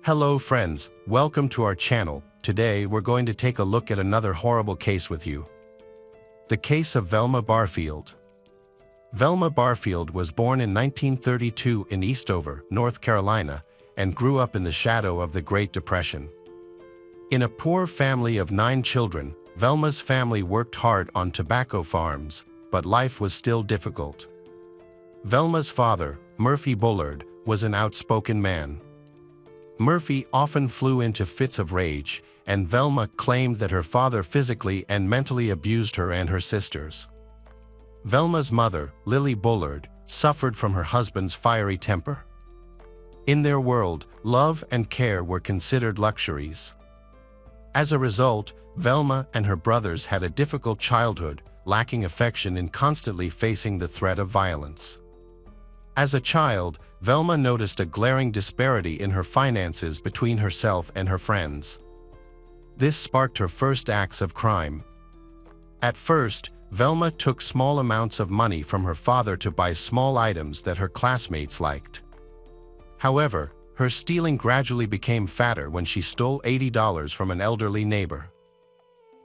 Hello friends, welcome to our channel. Today we're going to take a look at another horrible case with you. The case of Velma Barfield. Velma Barfield was born in 1932 in Eastover, North Carolina, and grew up in the shadow of the Great Depression. In a poor family of 9 children, Velma's family worked hard on tobacco farms, but life was still difficult. Velma's father, Murphy Bullard, was an outspoken man. Murphy often flew into fits of rage, and Velma claimed that her father physically and mentally abused her and her sisters. Velma's mother, Lillie Bullard, suffered from her husband's fiery temper. In their world, love and care were considered luxuries. As a result, Velma and her brothers had a difficult childhood, lacking affection and constantly facing the threat of violence. As a child, Velma noticed a glaring disparity in her finances between herself and her friends. This sparked her first acts of crime. At first, Velma took small amounts of money from her father to buy small items that her classmates liked. However, her stealing gradually became fatter when she stole $80 from an elderly neighbor.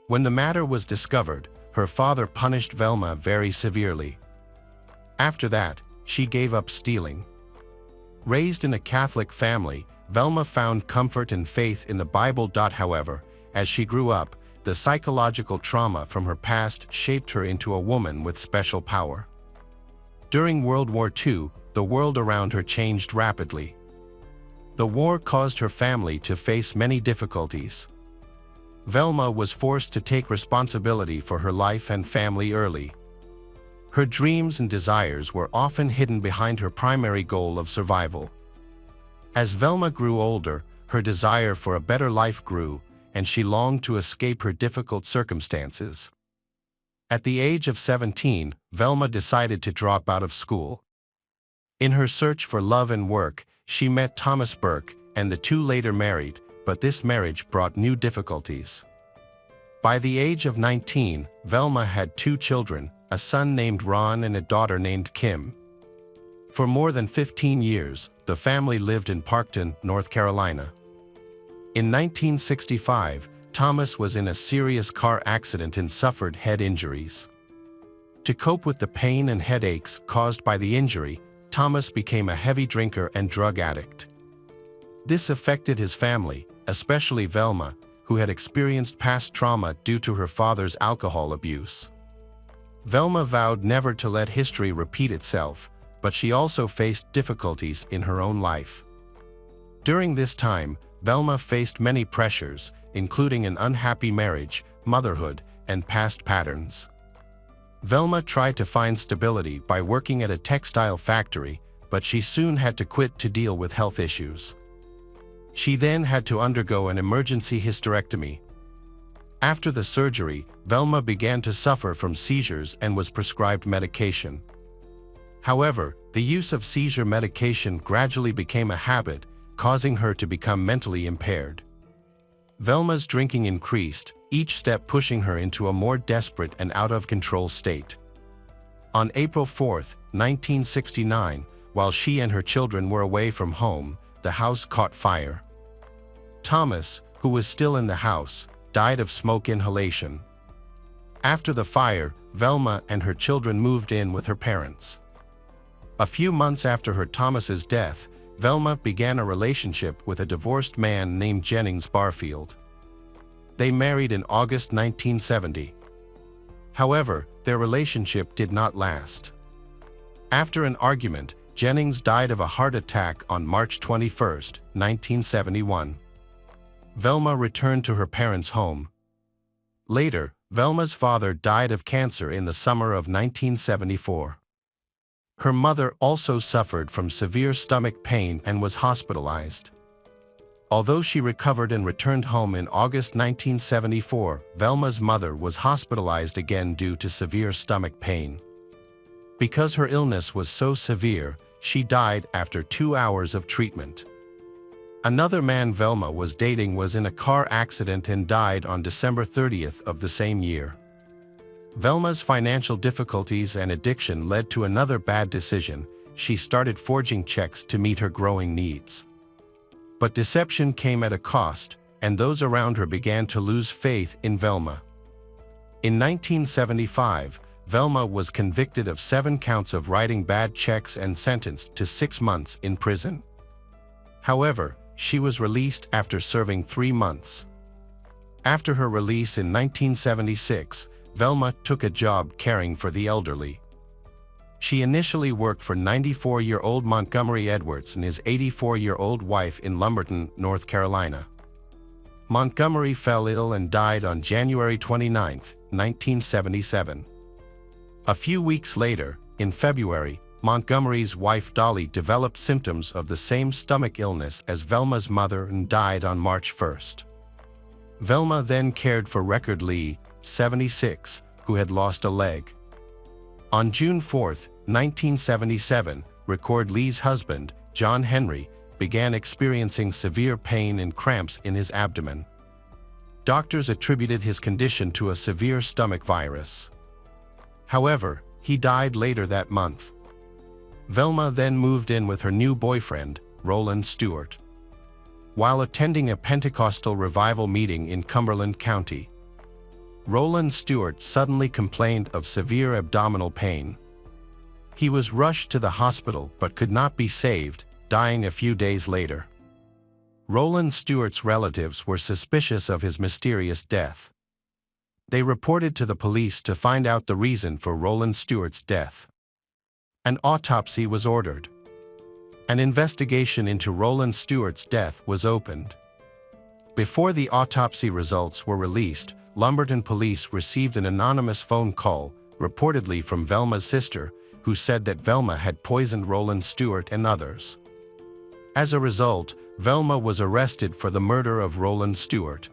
When the matter was discovered, her father punished Velma very severely. After that, she gave up stealing. Raised in a Catholic family, Velma found comfort and faith in the Bible. However, as she grew up, the psychological trauma from her past shaped her into a woman with special power. During World War II, the world around her changed rapidly. The war caused her family to face many difficulties. Velma was forced to take responsibility for her life and family early. Her dreams and desires were often hidden behind her primary goal of survival. As Velma grew older, her desire for a better life grew, and she longed to escape her difficult circumstances. At the age of 17, Velma decided to drop out of school. In her search for love and work, she met Thomas Burke, and the two later married, but this marriage brought new difficulties. By the age of 19, Velma had 2 children, a son named Ron and a daughter named Kim. For more than 15 years, the family lived in Parkton, North Carolina. In 1965, Thomas was in a serious car accident and suffered head injuries. To cope with the pain and headaches caused by the injury, Thomas became a heavy drinker and drug addict. This affected his family, especially Velma, who had experienced past trauma due to her father's alcohol abuse. Velma vowed never to let history repeat itself, but she also faced difficulties in her own life. During this time, Velma faced many pressures, including an unhappy marriage, motherhood, and past patterns. Velma tried to find stability by working at a textile factory, but she soon had to quit to deal with health issues. She then had to undergo an emergency hysterectomy. After the surgery, Velma began to suffer from seizures and was prescribed medication. However, the use of seizure medication gradually became a habit, causing her to become mentally impaired. Velma's drinking increased, each step pushing her into a more desperate and out-of-control state. On April 4, 1969, while she and her children were away from home, the house caught fire. Thomas, who was still in the house, died of smoke inhalation. After the fire, Velma and her children moved in with her parents. A few months after her Thomas's death, Velma began a relationship with a divorced man named Jennings Barfield. They married in August 1970. However, their relationship did not last. After an argument, Jennings died of a heart attack on March 21, 1971. Velma returned to her parents' home. Later, Velma's father died of cancer in the summer of 1974. Her mother also suffered from severe stomach pain and was hospitalized. Although she recovered and returned home in August 1974, Velma's mother was hospitalized again due to severe stomach pain. Because her illness was so severe, she died after 2 hours of treatment. Another man Velma was dating was in a car accident and died on December 30th of the same year. Velma's financial difficulties and addiction led to another bad decision. She started forging checks to meet her growing needs. But deception came at a cost, and those around her began to lose faith in Velma. In 1975, Velma was convicted of 7 counts of writing bad checks and sentenced to 6 months in prison. However, she was released after serving 3 months. After her release in 1976, Velma took a job caring for the elderly. She initially worked for 94-year-old Montgomery Edwards and his 84-year-old wife in Lumberton, North Carolina. Montgomery fell ill and died on January 29, 1977. A few weeks later, in February, Montgomery's wife Dolly developed symptoms of the same stomach illness as Velma's mother and died on March 1. Velma then cared for Record Lee, 76, who had lost a leg. On June 4, 1977, Record Lee's husband, John Henry, began experiencing severe pain and cramps in his abdomen. Doctors attributed his condition to a severe stomach virus. However, he died later that month. Velma then moved in with her new boyfriend, Roland Stewart. While attending a Pentecostal revival meeting in Cumberland County, Roland Stewart suddenly complained of severe abdominal pain. He was rushed to the hospital but could not be saved, dying a few days later. Roland Stewart's relatives were suspicious of his mysterious death. They reported to the police to find out the reason for Roland Stewart's death. An autopsy was ordered. An investigation into Roland Stewart's death was opened. Before the autopsy results were released, Lumberton police received an anonymous phone call, reportedly from Velma's sister, who said that Velma had poisoned Roland Stewart and others. As a result, Velma was arrested for the murder of Roland Stewart.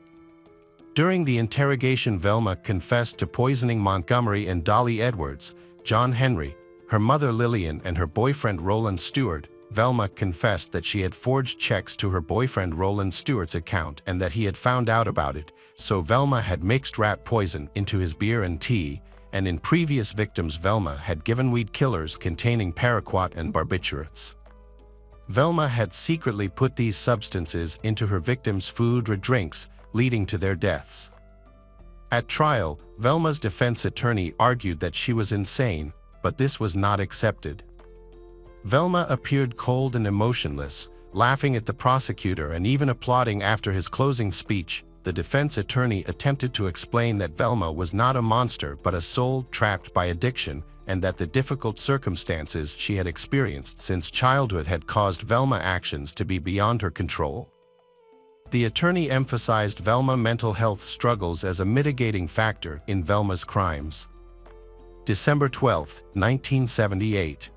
During the interrogation, Velma confessed to poisoning Montgomery and Dolly Edwards, John Henry, her mother Lillian, and her boyfriend Roland Stewart. Velma confessed that she had forged checks to her boyfriend Roland Stewart's account and that he had found out about it, so Velma had mixed rat poison into his beer and tea, and in previous victims Velma had given weed killers containing paraquat and barbiturates. Velma had secretly put these substances into her victims' food or drinks, leading to their deaths. At trial, Velma's defense attorney argued that she was insane, but this was not accepted. Velma appeared cold and emotionless, laughing at the prosecutor and even applauding after his closing speech. The defense attorney attempted to explain that Velma was not a monster but a soul trapped by addiction, and that the difficult circumstances she had experienced since childhood had caused Velma's actions to be beyond her control. The attorney emphasized Velma's mental health struggles as a mitigating factor in Velma's crimes. December 12, 1978.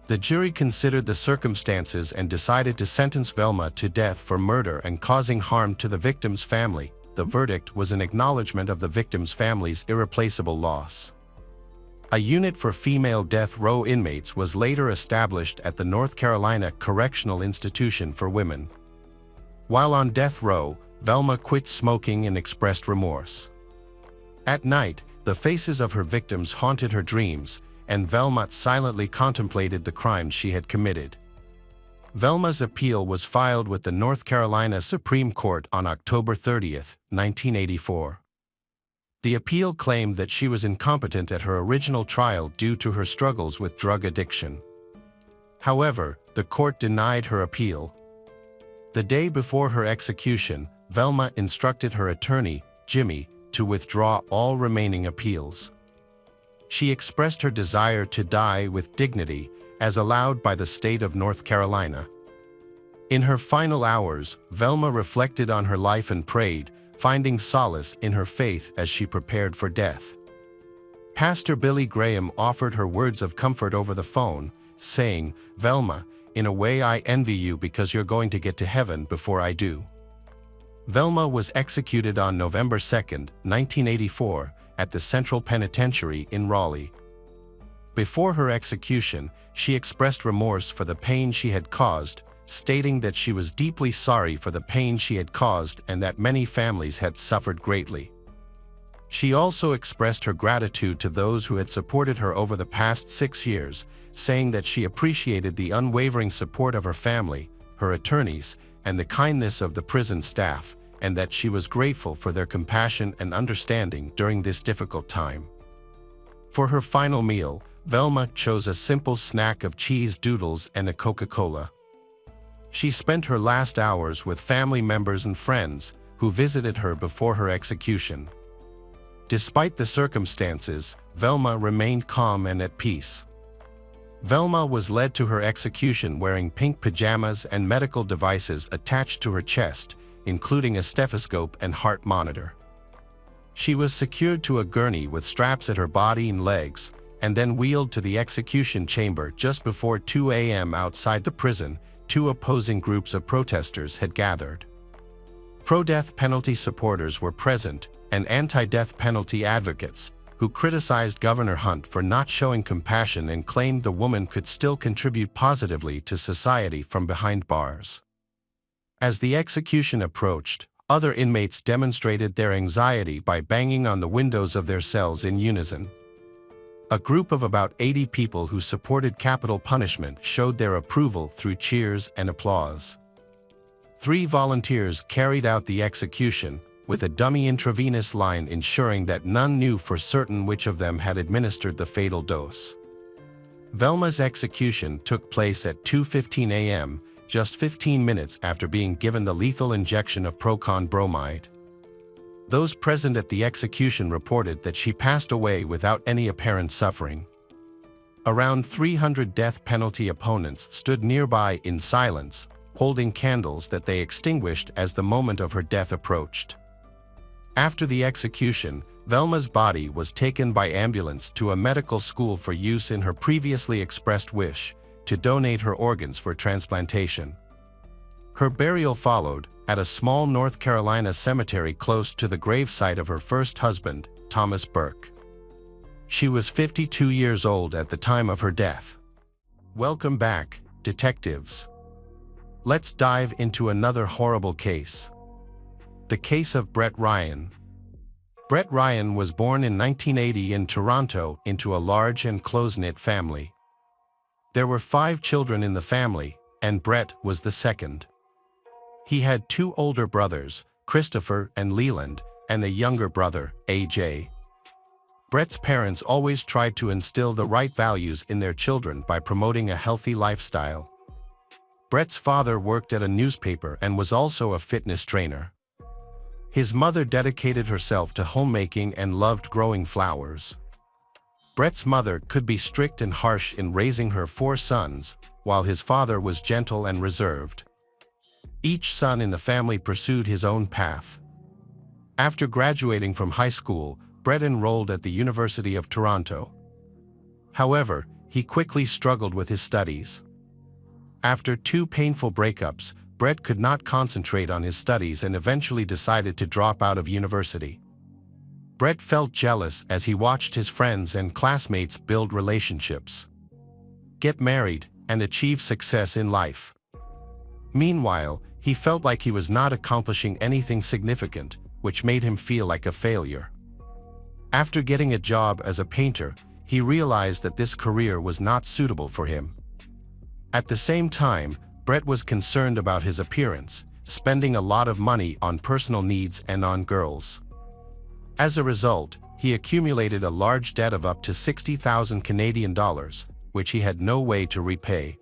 The jury considered the circumstances and decided to sentence Velma to death for murder and causing harm to the victim's family. The verdict was an acknowledgement of the victim's family's irreplaceable loss. A unit for female death row inmates was later established at the North Carolina Correctional Institution for Women. While on death row, Velma quit smoking and expressed remorse. At night, the faces of her victims haunted her dreams, and Velma silently contemplated the crimes she had committed. Velma's appeal was filed with the North Carolina Supreme Court on October 30, 1984. The appeal claimed that she was incompetent at her original trial due to her struggles with drug addiction. However, the court denied her appeal. The day before her execution, Velma instructed her attorney, Jimmy, to withdraw all remaining appeals. She expressed her desire to die with dignity, as allowed by the state of North Carolina. In her final hours, Velma reflected on her life and prayed, finding solace in her faith as she prepared for death. Pastor Billy Graham offered her words of comfort over the phone, saying, "Velma, in a way I envy you because you're going to get to heaven before I do." Velma was executed on November 2, 1984, at the Central Penitentiary in Raleigh. Before her execution, she expressed remorse for the pain she had caused, stating that she was deeply sorry for the pain she had caused and that many families had suffered greatly. She also expressed her gratitude to those who had supported her over the past 6 years, saying that she appreciated the unwavering support of her family, her attorneys, and the kindness of the prison staff, and that she was grateful for their compassion and understanding during this difficult time. For her final meal, Velma chose a simple snack of cheese doodles and a Coca-Cola. She spent her last hours with family members and friends who visited her before her execution. Despite the circumstances, Velma remained calm and at peace. Velma was led to her execution wearing pink pajamas and medical devices attached to her chest, including a stethoscope and heart monitor. She was secured to a gurney with straps at her body and legs, and then wheeled to the execution chamber just before 2 a.m. outside the prison. Two opposing groups of protesters had gathered. Pro-death penalty supporters were present, and anti-death penalty advocates, who criticized Governor Hunt for not showing compassion and claimed the woman could still contribute positively to society from behind bars. As the execution approached, other inmates demonstrated their anxiety by banging on the windows of their cells in unison. A group of about 80 people who supported capital punishment showed their approval through cheers and applause. 3 volunteers carried out the execution, with a dummy intravenous line ensuring that none knew for certain which of them had administered the fatal dose. Velma's execution took place at 2:15 a.m., just 15 minutes after being given the lethal injection of proton bromide. Those present at the execution reported that she passed away without any apparent suffering. Around 300 death penalty opponents stood nearby in silence, holding candles that they extinguished as the moment of her death approached. After the execution, Velma's body was taken by ambulance to a medical school for use in her previously expressed wish to donate her organs for transplantation. Her burial followed at a small North Carolina cemetery close to the gravesite of her first husband, Thomas Burke. She was 52 years old at the time of her death. Welcome back, detectives. Let's dive into another horrible case. The case of Brett Ryan. Brett Ryan was born in 1980 in Toronto into a large and close-knit family. There were 5 children in the family, and Brett was the second. He had 2 older brothers, Christopher and Leland, and a younger brother, AJ. Brett's parents always tried to instill the right values in their children by promoting a healthy lifestyle. Brett's father worked at a newspaper and was also a fitness trainer. His mother dedicated herself to homemaking and loved growing flowers. Brett's mother could be strict and harsh in raising her 4 sons, while his father was gentle and reserved. Each son in the family pursued his own path. After graduating from high school, Brett enrolled at the University of Toronto. However, he quickly struggled with his studies. After 2 painful breakups, Brett could not concentrate on his studies and eventually decided to drop out of university. Brett felt jealous as he watched his friends and classmates build relationships, get married, and achieve success in life. Meanwhile, he felt like he was not accomplishing anything significant, which made him feel like a failure. After getting a job as a painter, he realized that this career was not suitable for him. At the same time, Brett was concerned about his appearance, spending a lot of money on personal needs and on girls. As a result, he accumulated a large debt of up to 60,000 Canadian dollars, which he had no way to repay.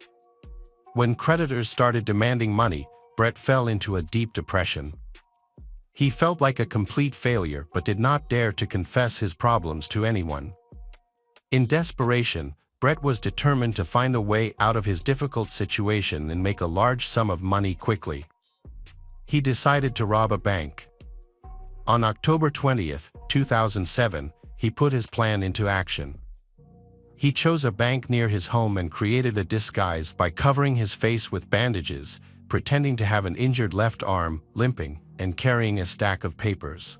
When creditors started demanding money, Brett fell into a deep depression. He felt like a complete failure but did not dare to confess his problems to anyone. In desperation, Brett was determined to find a way out of his difficult situation and make a large sum of money quickly. He decided to rob a bank. On October 20, 2007, he put his plan into action. He chose a bank near his home and created a disguise by covering his face with bandages, pretending to have an injured left arm, limping, and carrying a stack of papers.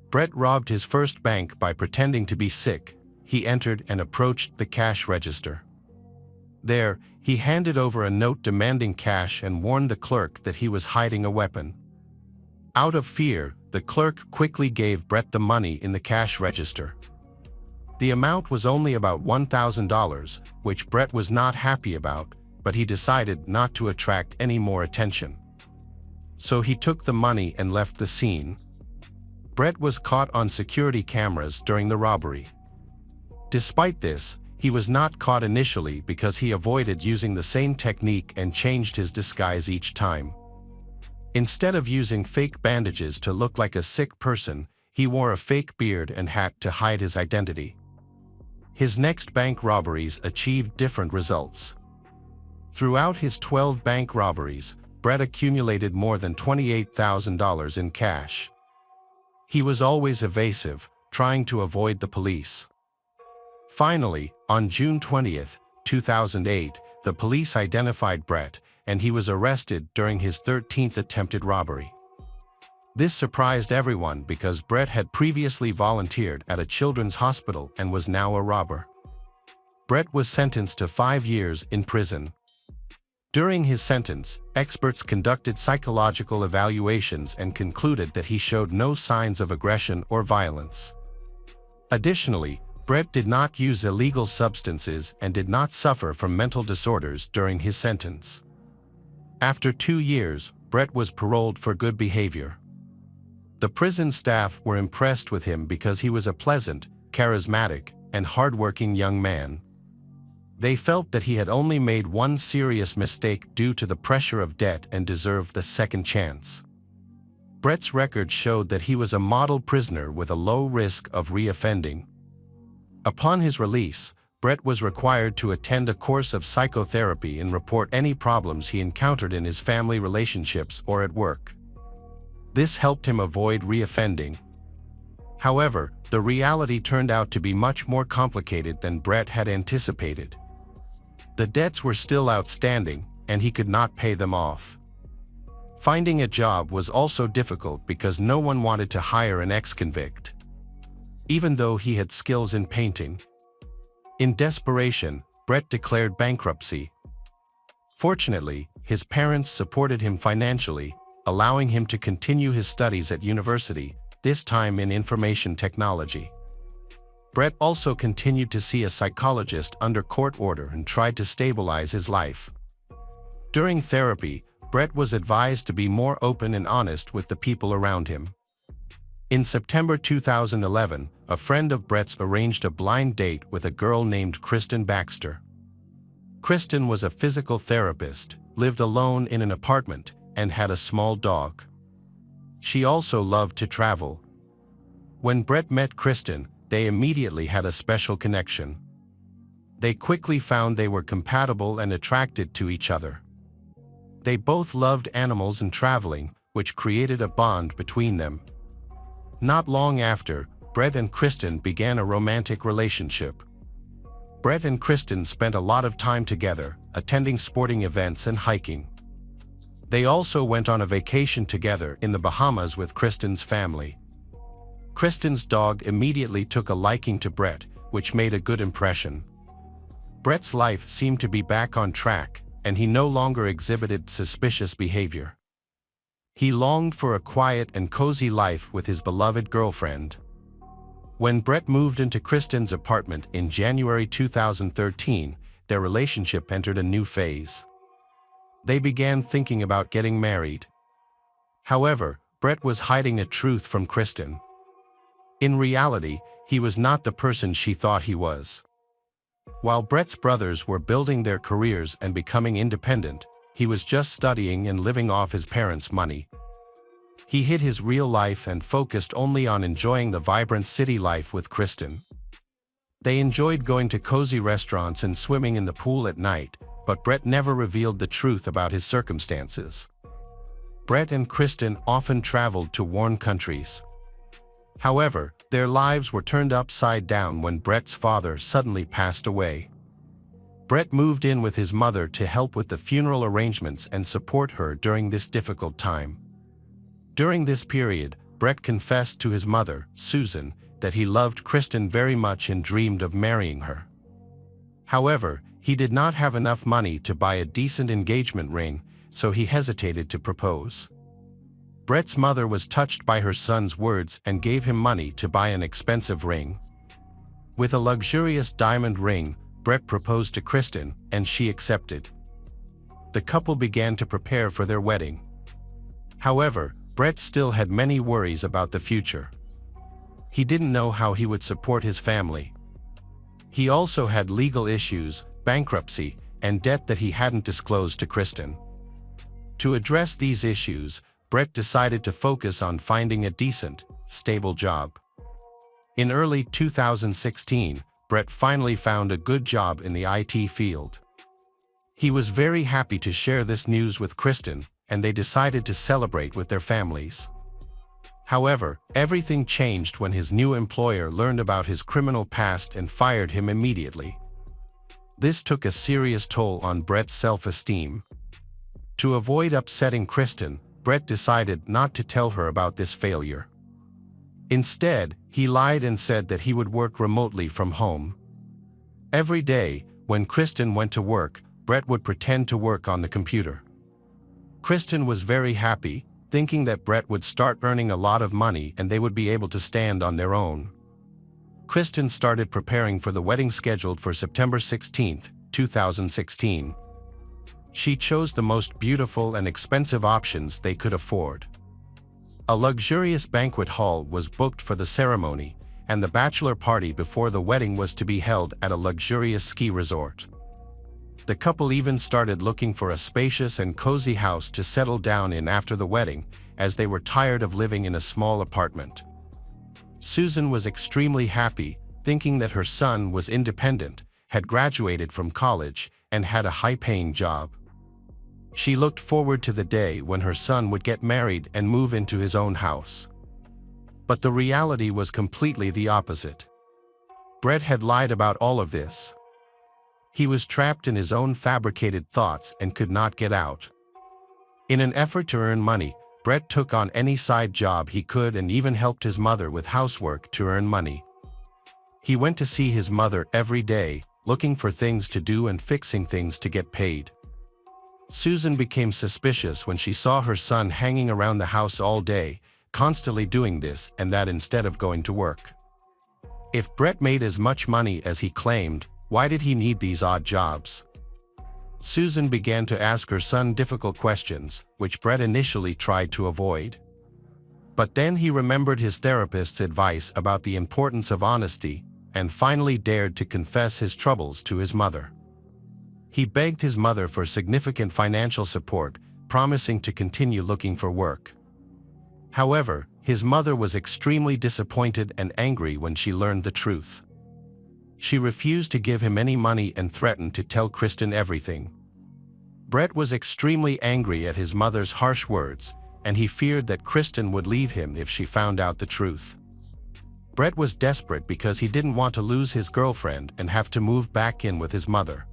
Brett robbed his first bank by pretending to be sick. He entered and approached the cash register. There, he handed over a note demanding cash and warned the clerk that he was hiding a weapon. Out of fear, the clerk quickly gave Brett the money in the cash register. The amount was only about $1,000, which Brett was not happy about, but he decided not to attract any more attention. so he took the money and left the scene. Brett was caught on security cameras during the robbery. Despite this, he was not caught initially because he avoided using the same technique and changed his disguise each time. Instead of using fake bandages to look like a sick person, he wore a fake beard and hat to hide his identity. His next bank robberies achieved different results. Throughout his 12 bank robberies, Brett accumulated more than $28,000 in cash. He was always evasive, trying to avoid the police. Finally, on June 20, 2008, the police identified Brett, and he was arrested during his 13th attempted robbery. This surprised everyone because Brett had previously volunteered at a children's hospital and was now a robber. Brett was sentenced to 5 years in prison. During his sentence, experts conducted psychological evaluations and concluded that he showed no signs of aggression or violence. Additionally, Brett did not use illegal substances and did not suffer from mental disorders during his sentence. After 2 years, Brett was paroled for good behavior. The prison staff were impressed with him because he was a pleasant, charismatic, and hardworking young man. They felt that he had only made one serious mistake due to the pressure of debt and deserved the second chance. Brett's record showed that he was a model prisoner with a low risk of reoffending. Upon his release, Brett was required to attend a course of psychotherapy and report any problems he encountered in his family relationships or at work. This helped him avoid reoffending. However, the reality turned out to be much more complicated than Brett had anticipated. The debts were still outstanding, and he could not pay them off. Finding a job was also difficult because no one wanted to hire an ex-convict, even though he had skills in painting. In desperation, Brett declared bankruptcy. Fortunately, his parents supported him financially, allowing him to continue his studies at university, this time in information technology. Brett also continued to see a psychologist under court order and tried to stabilize his life. During therapy, Brett was advised to be more open and honest with the people around him. In September 2011, a friend of Brett's arranged a blind date with a girl named Kristen Baxter. Kristen was a physical therapist, lived alone in an apartment, and had a small dog. She also loved to travel. When Brett met Kristen, they immediately had a special connection. They quickly found they were compatible and attracted to each other. They both loved animals and traveling, which created a bond between them. Not long after, Brett and Kristen began a romantic relationship. Brett and Kristen spent a lot of time together, attending sporting events and hiking. They also went on a vacation together in the Bahamas with Kristen's family. Kristen's dog immediately took a liking to Brett, which made a good impression. Brett's life seemed to be back on track, and he no longer exhibited suspicious behavior. He longed for a quiet and cozy life with his beloved girlfriend. When Brett moved into Kristen's apartment in January 2013, their relationship entered a new phase. They began thinking about getting married. However, Brett was hiding a truth from Kristen. In reality, he was not the person she thought he was. While Brett's brothers were building their careers and becoming independent, he was just studying and living off his parents' money. He hid his real life and focused only on enjoying the vibrant city life with Kristen. They enjoyed going to cozy restaurants and swimming in the pool at night, but Brett never revealed the truth about his circumstances. Brett and Kristen often traveled to warm countries. However, their lives were turned upside down when Brett's father suddenly passed away. Brett moved in with his mother to help with the funeral arrangements and support her during this difficult time. During this period, Brett confessed to his mother, Susan, that he loved Kristen very much and dreamed of marrying her. However, he did not have enough money to buy a decent engagement ring, so he hesitated to propose. Brett's mother was touched by her son's words and gave him money to buy an expensive ring. With a luxurious diamond ring, Brett proposed to Kristen, and she accepted. The couple began to prepare for their wedding. However, Brett still had many worries about the future. He didn't know how he would support his family. He also had legal issues, bankruptcy, and debt that he hadn't disclosed to Kristen. To address these issues, Brett decided to focus on finding a decent, stable job. In early 2016, Brett finally found a good job in the IT field. He was very happy to share this news with Kristen, and they decided to celebrate with their families. However, everything changed when his new employer learned about his criminal past and fired him immediately. This took a serious toll on Brett's self-esteem. To avoid upsetting Kristen, Brett decided not to tell her about this failure. Instead, he lied and said that he would work remotely from home. Every day, when Kristen went to work, Brett would pretend to work on the computer. Kristen was very happy, thinking that Brett would start earning a lot of money and they would be able to stand on their own. Kristen started preparing for the wedding scheduled for September 16, 2016. She chose the most beautiful and expensive options they could afford. A luxurious banquet hall was booked for the ceremony, and the bachelor party before the wedding was to be held at a luxurious ski resort. The couple even started looking for a spacious and cozy house to settle down in after the wedding, as they were tired of living in a small apartment. Susan was extremely happy, thinking that her son was independent, had graduated from college, and had a high-paying job. She looked forward to the day when her son would get married and move into his own house. But the reality was completely the opposite. Brett had lied about all of this. He was trapped in his own fabricated thoughts and could not get out. In an effort to earn money, Brett took on any side job he could and even helped his mother with housework to earn money. He went to see his mother every day, looking for things to do and fixing things to get paid. Susan became suspicious when she saw her son hanging around the house all day, constantly doing this and that instead of going to work. If Brett made as much money as he claimed, why did he need these odd jobs? Susan began to ask her son difficult questions, which Brett initially tried to avoid. But then he remembered his therapist's advice about the importance of honesty, and finally dared to confess his troubles to his mother. He begged his mother for significant financial support, promising to continue looking for work. However, his mother was extremely disappointed and angry when she learned the truth. She refused to give him any money and threatened to tell Kristen everything. Brett was extremely angry at his mother's harsh words, and he feared that Kristen would leave him if she found out the truth. Brett was desperate because he didn't want to lose his girlfriend and have to move back in with his mother.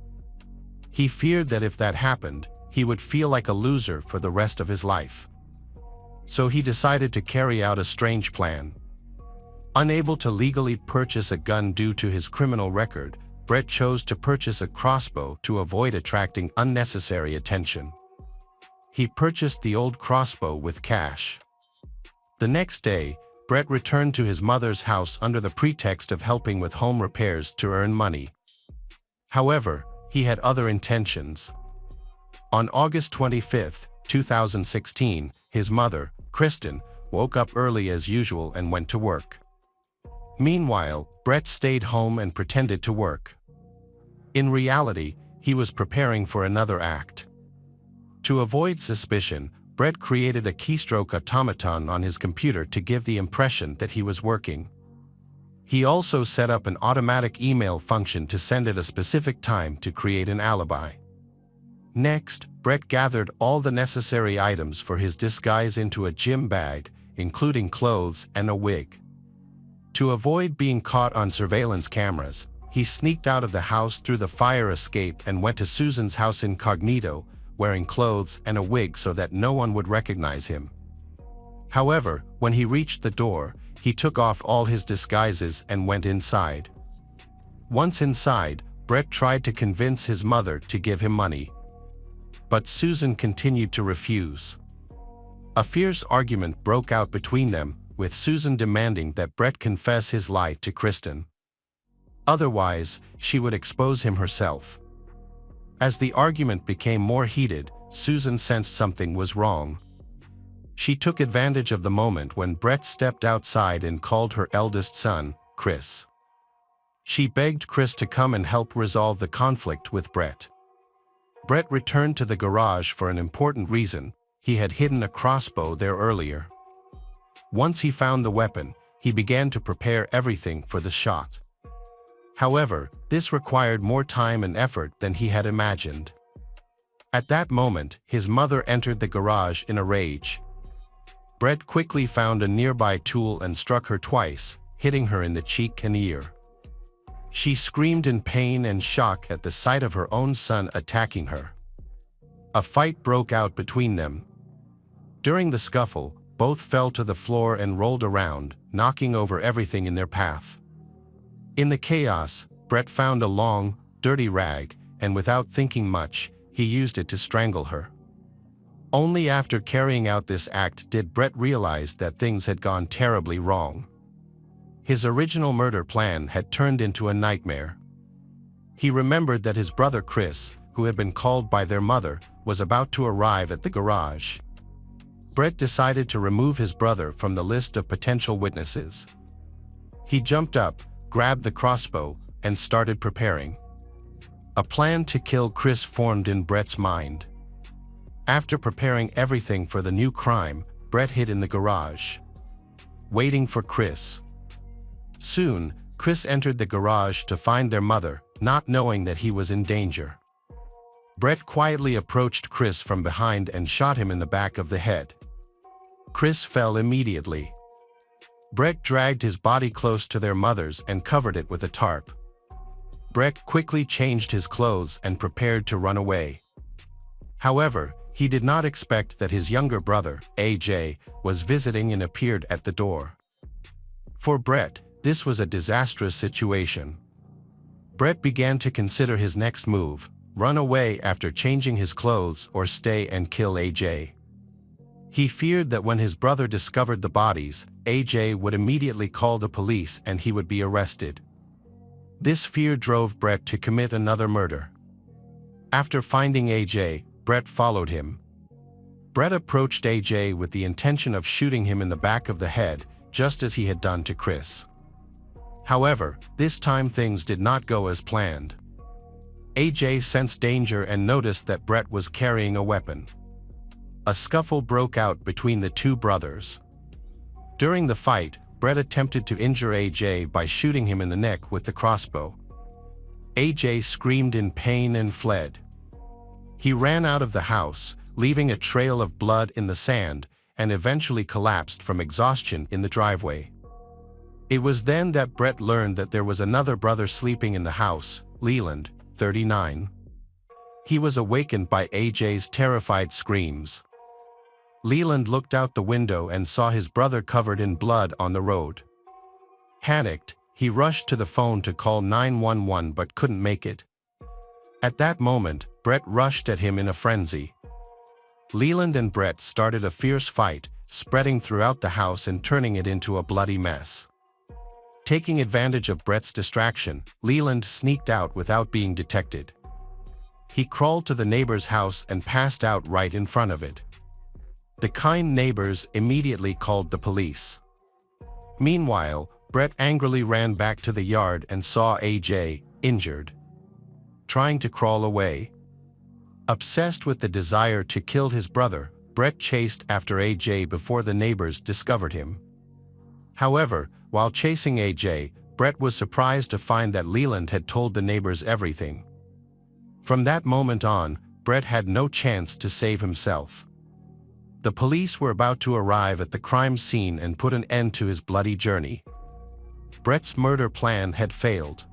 He feared that if that happened, he would feel like a loser for the rest of his life. So he decided to carry out a strange plan. Unable to legally purchase a gun due to his criminal record, Brett chose to purchase a crossbow to avoid attracting unnecessary attention. He purchased the old crossbow with cash. The next day, Brett returned to his mother's house under the pretext of helping with home repairs to earn money. However, he had other intentions. On August 25, 2016, his mother, Kristen, woke up early as usual and went to work. Meanwhile, Brett stayed home and pretended to work. In reality, he was preparing for another act. To avoid suspicion, Brett created a keystroke automaton on his computer to give the impression that he was working. He also set up an automatic email function to send at a specific time to create an alibi. Next, Brett gathered all the necessary items for his disguise into a gym bag, including clothes and a wig. To avoid being caught on surveillance cameras, he sneaked out of the house through the fire escape and went to Susan's house incognito, wearing clothes and a wig so that no one would recognize him. However, when he reached the door, he took off all his disguises and went inside. Once inside, Brett tried to convince his mother to give him money. But Susan continued to refuse. A fierce argument broke out between them, with Susan demanding that Brett confess his lie to Kristen. Otherwise, she would expose him herself. As the argument became more heated, Susan sensed something was wrong. She took advantage of the moment when Brett stepped outside and called her eldest son, Chris. She begged Chris to come and help resolve the conflict with Brett. Brett returned to the garage for an important reason: he had hidden a crossbow there earlier. Once he found the weapon, he began to prepare everything for the shot. However, this required more time and effort than he had imagined. At that moment, his mother entered the garage in a rage. Brett quickly found a nearby tool and struck her twice, hitting her in the cheek and ear. She screamed in pain and shock at the sight of her own son attacking her. A fight broke out between them. During the scuffle, both fell to the floor and rolled around, knocking over everything in their path. In the chaos, Brett found a long, dirty rag, and without thinking much, he used it to strangle her. Only after carrying out this act did Brett realize that things had gone terribly wrong. His original murder plan had turned into a nightmare. He remembered that his brother Chris, who had been called by their mother, was about to arrive at the garage. Brett decided to remove his brother from the list of potential witnesses. He jumped up, grabbed the crossbow, and started preparing. A plan to kill Chris formed in Brett's mind. After preparing everything for the new crime, Brett hid in the garage, waiting for Chris. Soon, Chris entered the garage to find their mother, not knowing that he was in danger. Brett quietly approached Chris from behind and shot him in the back of the head. Chris fell immediately. Brett dragged his body close to their mother's and covered it with a tarp. Brett quickly changed his clothes and prepared to run away. However, he did not expect that his younger brother, AJ, was visiting and appeared at the door. For Brett, this was a disastrous situation. Brett began to consider his next move: run away after changing his clothes or stay and kill AJ. He feared that when his brother discovered the bodies, AJ would immediately call the police and he would be arrested. This fear drove Brett to commit another murder. After finding AJ, Brett followed him. Brett approached AJ with the intention of shooting him in the back of the head, just as he had done to Chris. However, this time things did not go as planned. AJ sensed danger and noticed that Brett was carrying a weapon. A scuffle broke out between the two brothers. During the fight, Brett attempted to injure AJ by shooting him in the neck with the crossbow. AJ screamed in pain and fled. He ran out of the house, leaving a trail of blood in the sand, and eventually collapsed from exhaustion in the driveway. It was then that Brett learned that there was another brother sleeping in the house, Leland, 39. He was awakened by AJ's terrified screams. Leland looked out the window and saw his brother covered in blood on the road. Panicked, he rushed to the phone to call 911 but couldn't make it. At that moment, Brett rushed at him in a frenzy. Leland and Brett started a fierce fight, spreading throughout the house and turning it into a bloody mess. Taking advantage of Brett's distraction, Leland sneaked out without being detected. He crawled to the neighbor's house and passed out right in front of it. The kind neighbors immediately called the police. Meanwhile, Brett angrily ran back to the yard and saw AJ, injured, trying to crawl away. Obsessed with the desire to kill his brother, Brett chased after AJ before the neighbors discovered him. However, while chasing AJ, Brett was surprised to find that Leland had told the neighbors everything. From that moment on, Brett had no chance to save himself. The police were about to arrive at the crime scene and put an end to his bloody journey. Brett's murder plan had failed.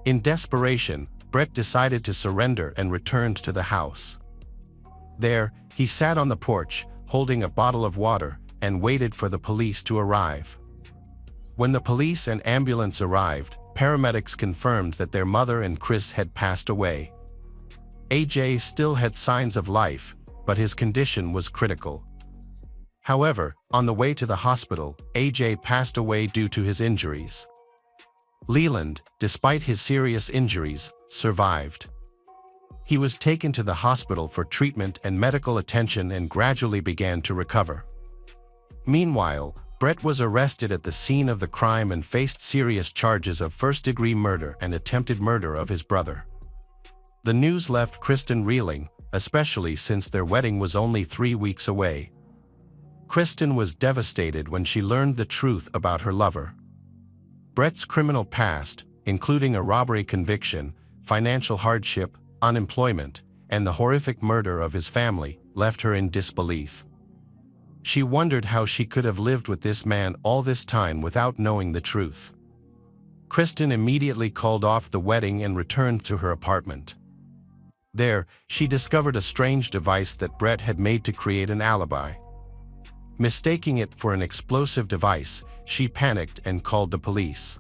In desperation, Brett decided to surrender and returned to the house. There, he sat on the porch, holding a bottle of water, and waited for the police to arrive. When the police and ambulance arrived, paramedics confirmed that their mother and Chris had passed away. AJ still had signs of life, but his condition was critical. However, on the way to the hospital, AJ passed away due to his injuries. Leland, despite his serious injuries, survived. He was taken to the hospital for treatment and medical attention and gradually began to recover. Meanwhile, Brett was arrested at the scene of the crime and faced serious charges of first-degree murder and attempted murder of his brother. The news left Kristen reeling, especially since their wedding was only 3 weeks away. Kristen was devastated when she learned the truth about her lover. Brett's criminal past, including a robbery conviction, financial hardship, unemployment, and the horrific murder of his family, left her in disbelief. She wondered how she could have lived with this man all this time without knowing the truth. Kristen immediately called off the wedding and returned to her apartment. There, she discovered a strange device that Brett had made to create an alibi. Mistaking it for an explosive device, she panicked and called the police.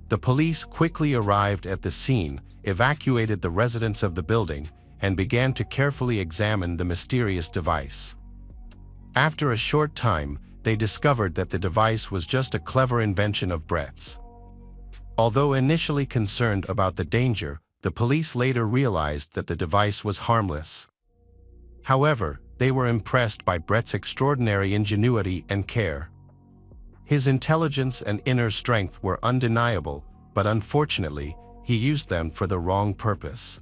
The police quickly arrived at the scene, evacuated the residents of the building, and began to carefully examine the mysterious device. After a short time, they discovered that the device was just a clever invention of Brett's. Although initially concerned about the danger, the police later realized that the device was harmless. However, they were impressed by Brett's extraordinary ingenuity and care. His intelligence and inner strength were undeniable, but unfortunately, he used them for the wrong purpose.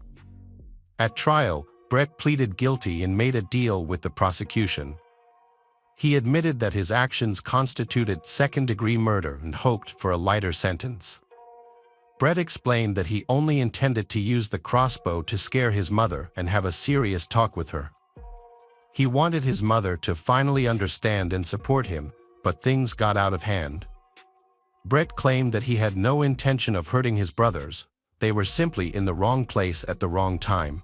At trial, Brett pleaded guilty and made a deal with the prosecution. He admitted that his actions constituted second-degree murder and hoped for a lighter sentence. Brett explained that he only intended to use the crossbow to scare his mother and have a serious talk with her. He wanted his mother to finally understand and support him, but things got out of hand. Brett claimed that he had no intention of hurting his brothers, they were simply in the wrong place at the wrong time.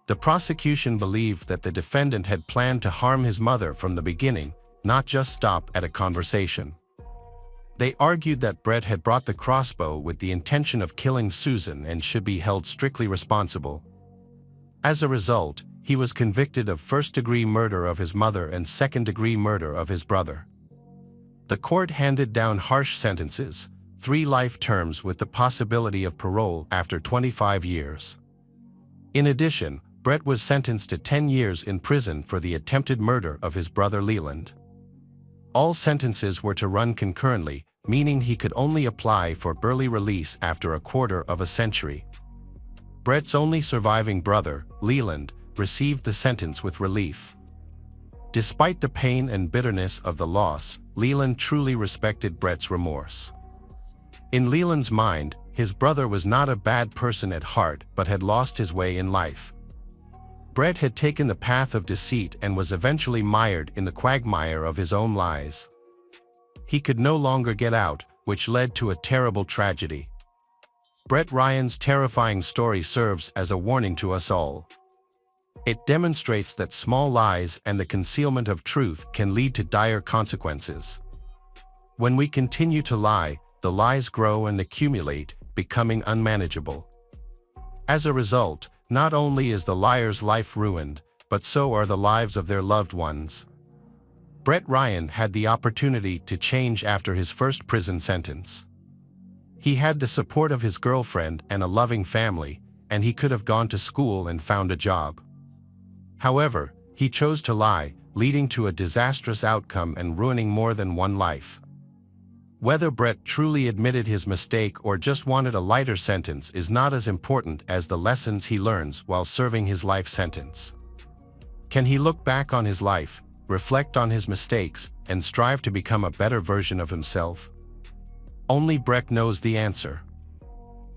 The prosecution believed that the defendant had planned to harm his mother from the beginning, not just stop at a conversation. They argued that Brett had brought the crossbow with the intention of killing Susan and should be held strictly responsible. As a result, he was convicted of first-degree murder of his mother and second-degree murder of his brother. The court handed down harsh sentences, 3 life terms with the possibility of parole after 25 years. In addition, Brett was sentenced to 10 years in prison for the attempted murder of his brother Leland. All sentences were to run concurrently, meaning he could only apply for early release after a quarter of a century. Brett's only surviving brother, Leland, received the sentence with relief. Despite the pain and bitterness of the loss, Leland truly respected Brett's remorse. In Leland's mind, his brother was not a bad person at heart but had lost his way in life. Brett had taken the path of deceit and was eventually mired in the quagmire of his own lies. He could no longer get out, which led to a terrible tragedy. Brett Ryan's terrifying story serves as a warning to us all. It demonstrates that small lies and the concealment of truth can lead to dire consequences. When we continue to lie, the lies grow and accumulate, becoming unmanageable. As a result, not only is the liar's life ruined, but so are the lives of their loved ones. Brett Ryan had the opportunity to change after his first prison sentence. He had the support of his girlfriend and a loving family, and he could have gone to school and found a job. However, he chose to lie, leading to a disastrous outcome and ruining more than one life. Whether Brett truly admitted his mistake or just wanted a lighter sentence is not as important as the lessons he learns while serving his life sentence. Can he look back on his life, reflect on his mistakes, and strive to become a better version of himself? Only Brett knows the answer.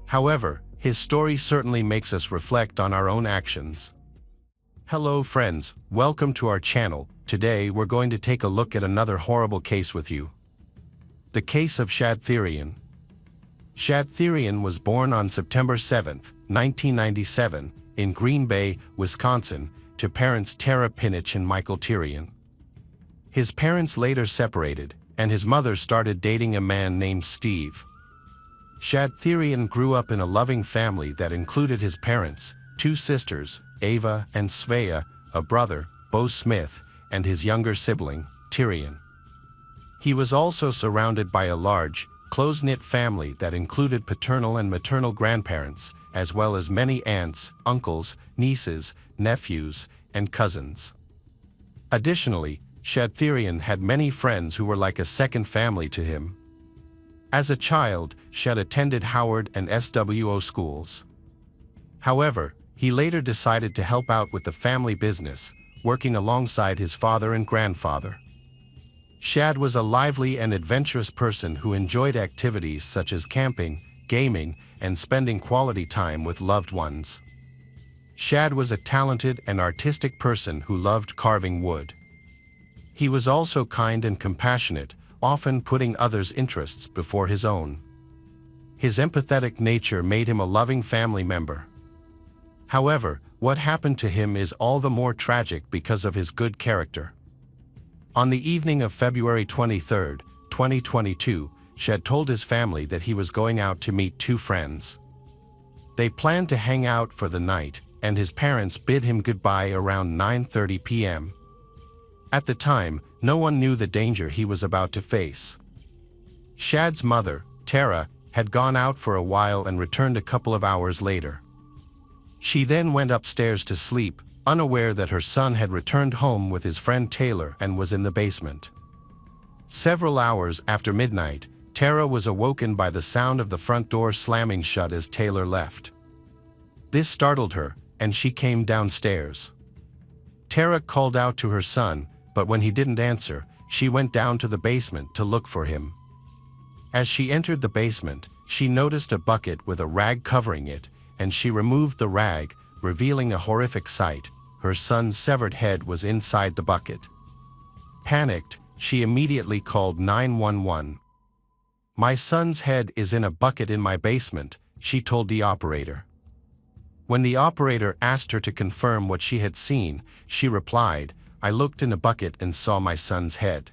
However, his story certainly makes us reflect on our own actions. Hello friends, welcome to our channel. Today we're going to take a look at another horrible case with you. The case of Shad Therian. Shad Therian was born on September 7, 1997, in Green Bay, Wisconsin, to parents Tara Pinich and Michael Therian. His parents later separated, and his mother started dating a man named Steve. Shad Therian grew up in a loving family that included his parents, 2 sisters, Ava and Svea, a brother, Bo Smith, and his younger sibling, Therian. He was also surrounded by a large, close-knit family that included paternal and maternal grandparents, as well as many aunts, uncles, nieces, nephews, and cousins. Additionally, Shadtherian had many friends who were like a second family to him. As a child, Shad attended Howard and SWO schools. However, he later decided to help out with the family business, working alongside his father and grandfather. Shad was a lively and adventurous person who enjoyed activities such as camping, gaming, and spending quality time with loved ones. Shad was a talented and artistic person who loved carving wood. He was also kind and compassionate, often putting others' interests before his own. His empathetic nature made him a loving family member. However, what happened to him is all the more tragic because of his good character. On the evening of February 23, 2022, Shad told his family that he was going out to meet two friends. They planned to hang out for the night, and his parents bid him goodbye around 9:30 p.m. At the time, no one knew the danger he was about to face. Shad's mother, Tara, had gone out for a while and returned a couple of hours later. She then went upstairs to sleep, unaware that her son had returned home with his friend Taylor and was in the basement. Several hours after midnight, Tara was awoken by the sound of the front door slamming shut as Taylor left. This startled her, and she came downstairs. Tara called out to her son, but when he didn't answer, she went down to the basement to look for him. As she entered the basement, she noticed a bucket with a rag covering it, and she removed the rag, revealing a horrific sight. Her son's severed head was inside the bucket. Panicked, she immediately called 911. "My son's head is in a bucket in my basement," she told the operator. When the operator asked her to confirm what she had seen, she replied, "I looked in a bucket and saw my son's head."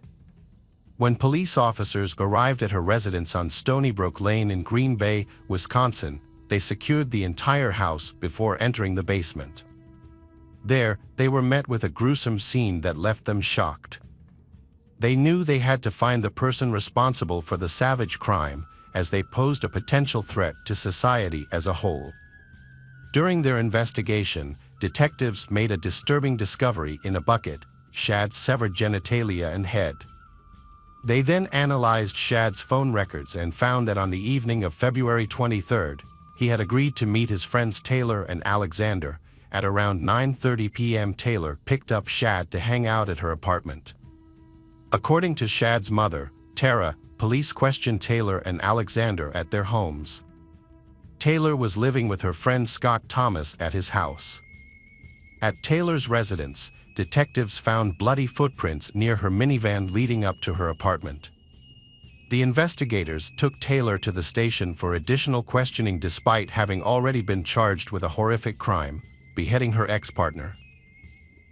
When police officers arrived at her residence on Stony Brook Lane in Green Bay, Wisconsin, they secured the entire house before entering the basement. There, they were met with a gruesome scene that left them shocked. They knew they had to find the person responsible for the savage crime, as they posed a potential threat to society as a whole. During their investigation, detectives made a disturbing discovery in a bucket: Shad's severed genitalia and head. They then analyzed Shad's phone records and found that on the evening of February 23rd, he had agreed to meet his friends Taylor and Alexander. At around 9:30 p.m. Taylor picked up Shad to hang out at her apartment. According to Shad's mother, Tara, police questioned Taylor and Alexander at their homes. Taylor was living with her friend Scott Thomas at his house. At Taylor's residence, detectives found bloody footprints near her minivan leading up to her apartment. The investigators took Taylor to the station for additional questioning despite having already been charged with a horrific crime: beheading her ex-partner.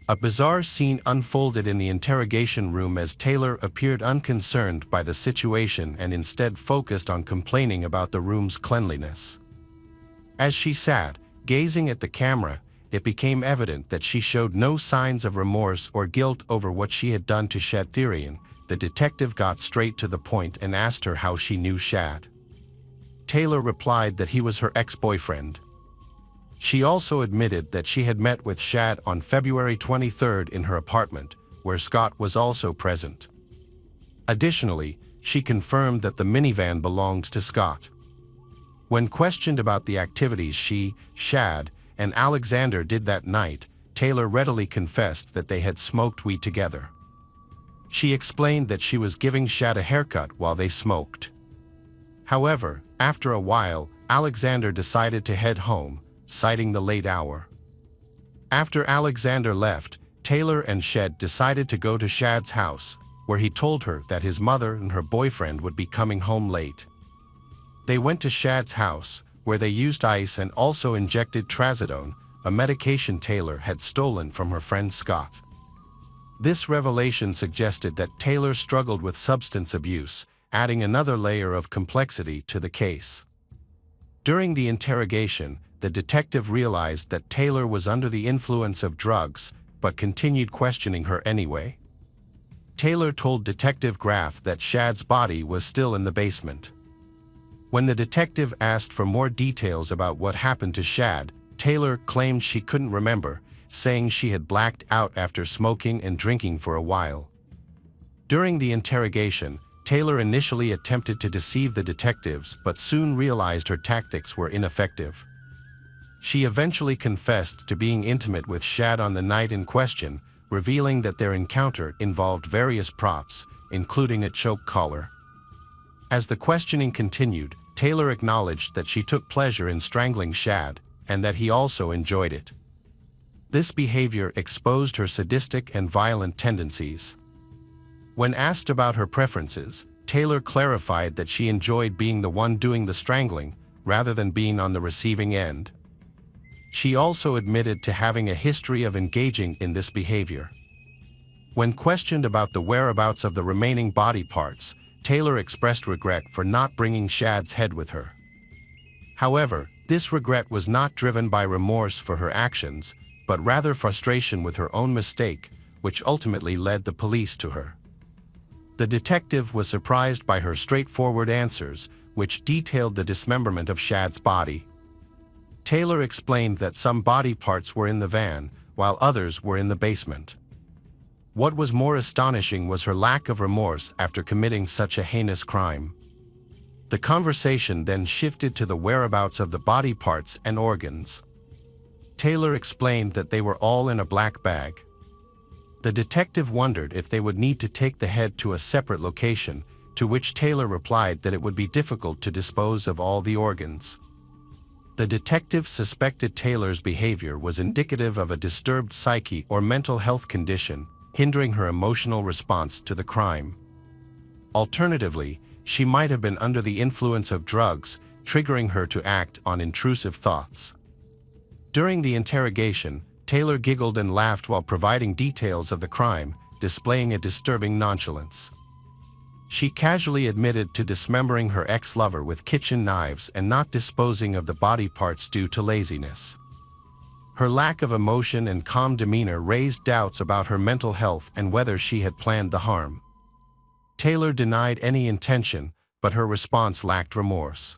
A bizarre scene unfolded in the interrogation room as Taylor appeared unconcerned by the situation and instead focused on complaining about the room's cleanliness. As she sat, gazing at the camera, it became evident that she showed no signs of remorse or guilt over what she had done to Shadtherian. The detective got straight to the point and asked her how she knew Shad. Taylor replied that he was her ex-boyfriend. She also admitted that she had met with Shad on February 23rd in her apartment, where Scott was also present. Additionally, she confirmed that the minivan belonged to Scott. When questioned about the activities she, Shad, and Alexander did that night, Taylor readily confessed that they had smoked weed together. She explained that she was giving Shad a haircut while they smoked. However, after a while, Alexander decided to head home, citing the late hour. After Alexander left, Taylor and Shad decided to go to Shad's house, where he told her that his mother and her boyfriend would be coming home late. They went to Shad's house, where they used ice and also injected trazodone, a medication Taylor had stolen from her friend Scott. This revelation suggested that Taylor struggled with substance abuse, adding another layer of complexity to the case. During the interrogation, the detective realized that Taylor was under the influence of drugs, but continued questioning her anyway. Taylor told Detective Graff that Shad's body was still in the basement. When the detective asked for more details about what happened to Shad, Taylor claimed she couldn't remember, saying she had blacked out after smoking and drinking for a while. During the interrogation, Taylor initially attempted to deceive the detectives but soon realized her tactics were ineffective. She eventually confessed to being intimate with Shad on the night in question, revealing that their encounter involved various props, including a choke collar. As the questioning continued, Taylor acknowledged that she took pleasure in strangling Shad, and that he also enjoyed it. This behavior exposed her sadistic and violent tendencies. When asked about her preferences, Taylor clarified that she enjoyed being the one doing the strangling, rather than being on the receiving end. She also admitted to having a history of engaging in this behavior. When questioned about the whereabouts of the remaining body parts, Taylor expressed regret for not bringing Shad's head with her. However, this regret was not driven by remorse for her actions, but rather frustration with her own mistake, which ultimately led the police to her. The detective was surprised by her straightforward answers, which detailed the dismemberment of Shad's body. Taylor explained that some body parts were in the van, while others were in the basement. What was more astonishing was her lack of remorse after committing such a heinous crime. The conversation then shifted to the whereabouts of the body parts and organs. Taylor explained that they were all in a black bag. The detective wondered if they would need to take the head to a separate location, to which Taylor replied that it would be difficult to dispose of all the organs. The detective suspected Taylor's behavior was indicative of a disturbed psyche or mental health condition, hindering her emotional response to the crime. Alternatively, she might have been under the influence of drugs, triggering her to act on intrusive thoughts. During the interrogation, Taylor giggled and laughed while providing details of the crime, displaying a disturbing nonchalance. She casually admitted to dismembering her ex-lover with kitchen knives and not disposing of the body parts due to laziness. Her lack of emotion and calm demeanor raised doubts about her mental health and whether she had planned the harm. Taylor denied any intention, but her response lacked remorse.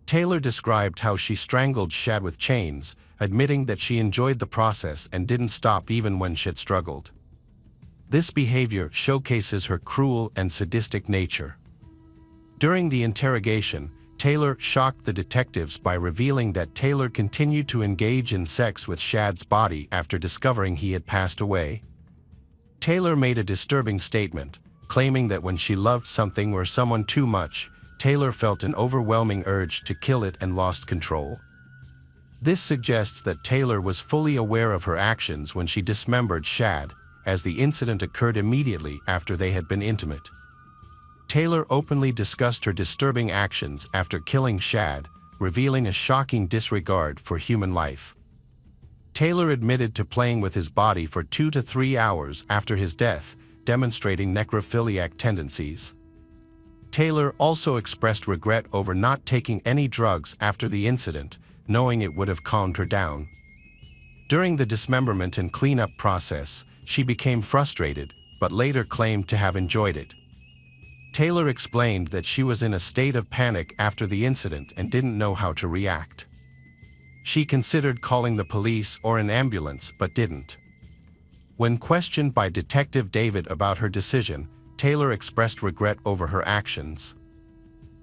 Taylor described how she strangled Shad with chains, admitting that she enjoyed the process and didn't stop even when she'd struggled. This behavior showcases her cruel and sadistic nature. During the interrogation, Taylor shocked the detectives by revealing that Taylor continued to engage in sex with Shad's body after discovering he had passed away. Taylor made a disturbing statement, claiming that when she loved something or someone too much, Taylor felt an overwhelming urge to kill it and lost control. This suggests that Taylor was fully aware of her actions when she dismembered Shad, as the incident occurred immediately after they had been intimate. Taylor openly discussed her disturbing actions after killing Shad, revealing a shocking disregard for human life. Taylor admitted to playing with his body for 2 to 3 hours after his death, demonstrating necrophiliac tendencies. Taylor also expressed regret over not taking any drugs after the incident, knowing it would have calmed her down. During the dismemberment and cleanup process, she became frustrated, but later claimed to have enjoyed it. Taylor explained that she was in a state of panic after the incident and didn't know how to react. She considered calling the police or an ambulance but didn't. When questioned by Detective David about her decision, Taylor expressed regret over her actions.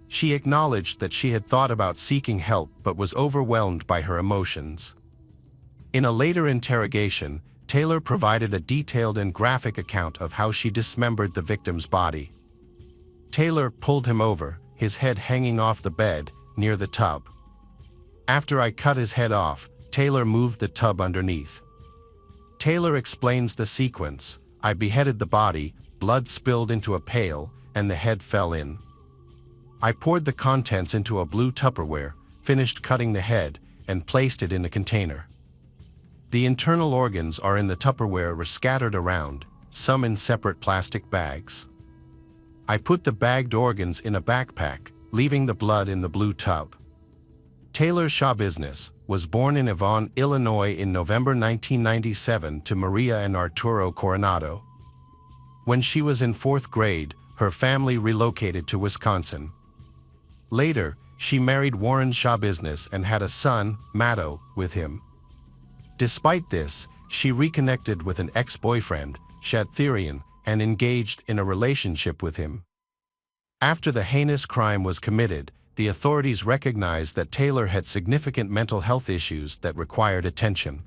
She acknowledged that she had thought about seeking help but was overwhelmed by her emotions. In a later interrogation, Taylor provided a detailed and graphic account of how she dismembered the victim's body. Taylor pulled him over, his head hanging off the bed, near the tub. After I cut his head off, Taylor moved the tub underneath. Taylor explains the sequence. I beheaded the body, blood spilled into a pail, and the head fell in. I poured the contents into a blue Tupperware, finished cutting the head, and placed it in a container. The internal organs are in the Tupperware were scattered around, some in separate plastic bags. I put the bagged organs in a backpack, leaving the blood in the blue tub. Taylor Shaw Business was born in Yvonne, Illinois in November 1997 to Maria and Arturo Coronado. When she was in 4th grade, her family relocated to Wisconsin. Later, she married Warren Shaw Business and had a son, Matto, with him. Despite this, she reconnected with an ex-boyfriend, Shad Therian, and engaged in a relationship with him. After the heinous crime was committed, the authorities recognized that Taylor had significant mental health issues that required attention.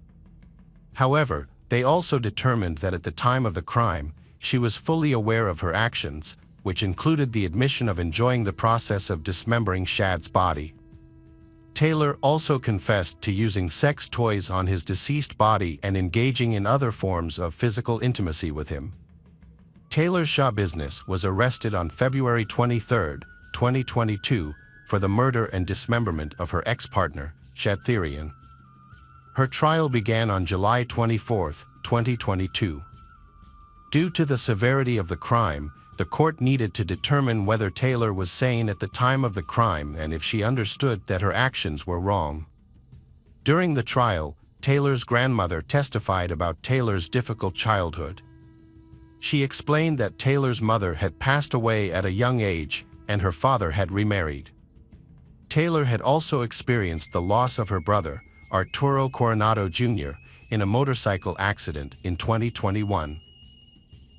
However, they also determined that at the time of the crime, she was fully aware of her actions, which included the admission of enjoying the process of dismembering Shad's body. Taylor also confessed to using sex toys on his deceased body and engaging in other forms of physical intimacy with him. Taylor Shaw Business was arrested on February 23, 2022, for the murder and dismemberment of her ex-partner, Shad Therian. Her trial began on July 24, 2022. Due to the severity of the crime, the court needed to determine whether Taylor was sane at the time of the crime and if she understood that her actions were wrong. During the trial, Taylor's grandmother testified about Taylor's difficult childhood. She explained that Taylor's mother had passed away at a young age and her father had remarried. Taylor had also experienced the loss of her brother, Arturo Coronado Jr., in a motorcycle accident in 2021.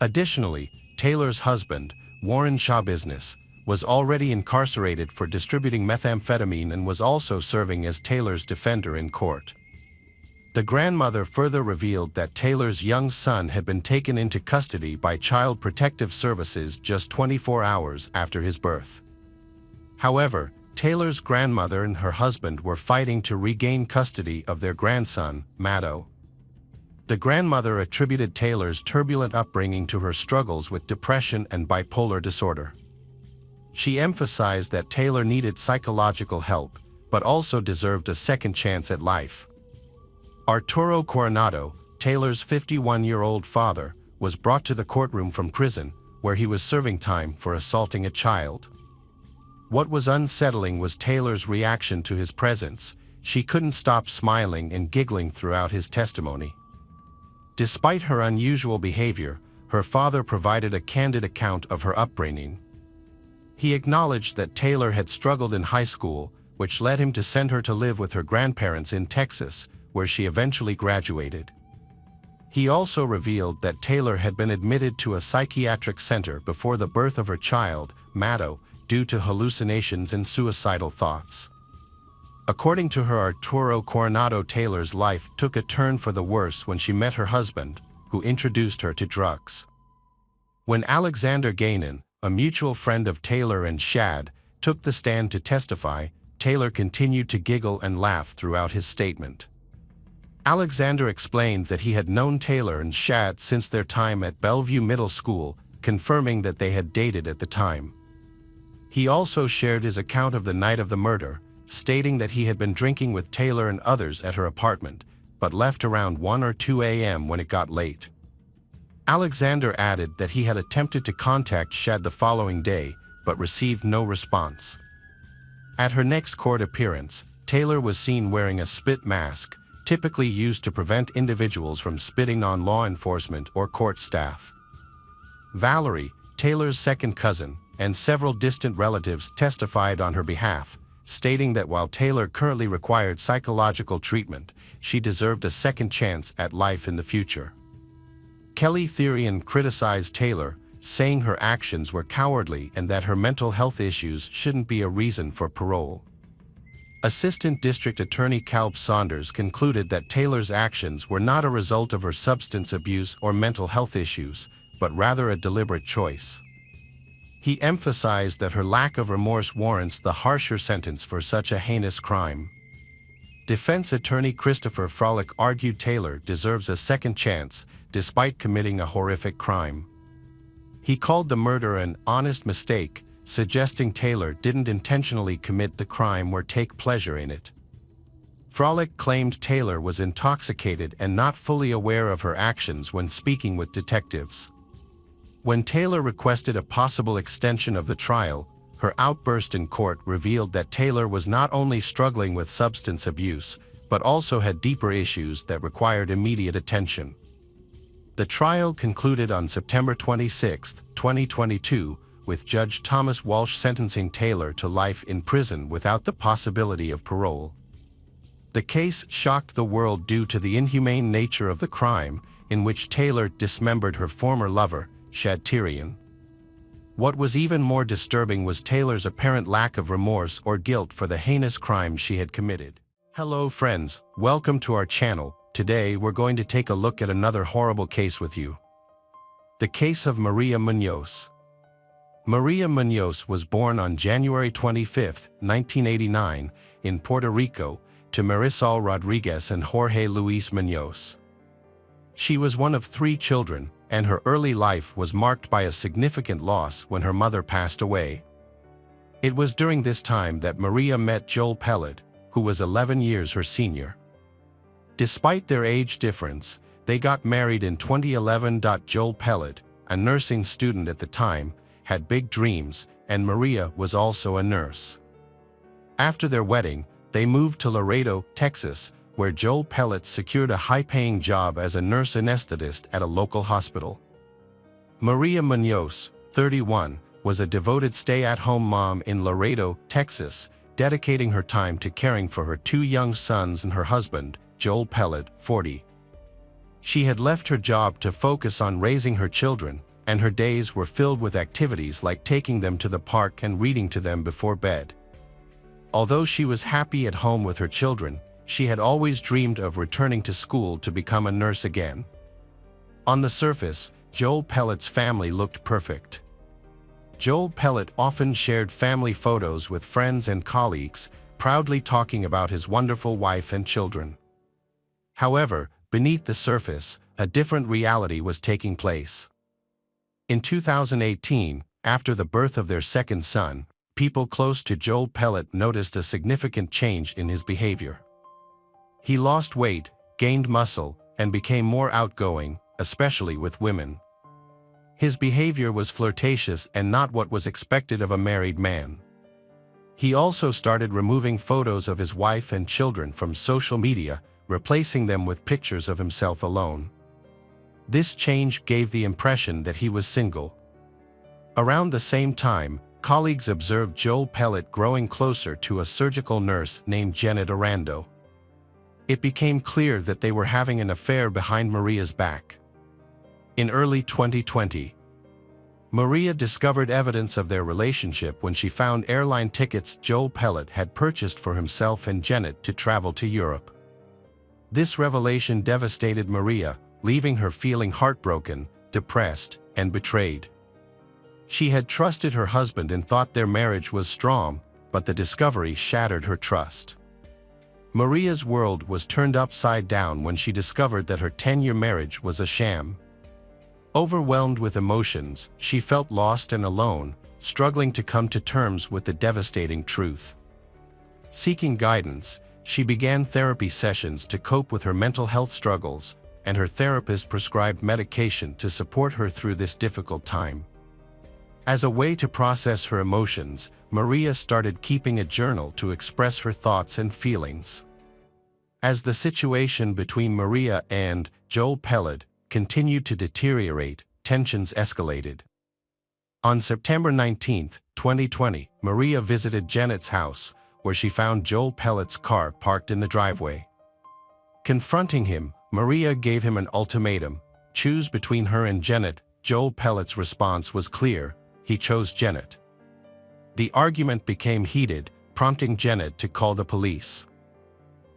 Additionally, Taylor's husband, Warren Shaw Business, was already incarcerated for distributing methamphetamine and was also serving as Taylor's defender in court. The grandmother further revealed that Taylor's young son had been taken into custody by Child Protective Services just 24 hours after his birth. However, Taylor's grandmother and her husband were fighting to regain custody of their grandson, Matto. The grandmother attributed Taylor's turbulent upbringing to her struggles with depression and bipolar disorder. She emphasized that Taylor needed psychological help, but also deserved a second chance at life. Arturo Coronado, Taylor's 51-year-old father, was brought to the courtroom from prison, where he was serving time for assaulting a child. What was unsettling was Taylor's reaction to his presence. She couldn't stop smiling and giggling throughout his testimony. Despite her unusual behavior, her father provided a candid account of her upbringing. He acknowledged that Taylor had struggled in high school, which led him to send her to live with her grandparents in Texas, where she eventually graduated. He also revealed that Taylor had been admitted to a psychiatric center before the birth of her child, Matto, due to hallucinations and suicidal thoughts. According to her, Arturo Coronado, Taylor's life took a turn for the worse when she met her husband, who introduced her to drugs. When Alexander Gainan, a mutual friend of Taylor and Shad, took the stand to testify, Taylor continued to giggle and laugh throughout his statement. Alexander explained that he had known Taylor and Shad since their time at Bellevue Middle School, confirming that they had dated at the time. He also shared his account of the night of the murder, stating that he had been drinking with Taylor and others at her apartment, but left around 1 or 2 a.m. when it got late. Alexander added that he had attempted to contact Shad the following day, but received no response. At her next court appearance, Taylor was seen wearing a spit mask, typically used to prevent individuals from spitting on law enforcement or court staff. Valerie, Taylor's second cousin, and several distant relatives testified on her behalf, stating that while Taylor currently required psychological treatment, she deserved a second chance at life in the future. Kelly Therian criticized Taylor, saying her actions were cowardly and that her mental health issues shouldn't be a reason for parole. Assistant District Attorney Caleb Saunders concluded that Taylor's actions were not a result of her substance abuse or mental health issues, but rather a deliberate choice. He emphasized that her lack of remorse warrants the harsher sentence for such a heinous crime. Defense attorney Christopher Frolick argued Taylor deserves a second chance, despite committing a horrific crime. He called the murder an honest mistake, suggesting Taylor didn't intentionally commit the crime or take pleasure in it. Frolick claimed Taylor was intoxicated and not fully aware of her actions when speaking with detectives. When Taylor requested a possible extension of the trial, her outburst in court revealed that Taylor was not only struggling with substance abuse, but also had deeper issues that required immediate attention. The trial concluded on September 26, 2022, with Judge Thomas Walsh sentencing Taylor to life in prison without the possibility of parole. The case shocked the world due to the inhumane nature of the crime, in which Taylor dismembered her former lover, Shad Tyrion. What was even more disturbing was Taylor's apparent lack of remorse or guilt for the heinous crime she had committed. Hello friends, welcome to our channel. Today we're going to take a look at another horrible case with you. The case of Maria Munoz. Maria Munoz was born on January 25, 1989, in Puerto Rico, to Marisol Rodriguez and Jorge Luis Munoz. She was one of 3 children, and her early life was marked by a significant loss when her mother passed away. It was during this time that Maria met Joel Pellet, who was 11 years her senior. Despite their age difference, they got married in 2011. Joel Pellet, a nursing student at the time, had big dreams, and Maria was also a nurse. After their wedding, they moved to Laredo, Texas, where Joel Pellet secured a high-paying job as a nurse anesthetist at a local hospital. Maria Munoz, 31, was a devoted stay-at-home mom in Laredo, Texas, dedicating her time to caring for her 2 young sons and her husband, Joel Pellet, 40. She had left her job to focus on raising her children, and her days were filled with activities like taking them to the park and reading to them before bed. Although she was happy at home with her children, she had always dreamed of returning to school to become a nurse again. On the surface, Joel Pellet's family looked perfect. Joel Pellet often shared family photos with friends and colleagues, proudly talking about his wonderful wife and children. However, beneath the surface, a different reality was taking place. In 2018, after the birth of their second son, people close to Joel Pellet noticed a significant change in his behavior. He lost weight, gained muscle, and became more outgoing, especially with women. His behavior was flirtatious and not what was expected of a married man. He also started removing photos of his wife and children from social media, replacing them with pictures of himself alone. This change gave the impression that he was single. Around the same time, colleagues observed Joel Pellet growing closer to a surgical nurse named Janet Arando. It became clear that they were having an affair behind Maria's back. In early 2020, Maria discovered evidence of their relationship when she found airline tickets Joel Pellet had purchased for himself and Janet to travel to Europe. This revelation devastated Maria, leaving her feeling heartbroken, depressed, and betrayed. She had trusted her husband and thought their marriage was strong, but the discovery shattered her trust. Maria's world was turned upside down when she discovered that her 10-year marriage was a sham. Overwhelmed with emotions, she felt lost and alone, struggling to come to terms with the devastating truth. Seeking guidance, she began therapy sessions to cope with her mental health struggles, and her therapist prescribed medication to support her through this difficult time. As a way to process her emotions, Maria started keeping a journal to express her thoughts and feelings. As the situation between Maria and Joel Pellet continued to deteriorate, tensions escalated. On September 19, 2020, Maria visited Janet's house, where she found Joel Pellet's car parked in the driveway. Confronting him, Maria gave him an ultimatum: choose between her and Janet. Joel Pellet's response was clear: he chose Janet. The argument became heated, prompting Janet to call the police.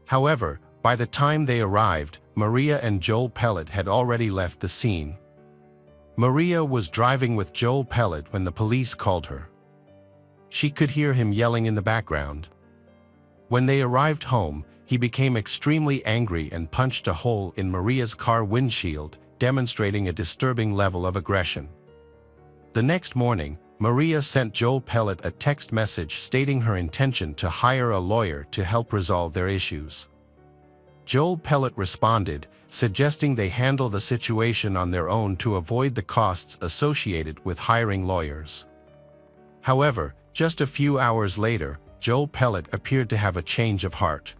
However, by the time they arrived, Maria and Joel Pellet had already left the scene. Maria was driving with Joel Pellet when the police called her. She could hear him yelling in the background. When they arrived home, he became extremely angry and punched a hole in Maria's car windshield, demonstrating a disturbing level of aggression. The next morning, Maria sent Joel Pellet a text message stating her intention to hire a lawyer to help resolve their issues. Joel Pellet responded, suggesting they handle the situation on their own to avoid the costs associated with hiring lawyers. However, just a few hours later, Joel Pellet appeared to have a change of heart.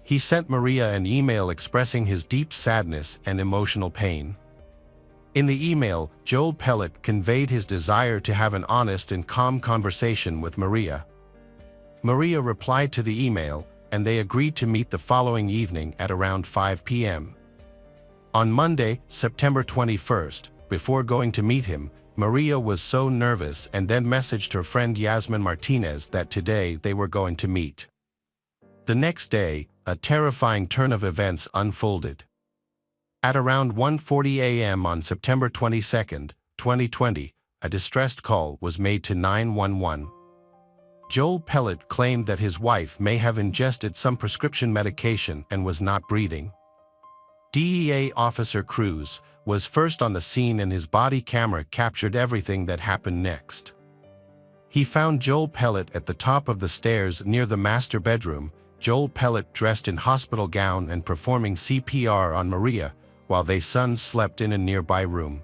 He sent Maria an email expressing his deep sadness and emotional pain. In the email, Joel Pellet conveyed his desire to have an honest and calm conversation with Maria. Maria replied to the email, and they agreed to meet the following evening at around 5 p.m. On Monday, September 21st, before going to meet him, Maria was so nervous and then messaged her friend Yasmin Martinez that today they were going to meet. The next day, a terrifying turn of events unfolded. At around 1:40 a.m. on September 22, 2020, a distressed call was made to 911. Joel Pellet claimed that his wife may have ingested some prescription medication and was not breathing. DEA Officer Cruz was first on the scene and his body camera captured everything that happened next. He found Joel Pellet at the top of the stairs near the master bedroom, Joel Pellet dressed in hospital gown and performing CPR on Maria, while their son slept in a nearby room.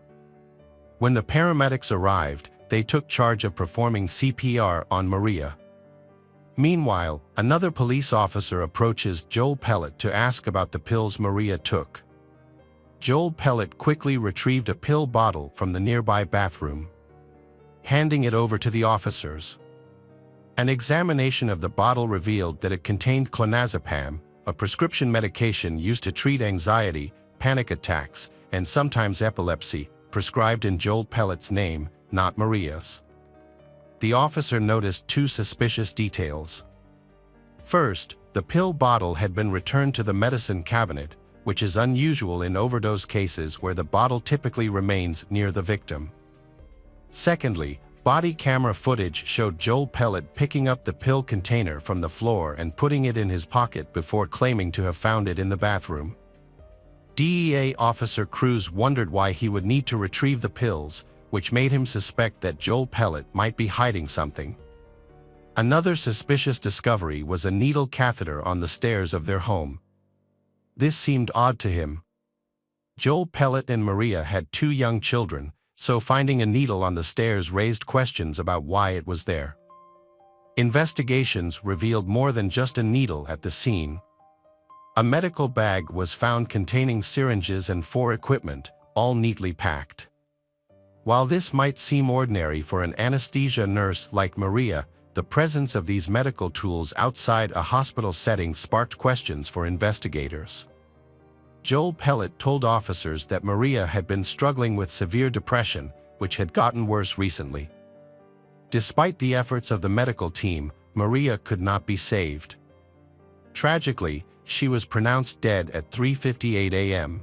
When the paramedics arrived, they took charge of performing CPR on Maria. Meanwhile, another police officer approaches Joel Pellet to ask about the pills Maria took. Joel Pellet quickly retrieved a pill bottle from the nearby bathroom, handing it over to the officers. An examination of the bottle revealed that it contained clonazepam, a prescription medication used to treat anxiety, panic attacks, and sometimes epilepsy, prescribed in Joel Pellet's name, not Maria's. The officer noticed two suspicious details. First, the pill bottle had been returned to the medicine cabinet, which is unusual in overdose cases where the bottle typically remains near the victim. Secondly, body camera footage showed Joel Pellet picking up the pill container from the floor and putting it in his pocket before claiming to have found it in the bathroom. DEA Officer Cruz wondered why he would need to retrieve the pills, which made him suspect that Joel Pellet might be hiding something. Another suspicious discovery was a needle catheter on the stairs of their home. This seemed odd to him. Joel Pellet and Maria had two young children, so finding a needle on the stairs raised questions about why it was there. Investigations revealed more than just a needle at the scene. A medical bag was found containing syringes and equipment, all neatly packed. While this might seem ordinary for an anesthesia nurse like Maria, the presence of these medical tools outside a hospital setting sparked questions for investigators. Joel Pellet told officers that Maria had been struggling with severe depression, which had gotten worse recently. Despite the efforts of the medical team, Maria could not be saved. Tragically, she was pronounced dead at 3:58 a.m.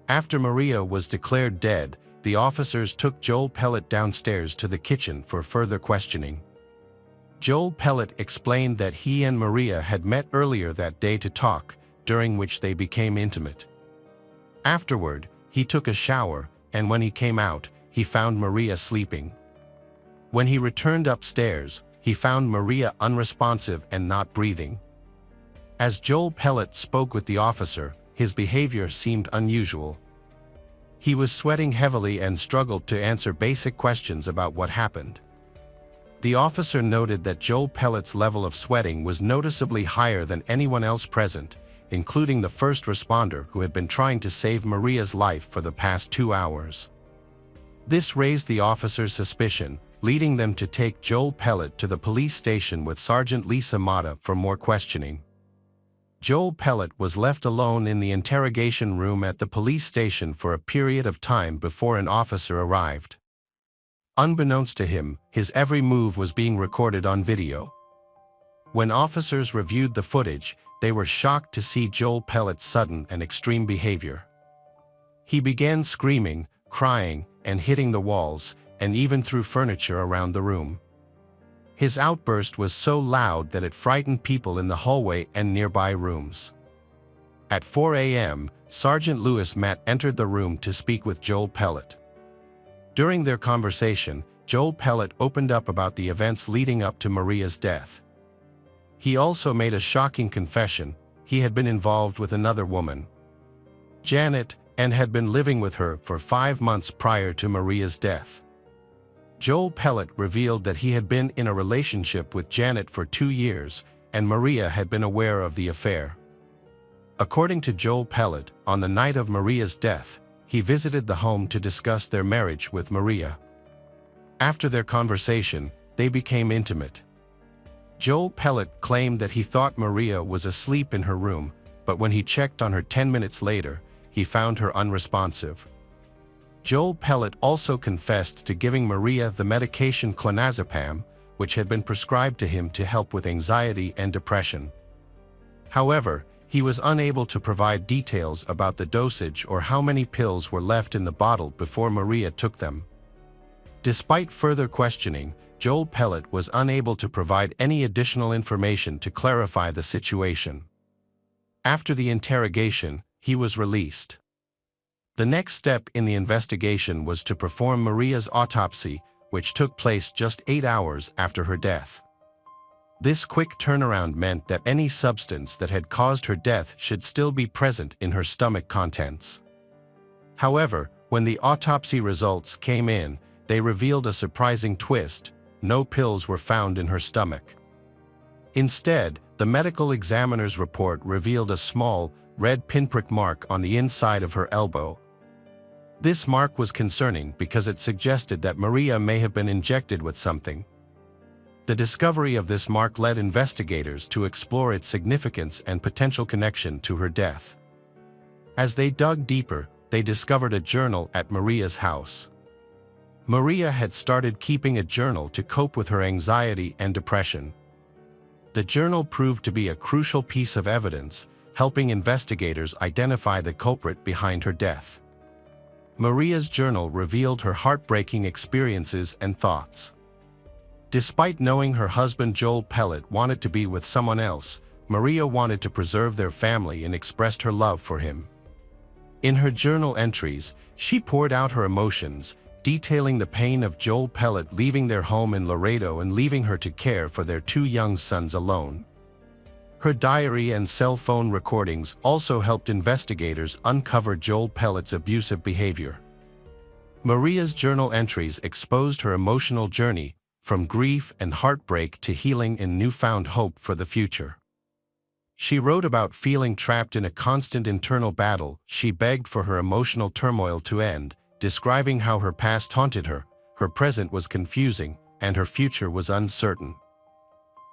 After Maria was declared dead, the officers took Joel Pellet downstairs to the kitchen for further questioning. Joel Pellet explained that he and Maria had met earlier that day to talk, during which they became intimate. Afterward, he took a shower, and when he came out, he found Maria sleeping. When he returned upstairs, he found Maria unresponsive and not breathing. As Joel Pellet spoke with the officer, his behavior seemed unusual. He was sweating heavily and struggled to answer basic questions about what happened. The officer noted that Joel Pellet's level of sweating was noticeably higher than anyone else present, including the first responder who had been trying to save Maria's life for the past 2 hours. This raised the officer's suspicion, leading them to take Joel Pellet to the police station with Sergeant Lisa Mata for more questioning. Joel Pellet was left alone in the interrogation room at the police station for a period of time before an officer arrived. Unbeknownst to him, his every move was being recorded on video. When officers reviewed the footage, they were shocked to see Joel Pellet's sudden and extreme behavior. He began screaming, crying, and hitting the walls, and even threw furniture around the room. His outburst was so loud that it frightened people in the hallway and nearby rooms. At 4 a.m., Sergeant Lewis Matt entered the room to speak with Joel Pellet. During their conversation, Joel Pellet opened up about the events leading up to Maria's death. He also made a shocking confession: he had been involved with another woman, Janet, and had been living with her for 5 months prior to Maria's death. Joel Pellet revealed that he had been in a relationship with Janet for 2 years, and Maria had been aware of the affair. According to Joel Pellet, on the night of Maria's death, he visited the home to discuss their marriage with Maria. After their conversation, they became intimate. Joel Pellet claimed that he thought Maria was asleep in her room, but when he checked on her 10 minutes later, he found her unresponsive. Joel Pellet also confessed to giving Maria the medication clonazepam, which had been prescribed to him to help with anxiety and depression. However, he was unable to provide details about the dosage or how many pills were left in the bottle before Maria took them. Despite further questioning, Joel Pellet was unable to provide any additional information to clarify the situation. After the interrogation, he was released. The next step in the investigation was to perform Maria's autopsy, which took place just 8 hours after her death. This quick turnaround meant that any substance that had caused her death should still be present in her stomach contents. However, when the autopsy results came in, they revealed a surprising twist: no pills were found in her stomach. Instead, the medical examiner's report revealed a small, red pinprick mark on the inside of her elbow. This mark was concerning because it suggested that Maria may have been injected with something. The discovery of this mark led investigators to explore its significance and potential connection to her death. As they dug deeper, they discovered a journal at Maria's house. Maria had started keeping a journal to cope with her anxiety and depression. The journal proved to be a crucial piece of evidence, helping investigators identify the culprit behind her death. Maria's journal revealed her heartbreaking experiences and thoughts. Despite knowing her husband Joel Pellet wanted to be with someone else, Maria wanted to preserve their family and expressed her love for him. In her journal entries, she poured out her emotions, detailing the pain of Joel Pellet leaving their home in Laredo and leaving her to care for their 2 young sons alone. Her diary and cell phone recordings also helped investigators uncover Joel Pellet's abusive behavior. Maria's journal entries exposed her emotional journey, from grief and heartbreak to healing and newfound hope for the future. She wrote about feeling trapped in a constant internal battle. She begged for her emotional turmoil to end, describing how her past haunted her, her present was confusing, and her future was uncertain.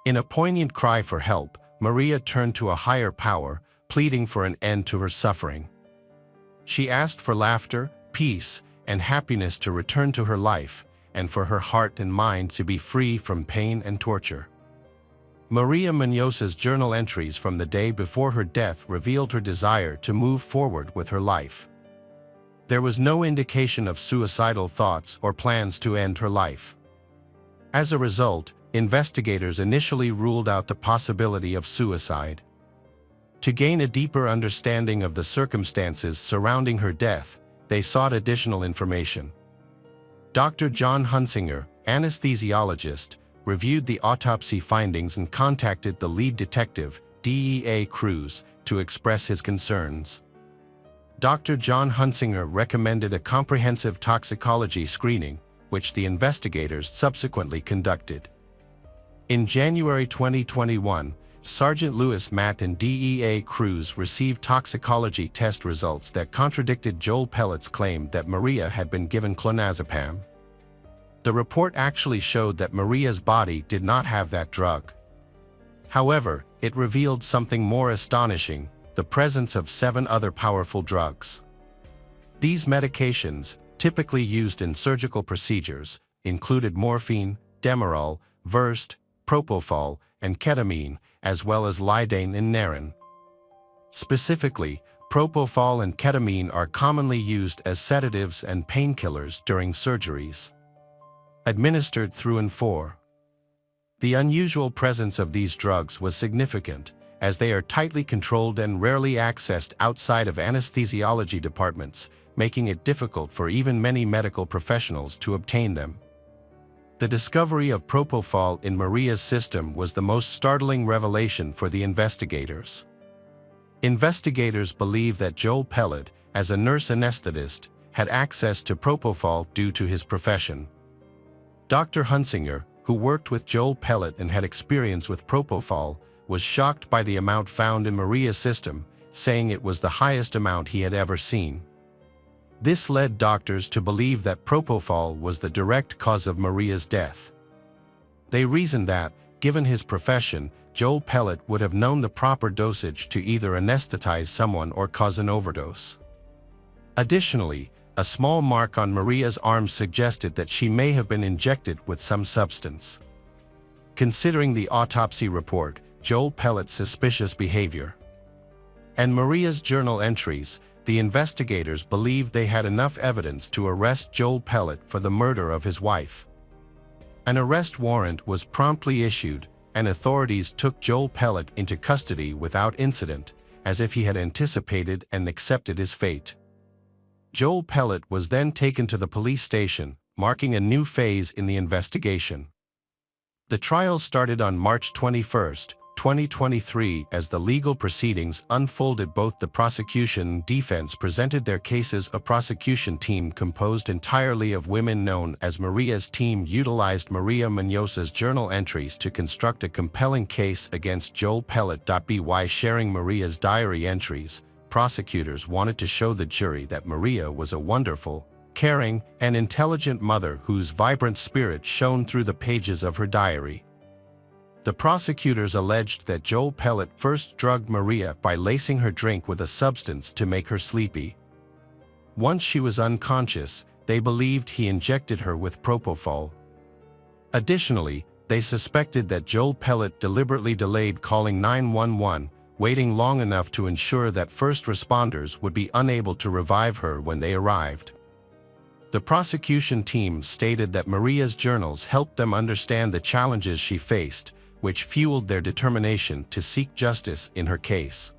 In a poignant cry for help, Maria turned to a higher power, pleading for an end to her suffering. She asked for laughter, peace, and happiness to return to her life, and for her heart and mind to be free from pain and torture. Maria Munoz's journal entries from the day before her death revealed her desire to move forward with her life. There was no indication of suicidal thoughts or plans to end her life. As a result, investigators initially ruled out the possibility of suicide. To gain a deeper understanding of the circumstances surrounding her death, they sought additional information. Dr. John Hunsinger, anesthesiologist, reviewed the autopsy findings and contacted the lead detective, DEA Cruz, to express his concerns. Dr. John Hunsinger recommended a comprehensive toxicology screening, which the investigators subsequently conducted. In January 2021, Sergeant Louis Matt and DEA Cruz received toxicology test results that contradicted Joel Pellet's claim that Maria had been given clonazepam. The report actually showed that Maria's body did not have that drug. However, it revealed something more astonishing: the presence of 7 other powerful drugs. These medications, typically used in surgical procedures, included morphine, Demerol, Versed, propofol, and ketamine, as well as lidocaine and Naren. Specifically, propofol and ketamine are commonly used as sedatives and painkillers during surgeries. Administered through and for. The unusual presence of these drugs was significant, as they are tightly controlled and rarely accessed outside of anesthesiology departments, making it difficult for even many medical professionals to obtain them. The discovery of propofol in Maria's system was the most startling revelation for the investigators. Investigators believe that Joel Pellet, as a nurse anesthetist, had access to propofol due to his profession. Dr. Hunsinger, who worked with Joel Pellet and had experience with propofol, was shocked by the amount found in Maria's system, saying it was the highest amount he had ever seen. This led doctors to believe that propofol was the direct cause of Maria's death. They reasoned that, given his profession, Joel Pellet would have known the proper dosage to either anesthetize someone or cause an overdose. Additionally, a small mark on Maria's arm suggested that she may have been injected with some substance. Considering the autopsy report, Joel Pellet's suspicious behavior, and Maria's journal entries, the investigators believed they had enough evidence to arrest Joel Pellet for the murder of his wife. An arrest warrant was promptly issued, and authorities took Joel Pellet into custody without incident, as if he had anticipated and accepted his fate. Joel Pellet was then taken to the police station, marking a new phase in the investigation. The trial started on March 21, 2023. As the legal proceedings unfolded, both the prosecution and defense presented their cases. A prosecution team composed entirely of women known as Maria's team utilized Maria Munoz's journal entries to construct a compelling case against Joel Pellet. By sharing Maria's diary entries, prosecutors wanted to show the jury that Maria was a wonderful, caring, and intelligent mother whose vibrant spirit shone through the pages of her diary. The prosecutors alleged that Joel Pellet first drugged Maria by lacing her drink with a substance to make her sleepy. Once she was unconscious, they believed he injected her with propofol. Additionally, they suspected that Joel Pellet deliberately delayed calling 911, waiting long enough to ensure that first responders would be unable to revive her when they arrived. The prosecution team stated that Maria's journals helped them understand the challenges she faced, which fueled their determination to seek justice in her case.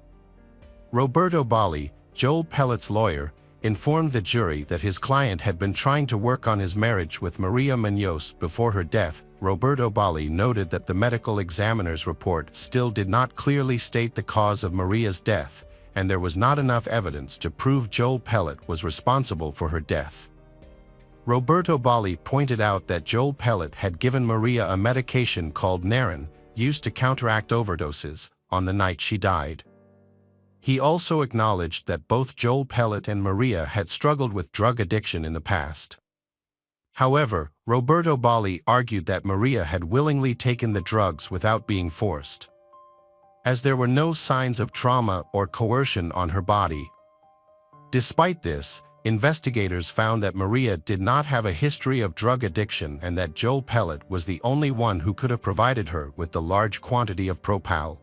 Roberto Bali, Joel Pellet's lawyer, informed the jury that his client had been trying to work on his marriage with Maria Munoz before her death. Roberto Bali noted that the medical examiner's report still did not clearly state the cause of Maria's death, and there was not enough evidence to prove Joel Pellet was responsible for her death. Roberto Bali pointed out that Joel Pellet had given Maria a medication called Naren, used to counteract overdoses, on the night she died. He also acknowledged that both Joel Pellet and Maria had struggled with drug addiction in the past. However, Roberto Bali argued that Maria had willingly taken the drugs without being forced, as there were no signs of trauma or coercion on her body. Despite this, investigators found that Maria did not have a history of drug addiction and that Joel Pellet was the only one who could have provided her with the large quantity of propofol.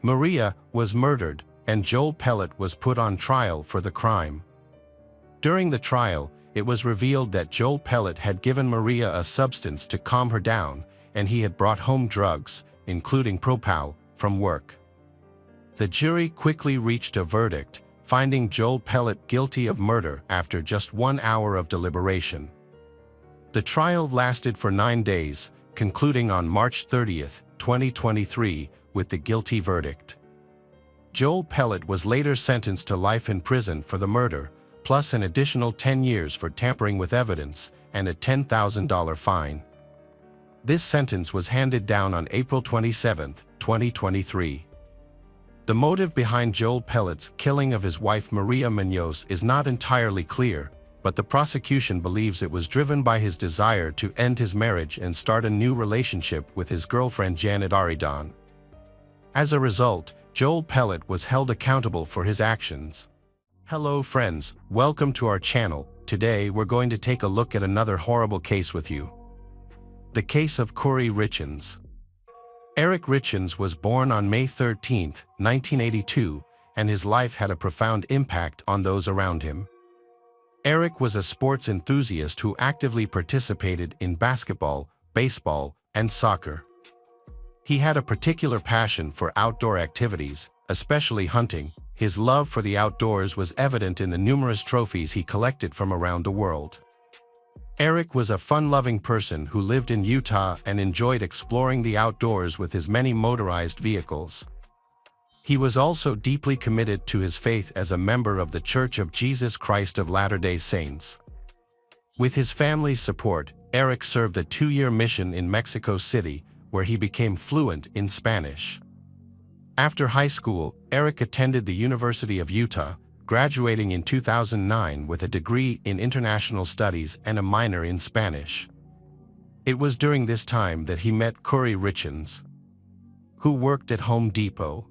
Maria was murdered, and Joel Pellet was put on trial for the crime. During the trial, it was revealed that Joel Pellet had given Maria a substance to calm her down, and he had brought home drugs, including propofol, from work. The jury quickly reached a verdict, finding Joel Pellet guilty of murder after just 1 hour of deliberation. The trial lasted for 9 days, concluding on March 30, 2023, with the guilty verdict. Joel Pellet was later sentenced to life in prison for the murder, plus an additional 10 years for tampering with evidence and a $10,000 fine. This sentence was handed down on April 27, 2023. The motive behind Joel Pellet's killing of his wife Maria Munoz is not entirely clear, but the prosecution believes it was driven by his desire to end his marriage and start a new relationship with his girlfriend Janet Arridan. As a result, Joel Pellet was held accountable for his actions. Hello friends, welcome to our channel. Today we're going to take a look at another horrible case with you. The case of Corey Richins. Eric Richins was born on May 13, 1982, and his life had a profound impact on those around him. Eric was a sports enthusiast who actively participated in basketball, baseball, and soccer. He had a particular passion for outdoor activities, especially hunting. His love for the outdoors was evident in the numerous trophies he collected from around the world. Eric was a fun-loving person who lived in Utah and enjoyed exploring the outdoors with his many motorized vehicles. He was also deeply committed to his faith as a member of the Church of Jesus Christ of Latter-day Saints. With his family's support, Eric served a 2-year mission in Mexico City, where he became fluent in Spanish. After high school, Eric attended the University of Utah, graduating in 2009 with a degree in international studies and a minor in Spanish. It was during this time that he met Curry Richens, who worked at Home Depot.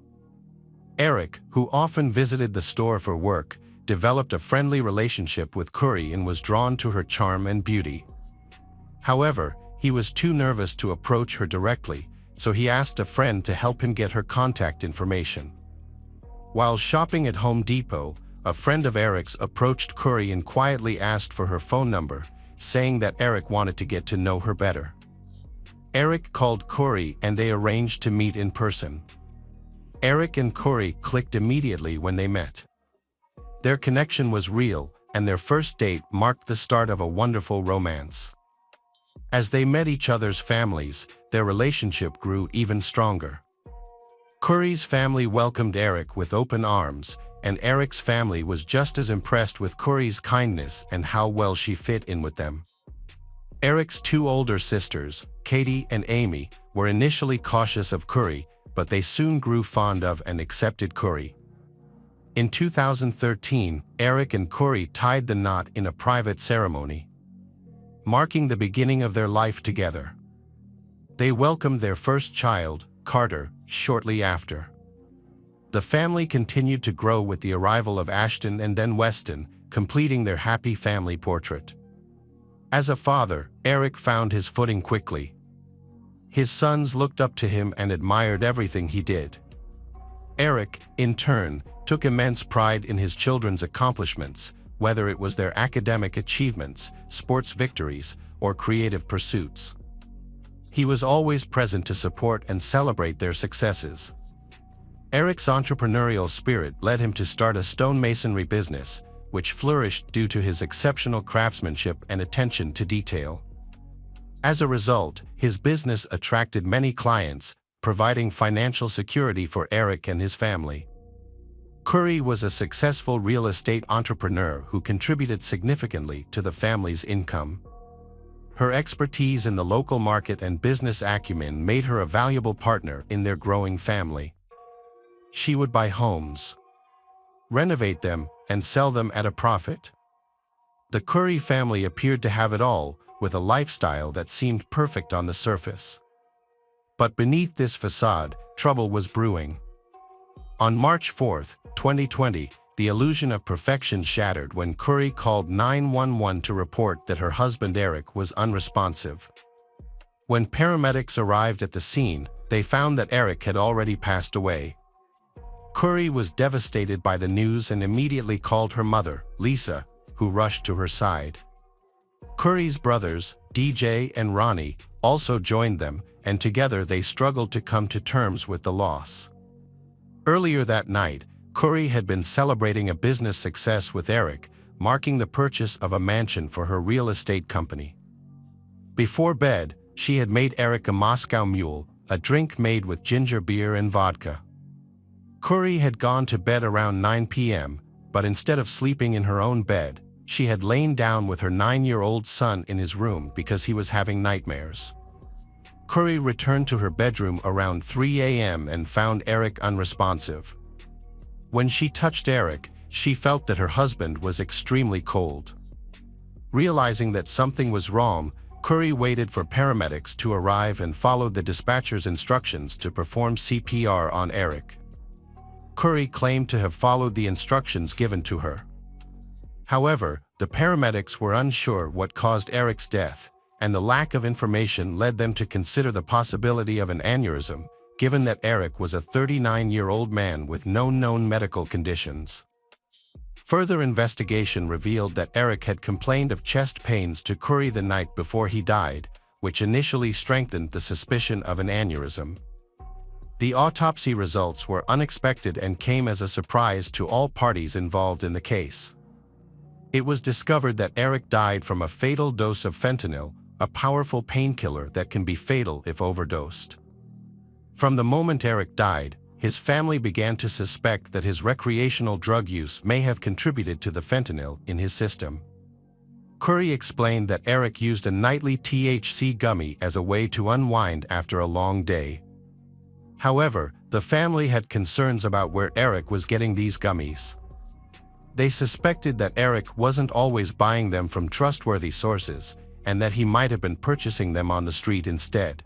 Eric, who often visited the store for work, developed a friendly relationship with Curry and was drawn to her charm and beauty. However, he was too nervous to approach her directly, so he asked a friend to help him get her contact information. While shopping at Home Depot, a friend of Eric's approached Curry and quietly asked for her phone number, saying that Eric wanted to get to know her better. Eric called Curry and they arranged to meet in person. Eric and Curry clicked immediately when they met. Their connection was real, and their first date marked the start of a wonderful romance. As they met each other's families, their relationship grew even stronger. Curry's family welcomed Eric with open arms, and Eric's family was just as impressed with Curry's kindness and how well she fit in with them. Eric's two older sisters, Katie and Amy, were initially cautious of Curry, but they soon grew fond of and accepted Curry. In 2013, Eric and Curry tied the knot in a private ceremony, marking the beginning of their life together. They welcomed their first child, Carter, shortly after. The family continued to grow with the arrival of Ashton and then Weston, completing their happy family portrait. As a father, Eric found his footing quickly. His sons looked up to him and admired everything he did. Eric, in turn, took immense pride in his children's accomplishments, whether it was their academic achievements, sports victories, or creative pursuits. He was always present to support and celebrate their successes. Eric's entrepreneurial spirit led him to start a stonemasonry business, which flourished due to his exceptional craftsmanship and attention to detail. As a result, his business attracted many clients, providing financial security for Eric and his family. Curry was a successful real estate entrepreneur who contributed significantly to the family's income. Her expertise in the local market and business acumen made her a valuable partner in their growing family. She would buy homes, renovate them, and sell them at a profit. The Curry family appeared to have it all, with a lifestyle that seemed perfect on the surface. But beneath this facade, trouble was brewing. On March 4, 2020, the illusion of perfection shattered when Curry called 911 to report that her husband Eric was unresponsive. When paramedics arrived at the scene, they found that Eric had already passed away. Curry was devastated by the news and immediately called her mother, Lisa, who rushed to her side. Curry's brothers, DJ and Ronnie, also joined them, and together they struggled to come to terms with the loss. Earlier that night, Curry had been celebrating a business success with Eric, marking the purchase of a mansion for her real estate company. Before bed, she had made Eric a Moscow Mule, a drink made with ginger beer and vodka. Curry had gone to bed around 9 p.m., but instead of sleeping in her own bed, she had lain down with her 9-year-old son in his room because he was having nightmares. Curry returned to her bedroom around 3 a.m. and found Eric unresponsive. When she touched Eric, she felt that her husband was extremely cold. Realizing that something was wrong, Curry waited for paramedics to arrive and followed the dispatcher's instructions to perform CPR on Eric. Curry claimed to have followed the instructions given to her. However, the paramedics were unsure what caused Eric's death, and the lack of information led them to consider the possibility of an aneurysm, given that Eric was a 39-year-old man with no known medical conditions. Further investigation revealed that Eric had complained of chest pains to Curry the night before he died, which initially strengthened the suspicion of an aneurysm. The autopsy results were unexpected and came as a surprise to all parties involved in the case. It was discovered that Eric died from a fatal dose of fentanyl, a powerful painkiller that can be fatal if overdosed. From the moment Eric died, his family began to suspect that his recreational drug use may have contributed to the fentanyl in his system. Curry explained that Eric used a nightly THC gummy as a way to unwind after a long day. However, the family had concerns about where Eric was getting these gummies. They suspected that Eric wasn't always buying them from trustworthy sources, and that he might have been purchasing them on the street instead.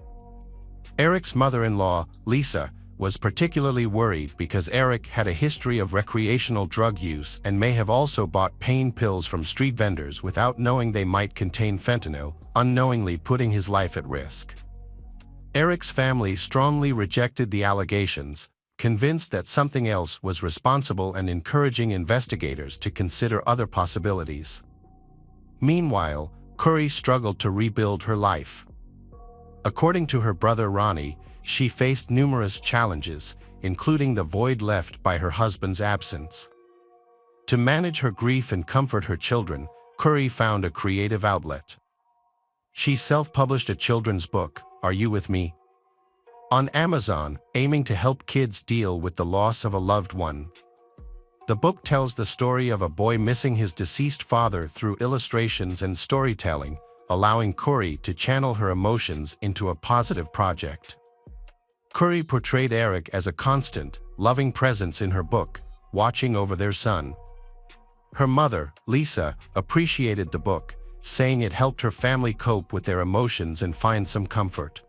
Eric's mother-in-law, Lisa, was particularly worried because Eric had a history of recreational drug use and may have also bought pain pills from street vendors without knowing they might contain fentanyl, unknowingly putting his life at risk. Eric's family strongly rejected the allegations, convinced that something else was responsible and encouraging investigators to consider other possibilities. Meanwhile, Curry struggled to rebuild her life. According to her brother Ronnie, she faced numerous challenges, including the void left by her husband's absence. To manage her grief and comfort her children, Curry found a creative outlet. She self-published a children's book, Are You With Me? On Amazon, aiming to help kids deal with the loss of a loved one. The book tells the story of a boy missing his deceased father through illustrations and storytelling, allowing Curry to channel her emotions into a positive project. Curry portrayed Eric as a constant, loving presence in her book, watching over their son. Her mother, Lisa, appreciated the book, saying it helped her family cope with their emotions and find some comfort.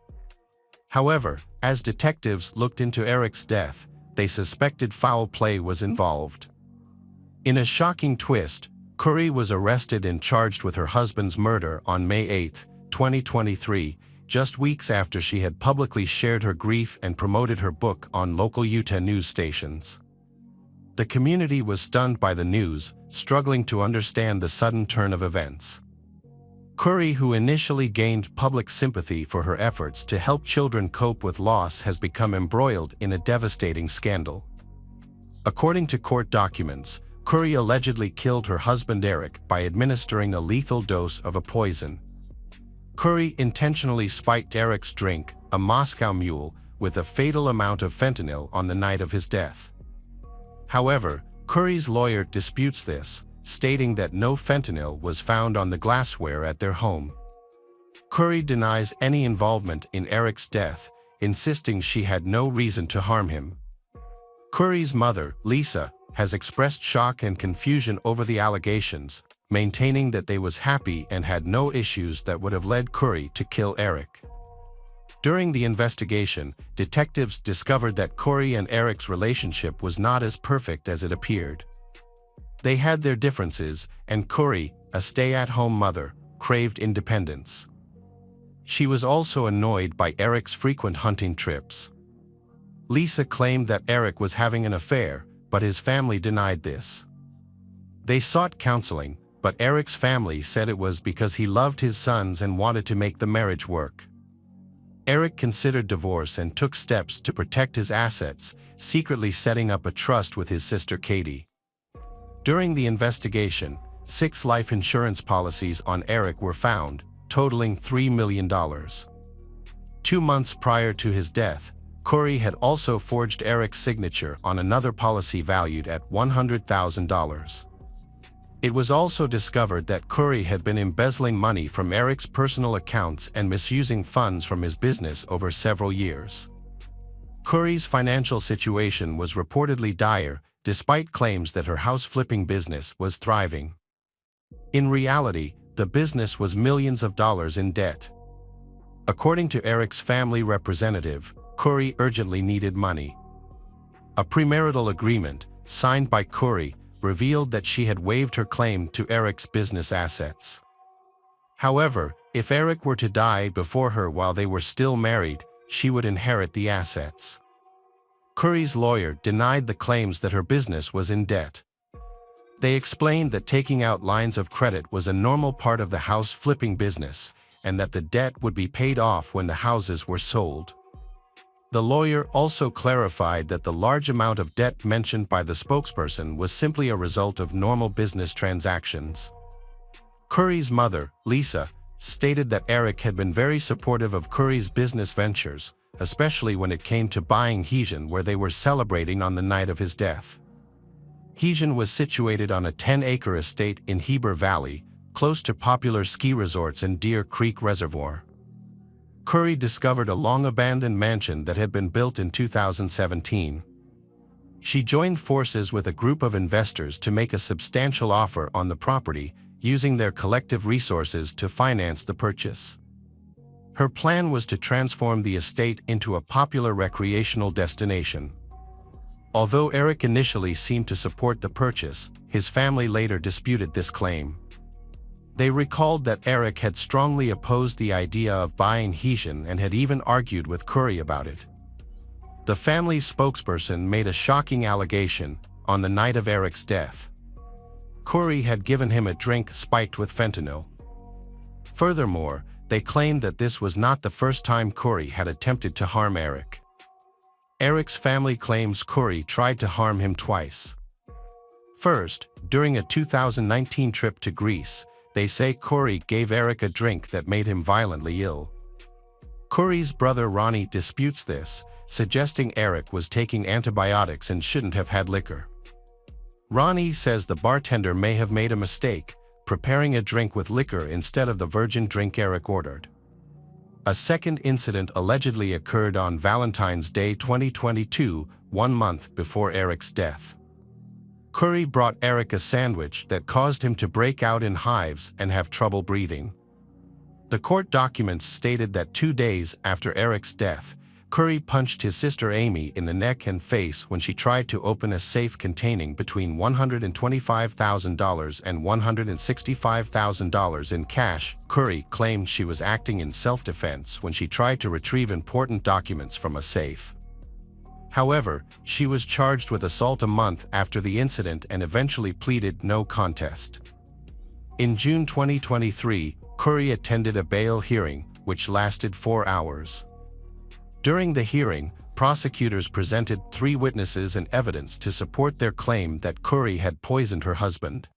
However, as detectives looked into Eric's death, they suspected foul play was involved. In a shocking twist, Curry was arrested and charged with her husband's murder on May 8, 2023, just weeks after she had publicly shared her grief and promoted her book on local Utah news stations. The community was stunned by the news, struggling to understand the sudden turn of events. Curry, who initially gained public sympathy for her efforts to help children cope with loss, has become embroiled in a devastating scandal. According to court documents, Curry allegedly killed her husband Eric by administering a lethal dose of a poison. Curry intentionally spiked Eric's drink, a Moscow Mule, with a fatal amount of fentanyl on the night of his death. However, Curry's lawyer disputes this, stating that no fentanyl was found on the glassware at their home. Curry denies any involvement in Eric's death, insisting she had no reason to harm him. Curry's mother, Lisa, has expressed shock and confusion over the allegations, maintaining that they was happy and had no issues that would have led Curry to kill Eric. During the investigation, detectives discovered that Curry and Eric's relationship was not as perfect as it appeared. They had their differences, and Curry, a stay-at-home mother, craved independence. She was also annoyed by Eric's frequent hunting trips. Lisa claimed that Eric was having an affair, but his family denied this. They sought counseling, but Eric's family said it was because he loved his sons and wanted to make the marriage work. Eric considered divorce and took steps to protect his assets, secretly setting up a trust with his sister Katie. During the investigation, 6 life insurance policies on Eric were found, totaling $3 million. 2 months prior to his death, Curry had also forged Eric's signature on another policy valued at $100,000. It was also discovered that Curry had been embezzling money from Eric's personal accounts and misusing funds from his business over several years. Curry's financial situation was reportedly dire, despite claims that her house-flipping business was thriving. In reality, the business was millions of dollars in debt. According to Eric's family representative, Curry urgently needed money. A premarital agreement, signed by Curry, revealed that she had waived her claim to Eric's business assets. However, if Eric were to die before her while they were still married, she would inherit the assets. Curry's lawyer denied the claims that her business was in debt. They explained that taking out lines of credit was a normal part of the house-flipping business, and that the debt would be paid off when the houses were sold. The lawyer also clarified that the large amount of debt mentioned by the spokesperson was simply a result of normal business transactions. Curry's mother, Lisa, stated that Eric had been very supportive of Curry's business ventures, especially when it came to buying Heejin, where they were celebrating on the night of his death. Heejin was situated on a 10-acre estate in Heber Valley, close to popular ski resorts and Deer Creek Reservoir. Curry discovered a long-abandoned mansion that had been built in 2017. She joined forces with a group of investors to make a substantial offer on the property, using their collective resources to finance the purchase. Her plan was to transform the estate into a popular recreational destination. Although Eric initially seemed to support the purchase, his family later disputed this claim. They recalled that Eric had strongly opposed the idea of buying Haitian and had even argued with Curry about it. The family's spokesperson made a shocking allegation on the night of Eric's death. Curry had given him a drink spiked with fentanyl. Furthermore, they claimed that this was not the first time Curry had attempted to harm Eric. Eric's family claims Curry tried to harm him twice. First, during a 2019 trip to Greece, they say Curry gave Eric a drink that made him violently ill. Curry's brother Ronnie disputes this, suggesting Eric was taking antibiotics and shouldn't have had liquor. Ronnie says the bartender may have made a mistake, preparing a drink with liquor instead of the virgin drink Eric ordered. A second incident allegedly occurred on Valentine's Day 2022, 1 month before Eric's death. Curry brought Eric a sandwich that caused him to break out in hives and have trouble breathing. The court documents stated that 2 days after Eric's death, Curry punched his sister Amy in the neck and face when she tried to open a safe containing between $125,000 and $165,000 in cash. Curry claimed she was acting in self-defense when she tried to retrieve important documents from a safe. However, she was charged with assault a month after the incident and eventually pleaded no contest. In June 2023, Curry attended a bail hearing, which lasted 4 hours. During the hearing, prosecutors presented 3 witnesses and evidence to support their claim that Curry had poisoned her husband.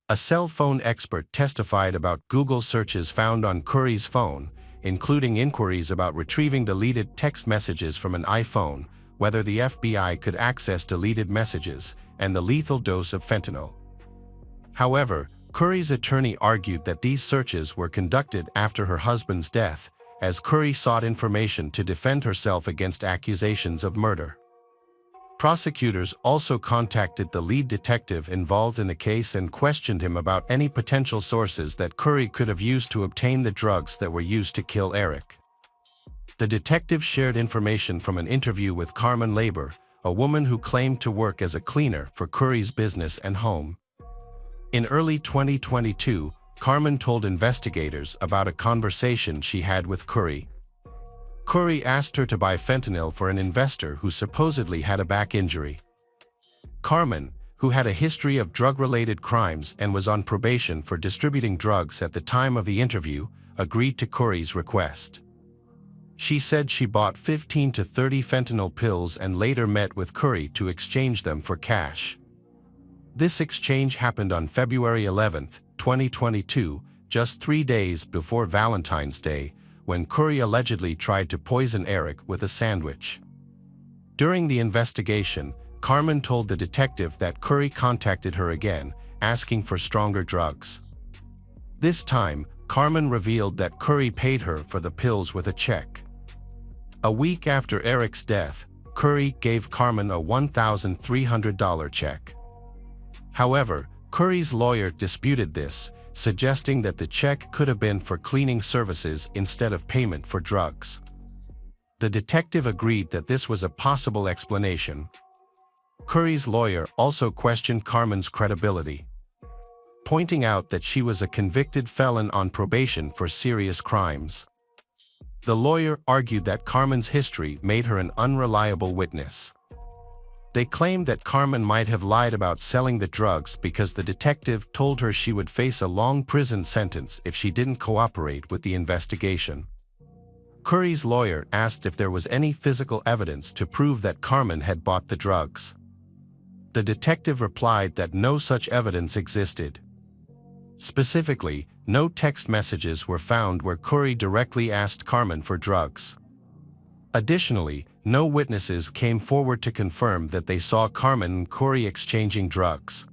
A cell phone expert testified about Google searches found on Curry's phone, including inquiries about retrieving deleted text messages from an iPhone, whether the FBI could access deleted messages, and the lethal dose of fentanyl. However, Curry's attorney argued that these searches were conducted after her husband's death, as Curry sought information to defend herself against accusations of murder. Prosecutors also contacted the lead detective involved in the case and questioned him about any potential sources that Curry could have used to obtain the drugs that were used to kill Eric. The detective shared information from an interview with Carmen Labor, a woman who claimed to work as a cleaner for Curry's business and home. In early 2022, Carmen told investigators about a conversation she had with Curry. Curry asked her to buy fentanyl for an investor who supposedly had a back injury. Carmen, who had a history of drug-related crimes and was on probation for distributing drugs at the time of the interview, agreed to Curry's request. She said she bought 15 to 30 fentanyl pills and later met with Curry to exchange them for cash. This exchange happened on February 11, 2022, just 3 days before Valentine's Day, when Curry allegedly tried to poison Eric with a sandwich. During the investigation, Carmen told the detective that Curry contacted her again, asking for stronger drugs. This time, Carmen revealed that Curry paid her for the pills with a check. A week after Eric's death, Curry gave Carmen a $1,300 check. However, Curry's lawyer disputed this, suggesting that the check could have been for cleaning services instead of payment for drugs. The detective agreed that this was a possible explanation. Curry's lawyer also questioned Carmen's credibility, pointing out that she was a convicted felon on probation for serious crimes. The lawyer argued that Carmen's history made her an unreliable witness. They claimed that Carmen might have lied about selling the drugs because the detective told her she would face a long prison sentence if she didn't cooperate with the investigation. Curry's lawyer asked if there was any physical evidence to prove that Carmen had bought the drugs. The detective replied that no such evidence existed. Specifically, no text messages were found where Curry directly asked Carmen for drugs. Additionally, no witnesses came forward to confirm that they saw Carmen and Curry exchanging drugs.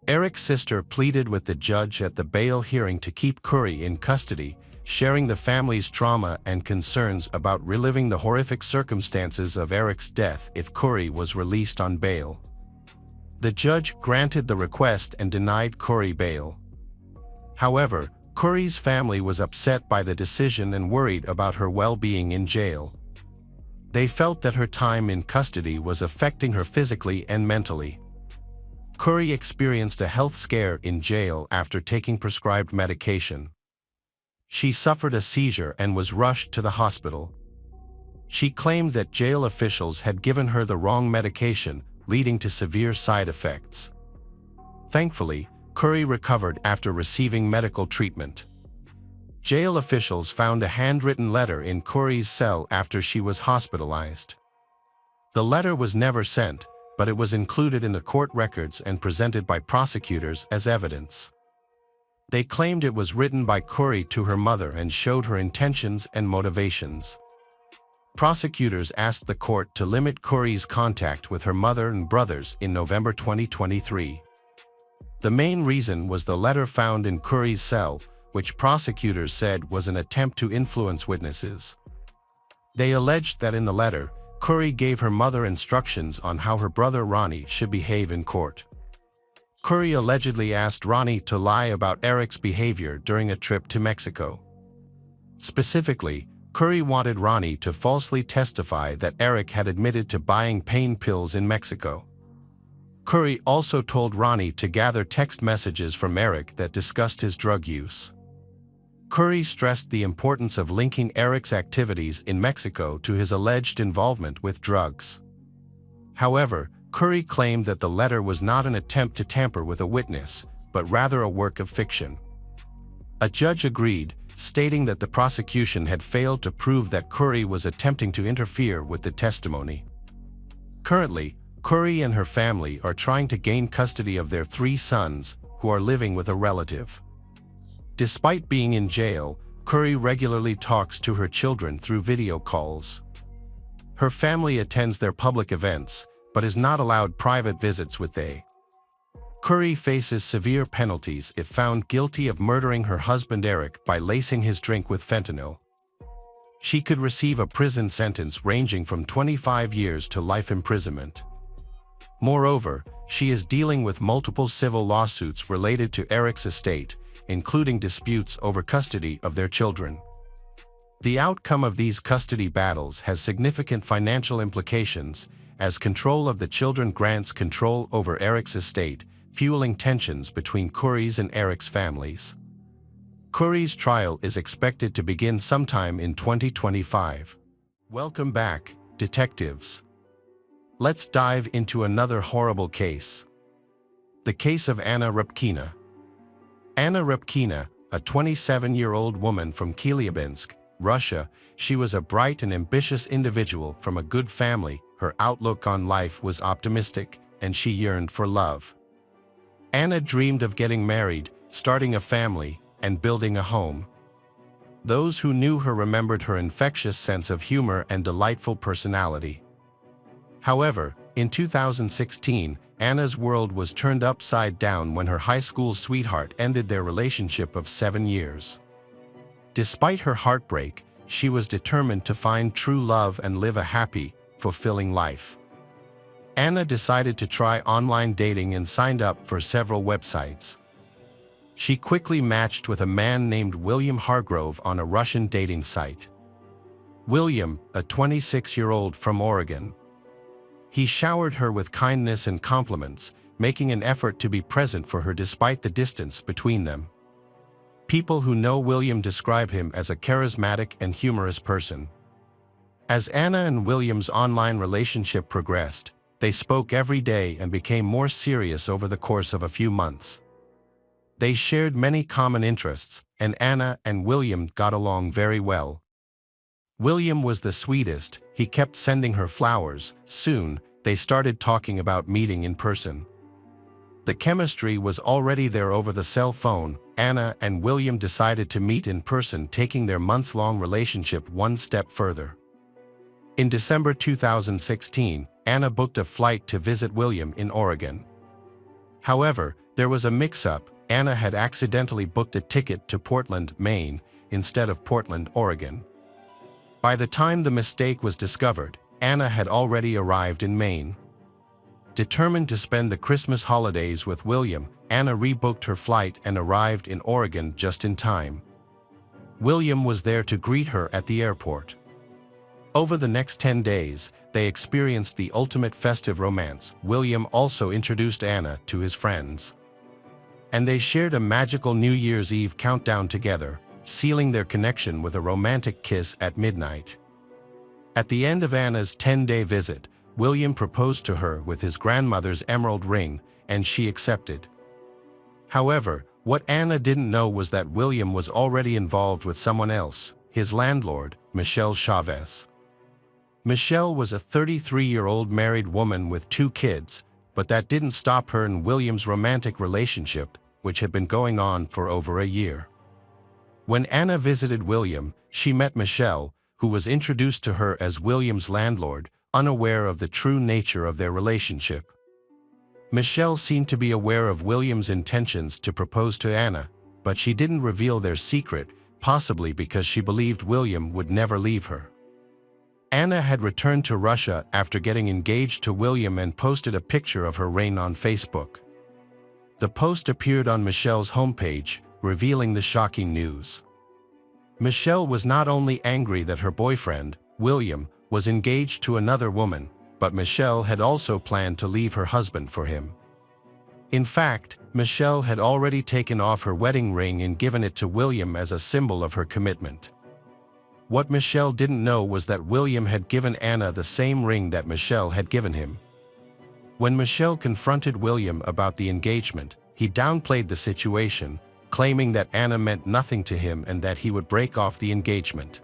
Eric's sister pleaded with the judge at the bail hearing to keep Curry in custody, sharing the family's trauma and concerns about reliving the horrific circumstances of Eric's death if Corey was released on bail. The judge granted the request and denied Corey bail. However, Corey's family was upset by the decision and worried about her well-being in jail. They felt that her time in custody was affecting her physically and mentally. Corey experienced a health scare in jail after taking prescribed medication. She suffered a seizure and was rushed to the hospital. She claimed that jail officials had given her the wrong medication, leading to severe side effects. Thankfully, Corey recovered after receiving medical treatment. Jail officials found a handwritten letter in Corey's cell after she was hospitalized. The letter was never sent, but it was included in the court records and presented by prosecutors as evidence. They claimed it was written by Corey to her mother and showed her intentions and motivations. Prosecutors asked the court to limit Corey's contact with her mother and brothers in November 2023. The main reason was the letter found in Corey's cell, which prosecutors said was an attempt to influence witnesses. They alleged that in the letter, Corey gave her mother instructions on how her brother Ronnie should behave in court. Corey allegedly asked Ronnie to lie about Eric's behavior during a trip to Mexico. Specifically, Corey wanted Ronnie to falsely testify that Eric had admitted to buying pain pills in Mexico. Corey also told Ronnie to gather text messages from Eric that discussed his drug use. Corey stressed the importance of linking Eric's activities in Mexico to his alleged involvement with drugs. However, Corey claimed that the letter was not an attempt to tamper with a witness, but rather a work of fiction. A judge agreed, stating that the prosecution had failed to prove that Corey was attempting to interfere with the testimony. Currently, Corey and her family are trying to gain custody of their 3 sons, who are living with a relative. Despite being in jail, Corey regularly talks to her children through video calls. Her family attends their public events, but is not allowed private visits with they. Corey faces severe penalties if found guilty of murdering her husband Eric by lacing his drink with fentanyl. She could receive a prison sentence ranging from 25 years to life imprisonment. Moreover, she is dealing with multiple civil lawsuits related to Eric's estate, including disputes over custody of their children. The outcome of these custody battles has significant financial implications, as control of the children grants control over Eric's estate, fueling tensions between Corey's and Eric's families. Corey's trial is expected to begin sometime in 2025. Welcome back, detectives. Let's dive into another horrible case. The case of Anna Rybkina. Anna Rybkina, a 27-year-old woman from Chelyabinsk, Russia, she was a bright and ambitious individual from a good family. Her outlook on life was optimistic, and she yearned for love. Anna dreamed of getting married, starting a family, and building a home. Those who knew her remembered her infectious sense of humor and delightful personality. However, in 2016, Anna's world was turned upside down when her high school sweetheart ended their relationship of 7 years. Despite her heartbreak, she was determined to find true love and live a happy, fulfilling life. Anna decided to try online dating and signed up for several websites. She quickly matched with a man named William Hargrove on a Russian dating site. William, a 26-year-old from Oregon. He showered her with kindness and compliments, making an effort to be present for her despite the distance between them. People who know William describe him as a charismatic and humorous person. As Anna and William's online relationship progressed, they spoke every day and became more serious over the course of a few months. They shared many common interests, and Anna and William got along very well. William was the sweetest, he kept sending her flowers. Soon, they started talking about meeting in person. The chemistry was already there over the cell phone. Anna and William decided to meet in person, taking their months-long relationship one step further. In December 2016, Anna booked a flight to visit William in Oregon. However, there was a mix-up. Anna had accidentally booked a ticket to Portland, Maine, instead of Portland, Oregon. By the time the mistake was discovered, Anna had already arrived in Maine. Determined to spend the Christmas holidays with William, Anna rebooked her flight and arrived in Oregon just in time. William was there to greet her at the airport. Over the next 10 days, they experienced the ultimate festive romance. William also introduced Anna to his friends. And they shared a magical New Year's Eve countdown together, sealing their connection with a romantic kiss at midnight. At the end of Anna's 10-day visit, William proposed to her with his grandmother's emerald ring, and she accepted. However, what Anna didn't know was that William was already involved with someone else, his landlord, Michelle Chavez. Michelle was a 33-year-old married woman with 2 kids, but that didn't stop her and William's romantic relationship, which had been going on for over a year. When Anna visited William, she met Michelle, who was introduced to her as William's landlord, unaware of the true nature of their relationship. Michelle seemed to be aware of William's intentions to propose to Anna, but she didn't reveal their secret, possibly because she believed William would never leave her. Anna had returned to Russia after getting engaged to William and posted a picture of her ring on Facebook. The post appeared on Michelle's homepage, revealing the shocking news. Michelle was not only angry that her boyfriend, William, was engaged to another woman, but Michelle had also planned to leave her husband for him. In fact, Michelle had already taken off her wedding ring and given it to William as a symbol of her commitment. What Michelle didn't know was that William had given Anna the same ring that Michelle had given him. When Michelle confronted William about the engagement, he downplayed the situation, claiming that Anna meant nothing to him and that he would break off the engagement.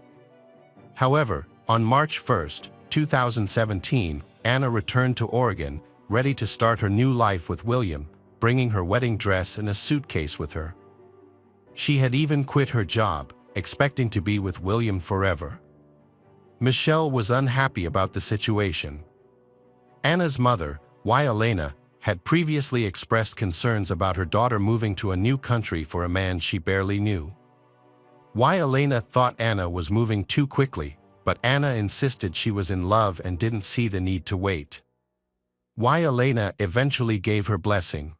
However, on March 1, 2017, Anna returned to Oregon, ready to start her new life with William, bringing her wedding dress and a suitcase with her. She had even quit her job, expecting to be with William forever. Michelle was unhappy about the situation. Anna's mother, Yelena, had previously expressed concerns about her daughter moving to a new country for a man she barely knew. Yelena thought Anna was moving too quickly, but Anna insisted she was in love and didn't see the need to wait. Yelena eventually gave her blessing.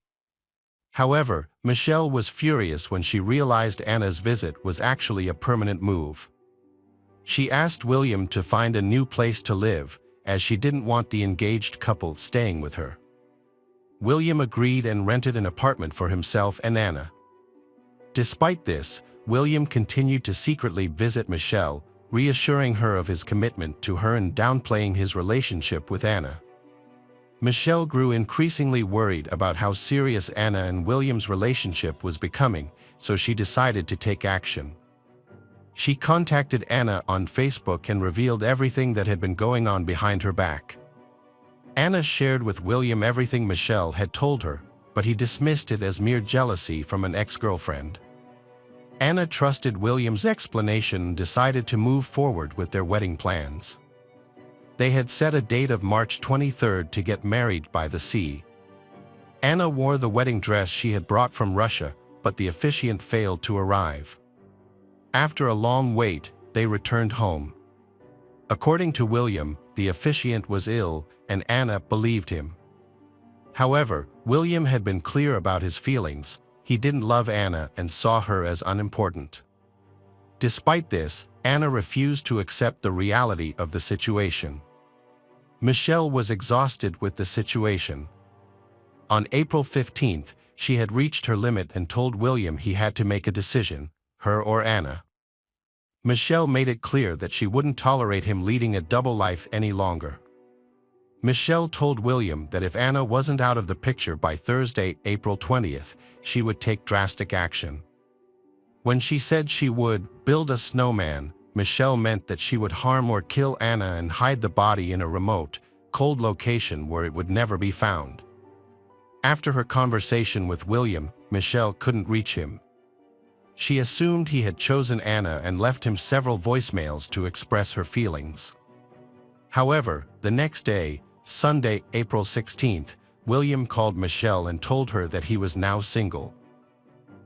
However, Michelle was furious when she realized Anna's visit was actually a permanent move. She asked William to find a new place to live, as she didn't want the engaged couple staying with her. William agreed and rented an apartment for himself and Anna. Despite this, William continued to secretly visit Michelle, reassuring her of his commitment to her and downplaying his relationship with Anna. Michelle grew increasingly worried about how serious Anna and William's relationship was becoming, so she decided to take action. She contacted Anna on Facebook and revealed everything that had been going on behind her back. Anna shared with William everything Michelle had told her, but he dismissed it as mere jealousy from an ex-girlfriend. Anna trusted William's explanation and decided to move forward with their wedding plans. They had set a date of March 23 to get married by the sea. Anna wore the wedding dress she had brought from Russia, but the officiant failed to arrive. After a long wait, they returned home. According to William, the officiant was ill, and Anna believed him. However, William had been clear about his feelings. He didn't love Anna and saw her as unimportant. Despite this, Anna refused to accept the reality of the situation. Michelle was exhausted with the situation. On April 15, she had reached her limit and told William he had to make a decision, her or Anna. Michelle made it clear that she wouldn't tolerate him leading a double life any longer. Michelle told William that if Anna wasn't out of the picture by Thursday, April 20th, she would take drastic action. When she said she would build a snowman, Michelle meant that she would harm or kill Anna and hide the body in a remote, cold location where it would never be found. After her conversation with William, Michelle couldn't reach him. She assumed he had chosen Anna and left him several voicemails to express her feelings. However, the next day, Sunday, April 16th, William called Michelle and told her that he was now single.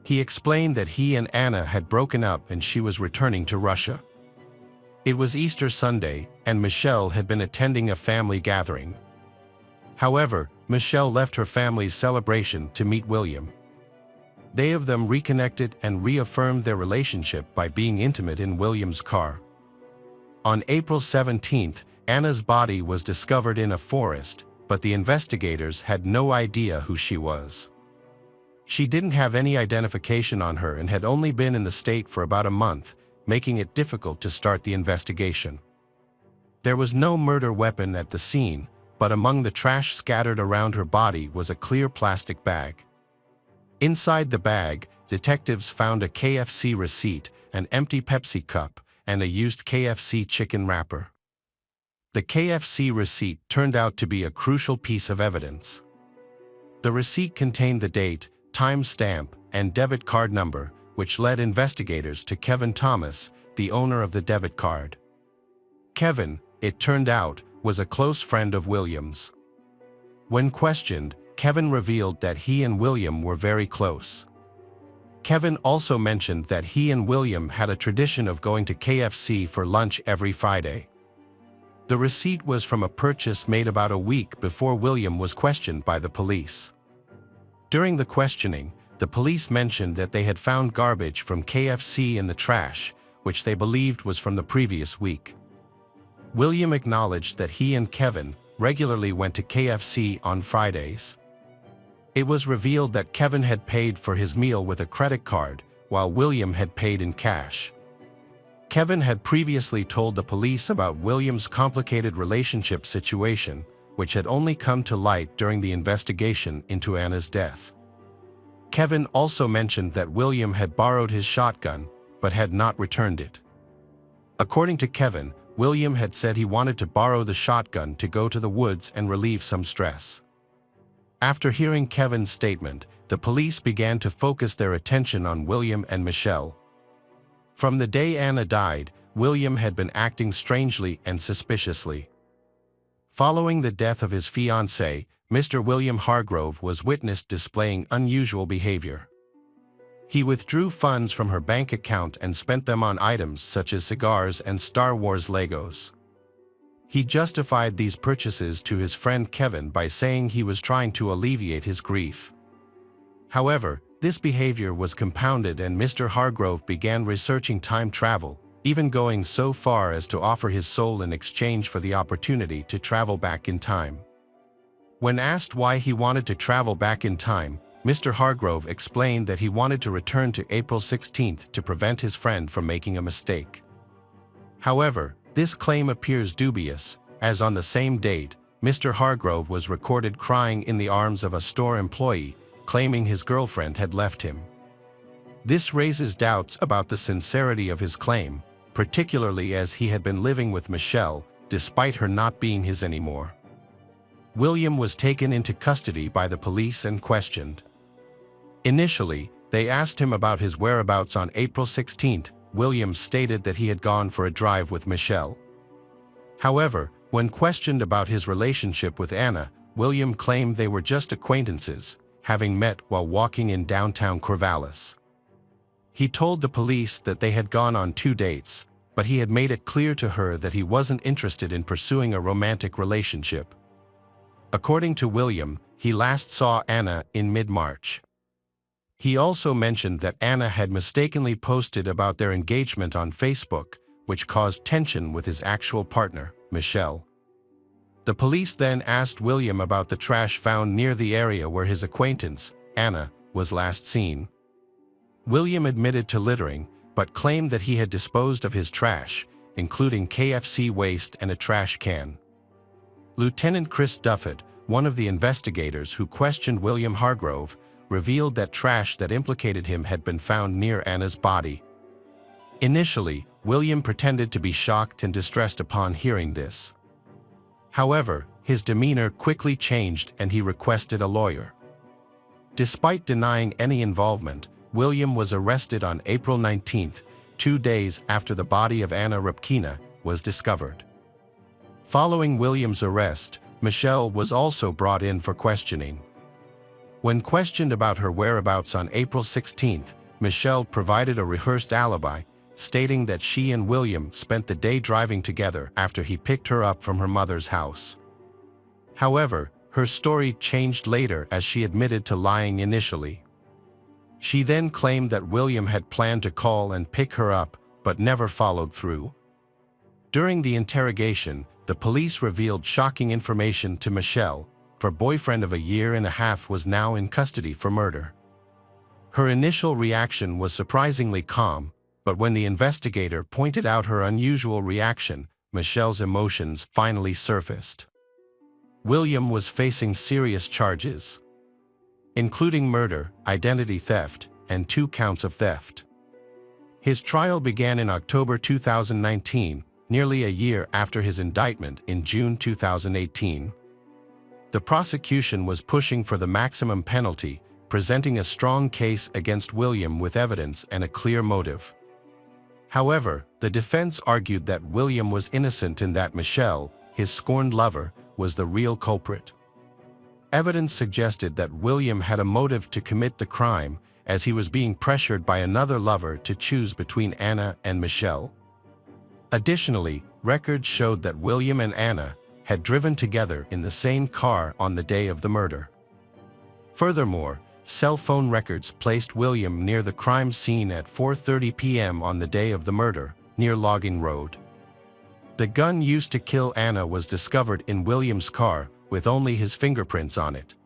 He explained that he and Anna had broken up and she was returning to Russia. It was Easter Sunday, and Michelle had been attending a family gathering. However, Michelle left her family's celebration to meet William. They of them reconnected and reaffirmed their relationship by being intimate in William's car. On April 17th, Anna's body was discovered in a forest, but the investigators had no idea who she was. She didn't have any identification on her and had only been in the state for about a month, making it difficult to start the investigation. There was no murder weapon at the scene, but among the trash scattered around her body was a clear plastic bag. Inside the bag, detectives found a KFC receipt, an empty Pepsi cup, and a used KFC chicken wrapper. The KFC receipt turned out to be a crucial piece of evidence. The receipt contained the date, time stamp, and debit card number, which led investigators to Kevin Thomas, the owner of the debit card. Kevin, it turned out, was a close friend of William's. When questioned, Kevin revealed that he and William were very close. Kevin also mentioned that he and William had a tradition of going to KFC for lunch every Friday. The receipt was from a purchase made about a week before William was questioned by the police. During the questioning, the police mentioned that they had found garbage from KFC in the trash, which they believed was from the previous week. William acknowledged that he and Kevin regularly went to KFC on Fridays. It was revealed that Kevin had paid for his meal with a credit card, while William had paid in cash. Kevin had previously told the police about William's complicated relationship situation, which had only come to light during the investigation into Anna's death. Kevin also mentioned that William had borrowed his shotgun, but had not returned it. According to Kevin, William had said he wanted to borrow the shotgun to go to the woods and relieve some stress. After hearing Kevin's statement, the police began to focus their attention on William and Michelle. From the day Anna died, William had been acting strangely and suspiciously. Following the death of his fiancée, Mr. William Hargrove was witnessed displaying unusual behavior. He withdrew funds from her bank account and spent them on items such as cigars and Star Wars Legos. He justified these purchases to his friend Kevin by saying he was trying to alleviate his grief. However, this behavior was compounded and Mr. Hargrove began researching time travel, even going so far as to offer his soul in exchange for the opportunity to travel back in time. When asked why he wanted to travel back in time, Mr. Hargrove explained that he wanted to return to April 16th to prevent his friend from making a mistake. However, this claim appears dubious, as on the same date, Mr. Hargrove was recorded crying in the arms of a store employee, claiming his girlfriend had left him. This raises doubts about the sincerity of his claim, particularly as he had been living with Michelle, despite her not being his anymore. William was taken into custody by the police and questioned. Initially, they asked him about his whereabouts on April 16th. William stated that he had gone for a drive with Michelle. However, when questioned about his relationship with Anna, William claimed they were just acquaintances, having met while walking in downtown Corvallis. He told the police that they had gone on 2 dates, but he had made it clear to her that he wasn't interested in pursuing a romantic relationship. According to William, he last saw Anna in mid-March. He also mentioned that Anna had mistakenly posted about their engagement on Facebook, which caused tension with his actual partner, Michelle. The police then asked William about the trash found near the area where his acquaintance, Anna, was last seen. William admitted to littering, but claimed that he had disposed of his trash, including KFC waste and a trash can. Lieutenant Chris Duffett, one of the investigators who questioned William Hargrove, revealed that trash that implicated him had been found near Anna's body. Initially, William pretended to be shocked and distressed upon hearing this. However, his demeanor quickly changed and he requested a lawyer. Despite denying any involvement, William was arrested on April 19th, 2 days after the body of Anna Rybkina was discovered. Following William's arrest, Michelle was also brought in for questioning. When questioned about her whereabouts on April 16, Michelle provided a rehearsed alibi, stating that she and William spent the day driving together after he picked her up from her mother's house. However, her story changed later as she admitted to lying initially. She then claimed that William had planned to call and pick her up, but never followed through. During the interrogation, the police revealed shocking information to Michelle. Her boyfriend of a year and a half was now in custody for murder. Her initial reaction was surprisingly calm, but when the investigator pointed out her unusual reaction, Michelle's emotions finally surfaced. William was facing serious charges, including murder, identity theft, and 2 counts of theft. His trial began in October 2019, nearly a year after his indictment in June 2018. The prosecution was pushing for the maximum penalty, presenting a strong case against William with evidence and a clear motive. However, the defense argued that William was innocent and that Michelle, his scorned lover, was the real culprit. Evidence suggested that William had a motive to commit the crime, as he was being pressured by another lover to choose between Anna and Michelle. Additionally, records showed that William and Anna had driven together in the same car on the day of the murder. Furthermore, cell phone records placed William near the crime scene at 4:30 p.m. on the day of the murder, near Logging Road. The gun used to kill Anna was discovered in William's car, with only his fingerprints on it.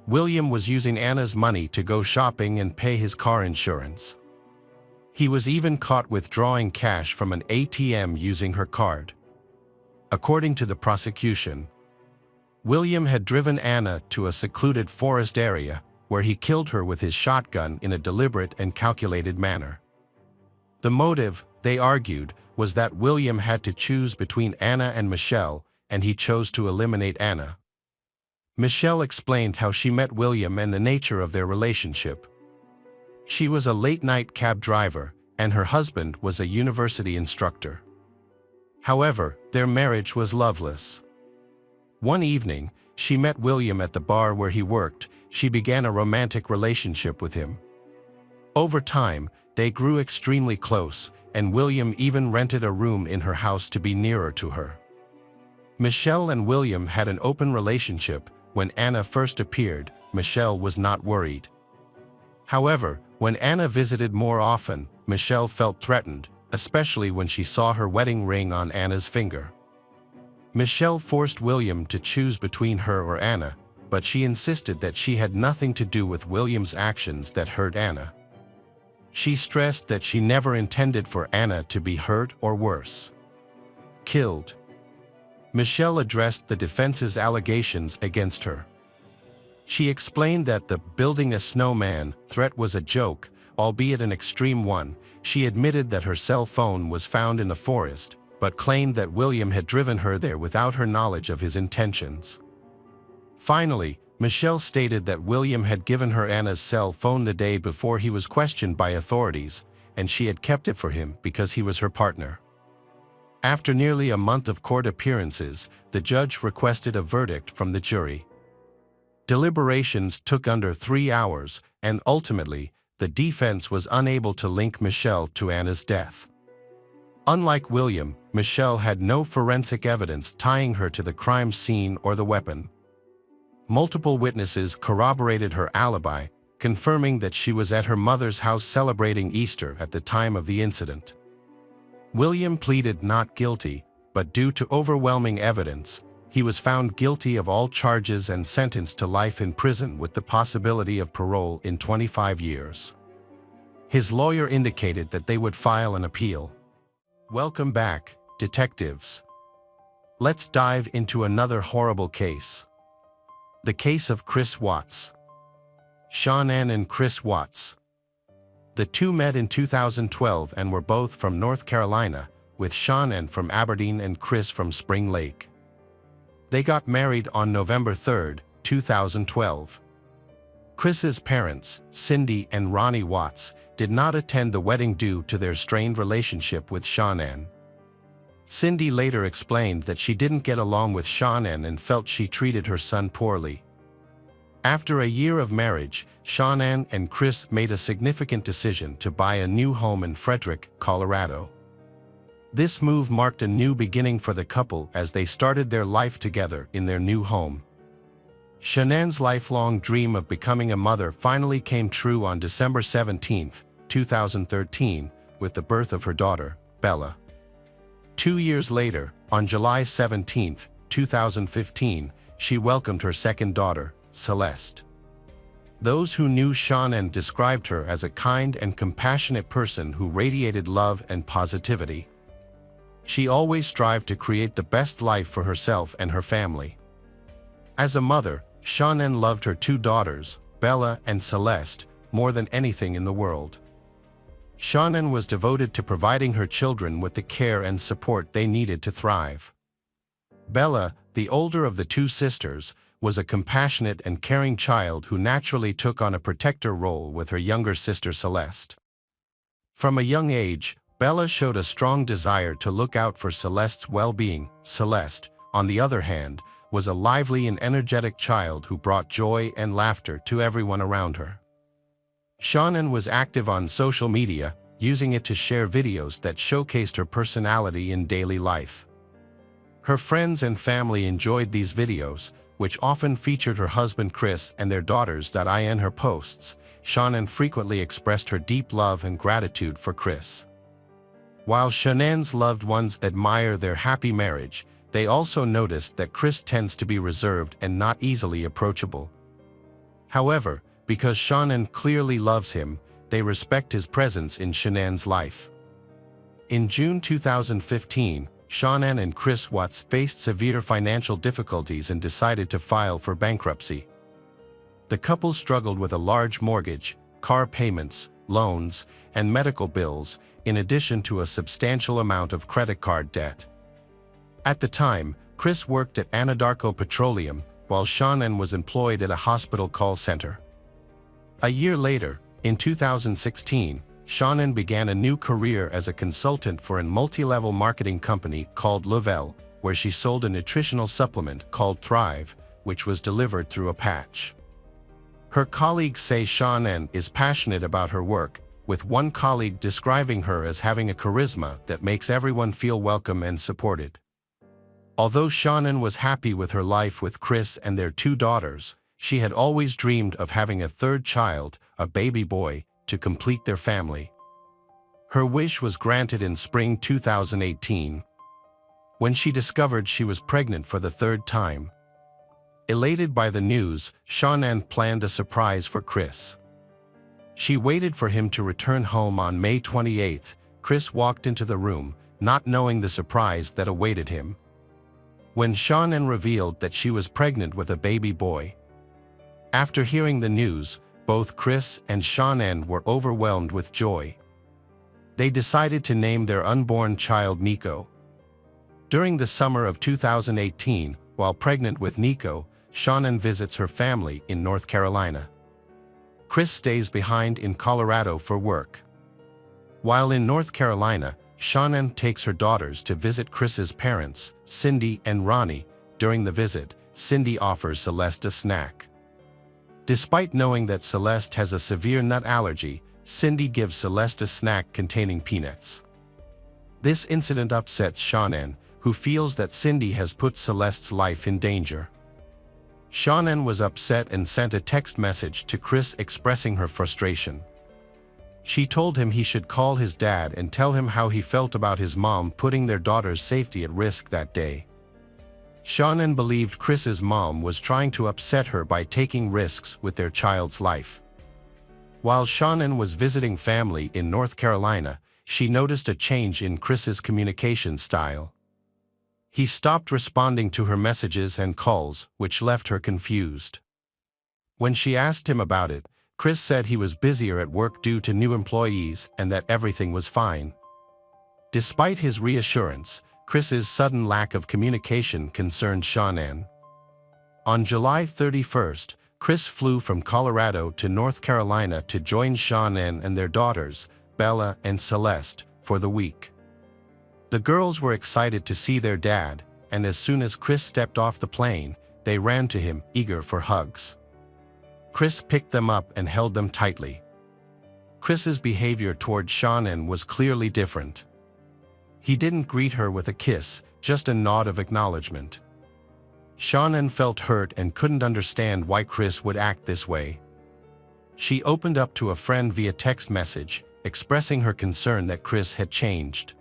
William was using Anna's money to go shopping and pay his car insurance. He was even caught withdrawing cash from an ATM using her card. According to the prosecution, William had driven Anna to a secluded forest area, where he killed her with his shotgun in a deliberate and calculated manner. The motive, they argued, was that William had to choose between Anna and Michelle, and he chose to eliminate Anna. Michelle explained how she met William and the nature of their relationship. She was a late-night cab driver, and her husband was a university instructor. However, their marriage was loveless. One evening, she met William at the bar where he worked. She began a romantic relationship with him. Over time, they grew extremely close, and William even rented a room in her house to be nearer to her. Michelle and William had an open relationship. When Anna first appeared, Michelle was not worried. However, when Anna visited more often, Michelle felt threatened, especially when she saw her wedding ring on Anna's finger. Michelle forced William to choose between her or Anna, but she insisted that she had nothing to do with William's actions that hurt Anna. She stressed that she never intended for Anna to be hurt or worse, killed. Michelle addressed the defense's allegations against her. She explained that the "building a snowman" threat was a joke, albeit an extreme one. She admitted that her cell phone was found in the forest, but claimed that William had driven her there without her knowledge of his intentions. Finally, Michelle stated that William had given her Anna's cell phone the day before he was questioned by authorities, and she had kept it for him because he was her partner. After nearly a month of court appearances, the judge requested a verdict from the jury. Deliberations took under 3 hours, and ultimately, the defense was unable to link Michelle to Anna's death. Unlike William, Michelle had no forensic evidence tying her to the crime scene or the weapon. Multiple witnesses corroborated her alibi, confirming that she was at her mother's house celebrating Easter at the time of the incident. William pleaded not guilty, but due to overwhelming evidence, he was found guilty of all charges and sentenced to life in prison with the possibility of parole in 25 years. His lawyer indicated that they would file an appeal. Welcome back, detectives. Let's dive into another horrible case. The case of Chris Watts. Shanann and Chris Watts. The two met in 2012 and were both from North Carolina, with Shanann from Aberdeen and Chris from Spring Lake. They got married on November 3, 2012. Chris's parents, Cindy and Ronnie Watts, did not attend the wedding due to their strained relationship with Shanann. Cindy later explained that she didn't get along with Shanann and felt she treated her son poorly. After a year of marriage, Shanann and Chris made a significant decision to buy a new home in Frederick, Colorado. This move marked a new beginning for the couple as they started their life together in their new home. Shanann's lifelong dream of becoming a mother finally came true on December 17, 2013, with the birth of her daughter, Bella. 2 years later, on July 17, 2015, she welcomed her second daughter, Celeste. Those who knew Shanann described her as a kind and compassionate person who radiated love and positivity. She always strived to create the best life for herself and her family. As a mother, Shanann loved her two daughters, Bella and Celeste, more than anything in the world. Shanann was devoted to providing her children with the care and support they needed to thrive. Bella, the older of the two sisters, was a compassionate and caring child who naturally took on a protector role with her younger sister Celeste. From a young age, Bella showed a strong desire to look out for Celeste's well-being. Celeste, on the other hand, was a lively and energetic child who brought joy and laughter to everyone around her. Shanann was active on social media, using it to share videos that showcased her personality in daily life. Her friends and family enjoyed these videos, which often featured her husband Chris and their daughters. In her posts, Shanann frequently expressed her deep love and gratitude for Chris. While Shanann's loved ones admire their happy marriage, they also noticed that Chris tends to be reserved and not easily approachable. However, because Shanann clearly loves him, they respect his presence in Shanann's life. In June 2015, Shanann and Chris Watts faced severe financial difficulties and decided to file for bankruptcy. The couple struggled with a large mortgage, car payments, loans, and medical bills, in addition to a substantial amount of credit card debt. At the time, Chris worked at Anadarko Petroleum, while Shanann was employed at a hospital call center. A year later, in 2016, Shanann began a new career as a consultant for a multi-level marketing company called Lovell, where she sold a nutritional supplement called Thrive, which was delivered through a patch. Her colleagues say Shanann is passionate about her work, with one colleague describing her as having a charisma that makes everyone feel welcome and supported. Although Shanann was happy with her life with Chris and their two daughters, she had always dreamed of having a third child, a baby boy, to complete their family. Her wish was granted in spring 2018, when she discovered she was pregnant for the third time. Elated by the news, Shanann planned a surprise for Chris. She waited for him to return home on May 28. Chris walked into the room, not knowing the surprise that awaited him. When Shanann revealed that she was pregnant with a baby boy. After hearing the news, both Chris and Shanann were overwhelmed with joy. They decided to name their unborn child Nico. During the summer of 2018, while pregnant with Nico, Shanann visits her family in North Carolina. Chris stays behind in Colorado for work. While in North Carolina, Shanann takes her daughters to visit Chris's parents, Cindy and Ronnie. During the visit, Cindy offers Celeste a snack. Despite knowing that Celeste has a severe nut allergy, Cindy gives Celeste a snack containing peanuts. This incident upsets Shanann, who feels that Cindy has put Celeste's life in danger. Shanann was upset and sent a text message to Chris expressing her frustration. She told him he should call his dad and tell him how he felt about his mom putting their daughter's safety at risk that day. Shanann believed Chris's mom was trying to upset her by taking risks with their child's life. While Shanann was visiting family in North Carolina, she noticed a change in Chris's communication style. He stopped responding to her messages and calls, which left her confused. When she asked him about it, Chris said he was busier at work due to new employees and that everything was fine. Despite his reassurance, Chris's sudden lack of communication concerned Shanann. On July 31st, Chris flew from Colorado to North Carolina to join Shanann and their daughters, Bella and Celeste, for the week. The girls were excited to see their dad, and as soon as Chris stepped off the plane, they ran to him, eager for hugs. Chris picked them up and held them tightly. Chris's behavior toward Shannon was clearly different. He didn't greet her with a kiss, just a nod of acknowledgement. Shannon felt hurt and couldn't understand why Chris would act this way. She opened up to a friend via text message, expressing her concern that Chris had changed.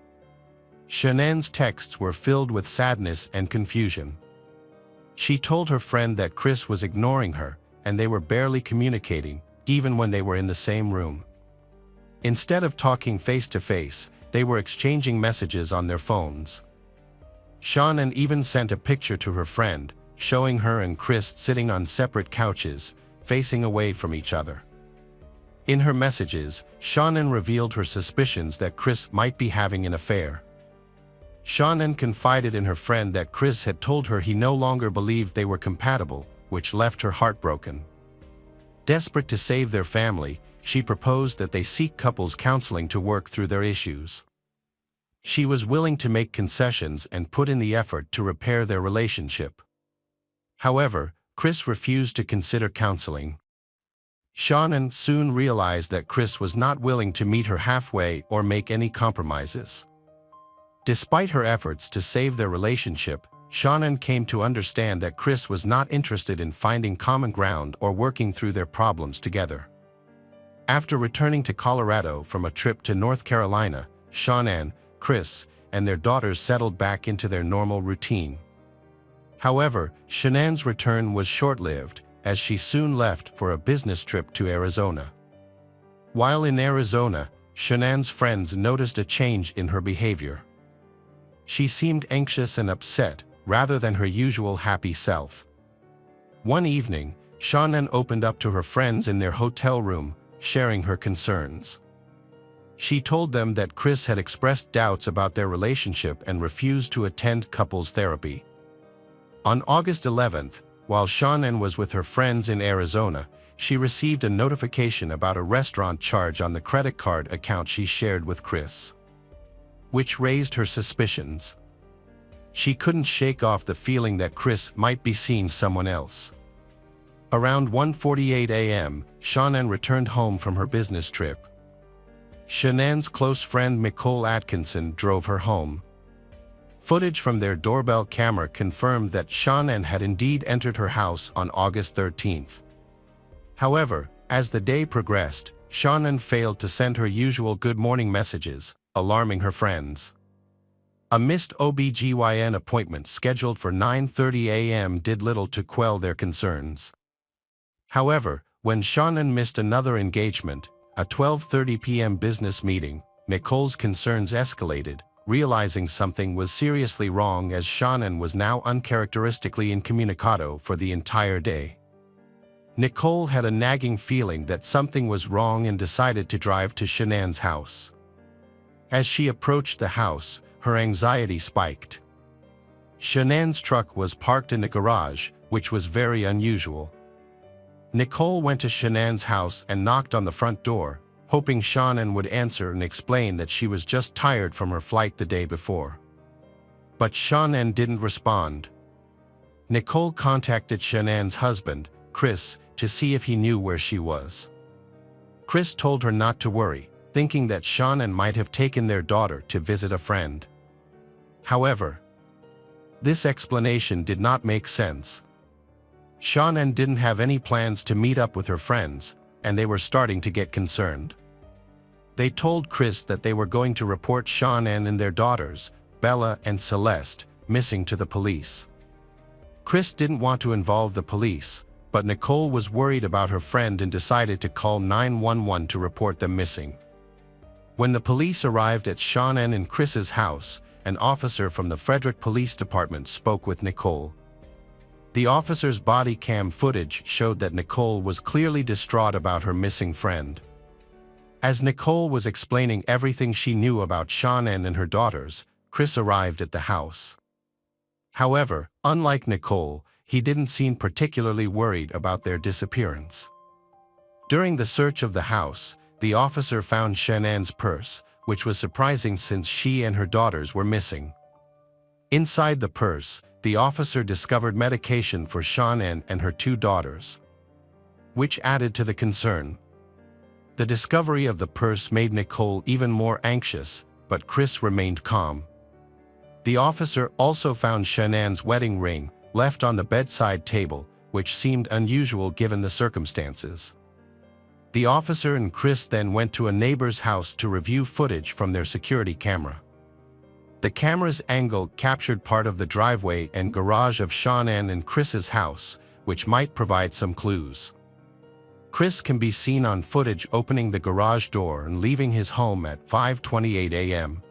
Shannon's texts were filled with sadness and confusion. She told her friend that Chris was ignoring her, and they were barely communicating, even when they were in the same room. Instead of talking face to face, they were exchanging messages on their phones. Shannon even sent a picture to her friend, showing her and Chris sitting on separate couches, facing away from each other. In her messages, Shannon revealed her suspicions that Chris might be having an affair. Shannon confided in her friend that Chris had told her he no longer believed they were compatible, which left her heartbroken. Desperate to save their family, she proposed that they seek couples counseling to work through their issues. She was willing to make concessions and put in the effort to repair their relationship. However, Chris refused to consider counseling. Shannon soon realized that Chris was not willing to meet her halfway or make any compromises. Despite her efforts to save their relationship, Shannon came to understand that Chris was not interested in finding common ground or working through their problems together. After returning to Colorado from a trip to North Carolina, Shannon, Chris, and their daughters settled back into their normal routine. However, Shannon's return was short-lived, as she soon left for a business trip to Arizona. While in Arizona, Shannon's friends noticed a change in her behavior. She seemed anxious and upset, rather than her usual happy self. One evening, Shannon opened up to her friends in their hotel room, sharing her concerns. She told them that Chris had expressed doubts about their relationship and refused to attend couples therapy. On August 11th, while Shannon was with her friends in Arizona, she received a notification about a restaurant charge on the credit card account she shared with Chris, which raised her suspicions. She couldn't shake off the feeling that Chris might be seeing someone else. Around 1:48 a.m., Shannon returned home from her business trip. Shannon's close friend Nicole Atkinson drove her home. Footage from their doorbell camera confirmed that Shannon had indeed entered her house on August 13th. However, as the day progressed, Shannon failed to send her usual good morning messages, alarming her friends. A missed OB/GYN appointment scheduled for 9:30 a.m. did little to quell their concerns. However, when Shannon missed another engagement, a 12:30 p.m. business meeting, Nicole's concerns escalated, realizing something was seriously wrong as Shannon was now uncharacteristically incommunicado for the entire day. Nicole had a nagging feeling that something was wrong and decided to drive to Shannon's house. As she approached the house, her anxiety spiked. Shannon's truck was parked in the garage, which was very unusual. Nicole went to Shannon's house and knocked on the front door, hoping Shannon would answer and explain that she was just tired from her flight the day before. But Shannon didn't respond. Nicole contacted Shannon's husband, Chris, to see if he knew where she was. Chris told her not to worry, thinking that Shannon might have taken their daughter to visit a friend. However, this explanation did not make sense. Shannon didn't have any plans to meet up with her friends, and they were starting to get concerned. They told Chris that they were going to report Shannon and their daughters, Bella and Celeste, missing to the police. Chris didn't want to involve the police, but Nicole was worried about her friend and decided to call 911 to report them missing. When the police arrived at Shannon and Chris's house, an officer from the Frederick Police Department spoke with Nicole. The officer's body cam footage showed that Nicole was clearly distraught about her missing friend. As Nicole was explaining everything she knew about Shannon and her daughters, Chris arrived at the house. However, unlike Nicole, he didn't seem particularly worried about their disappearance. During the search of the house, the officer found Shannon's purse, which was surprising since she and her daughters were missing. Inside the purse, the officer discovered medication for Shannon and her two daughters. which added to the concern. The discovery of the purse made Nicole even more anxious, but Chris remained calm. The officer also found Shannan's wedding ring left on the bedside table, which seemed unusual given the circumstances. The officer and Chris then went to a neighbor's house to review footage from their security camera. The camera's angle captured part of the driveway and garage of Shannan and Chris's house, which might provide some clues. Chris can be seen on footage opening the garage door and leaving his home at 5:28 a.m.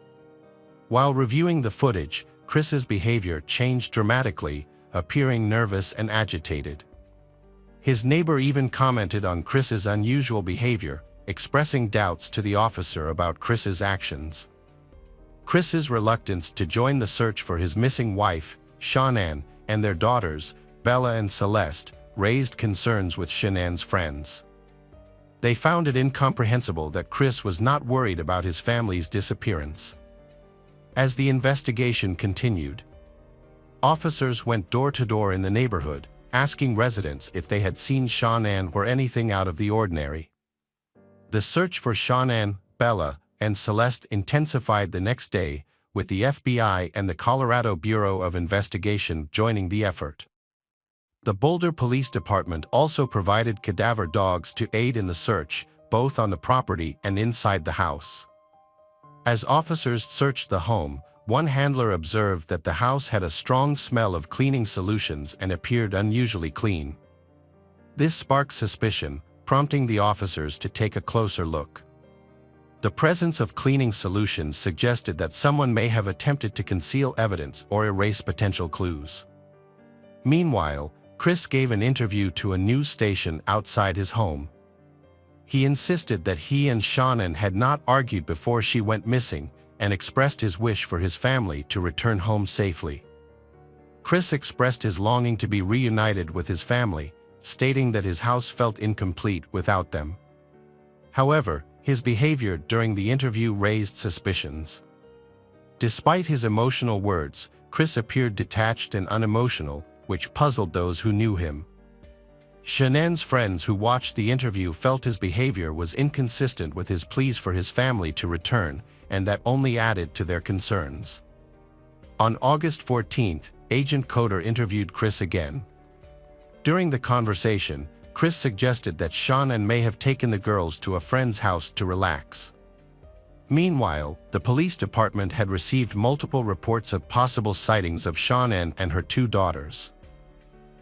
While reviewing the footage, Chris's behavior changed dramatically, appearing nervous and agitated. His neighbor even commented on Chris's unusual behavior, expressing doubts to the officer about Chris's actions. Chris's reluctance to join the search for his missing wife, Shannan, and their daughters, Bella and Celeste, raised concerns with Shannan's friends. They found it incomprehensible that Chris was not worried about his family's disappearance. As the investigation continued, officers went door to door in the neighborhood, asking residents if they had seen Shannan or anything out of the ordinary. The search for Shannan, Bella, and Celeste intensified the next day, with the FBI and the Colorado Bureau of Investigation joining the effort. The Boulder Police Department also provided cadaver dogs to aid in the search, both on the property and inside the house. As officers searched the home, one handler observed that the house had a strong smell of cleaning solutions and appeared unusually clean. This sparked suspicion, prompting the officers to take a closer look. The presence of cleaning solutions suggested that someone may have attempted to conceal evidence or erase potential clues. Meanwhile, Chris gave an interview to a news station outside his home. He insisted that he and Shannan had not argued before she went missing, and expressed his wish for his family to return home safely. Chris expressed his longing to be reunited with his family, stating that his house felt incomplete without them. However, his behavior during the interview raised suspicions. Despite his emotional words, Chris appeared detached and unemotional, which puzzled those who knew him. Shannan's friends who watched the interview felt his behavior was inconsistent with his pleas for his family to return, and that only added to their concerns. On August 14th, Agent Coder interviewed Chris again. During the conversation, Chris suggested that Shannan may have taken the girls to a friend's house to relax. Meanwhile, the police department had received multiple reports of possible sightings of Shannan and her two daughters.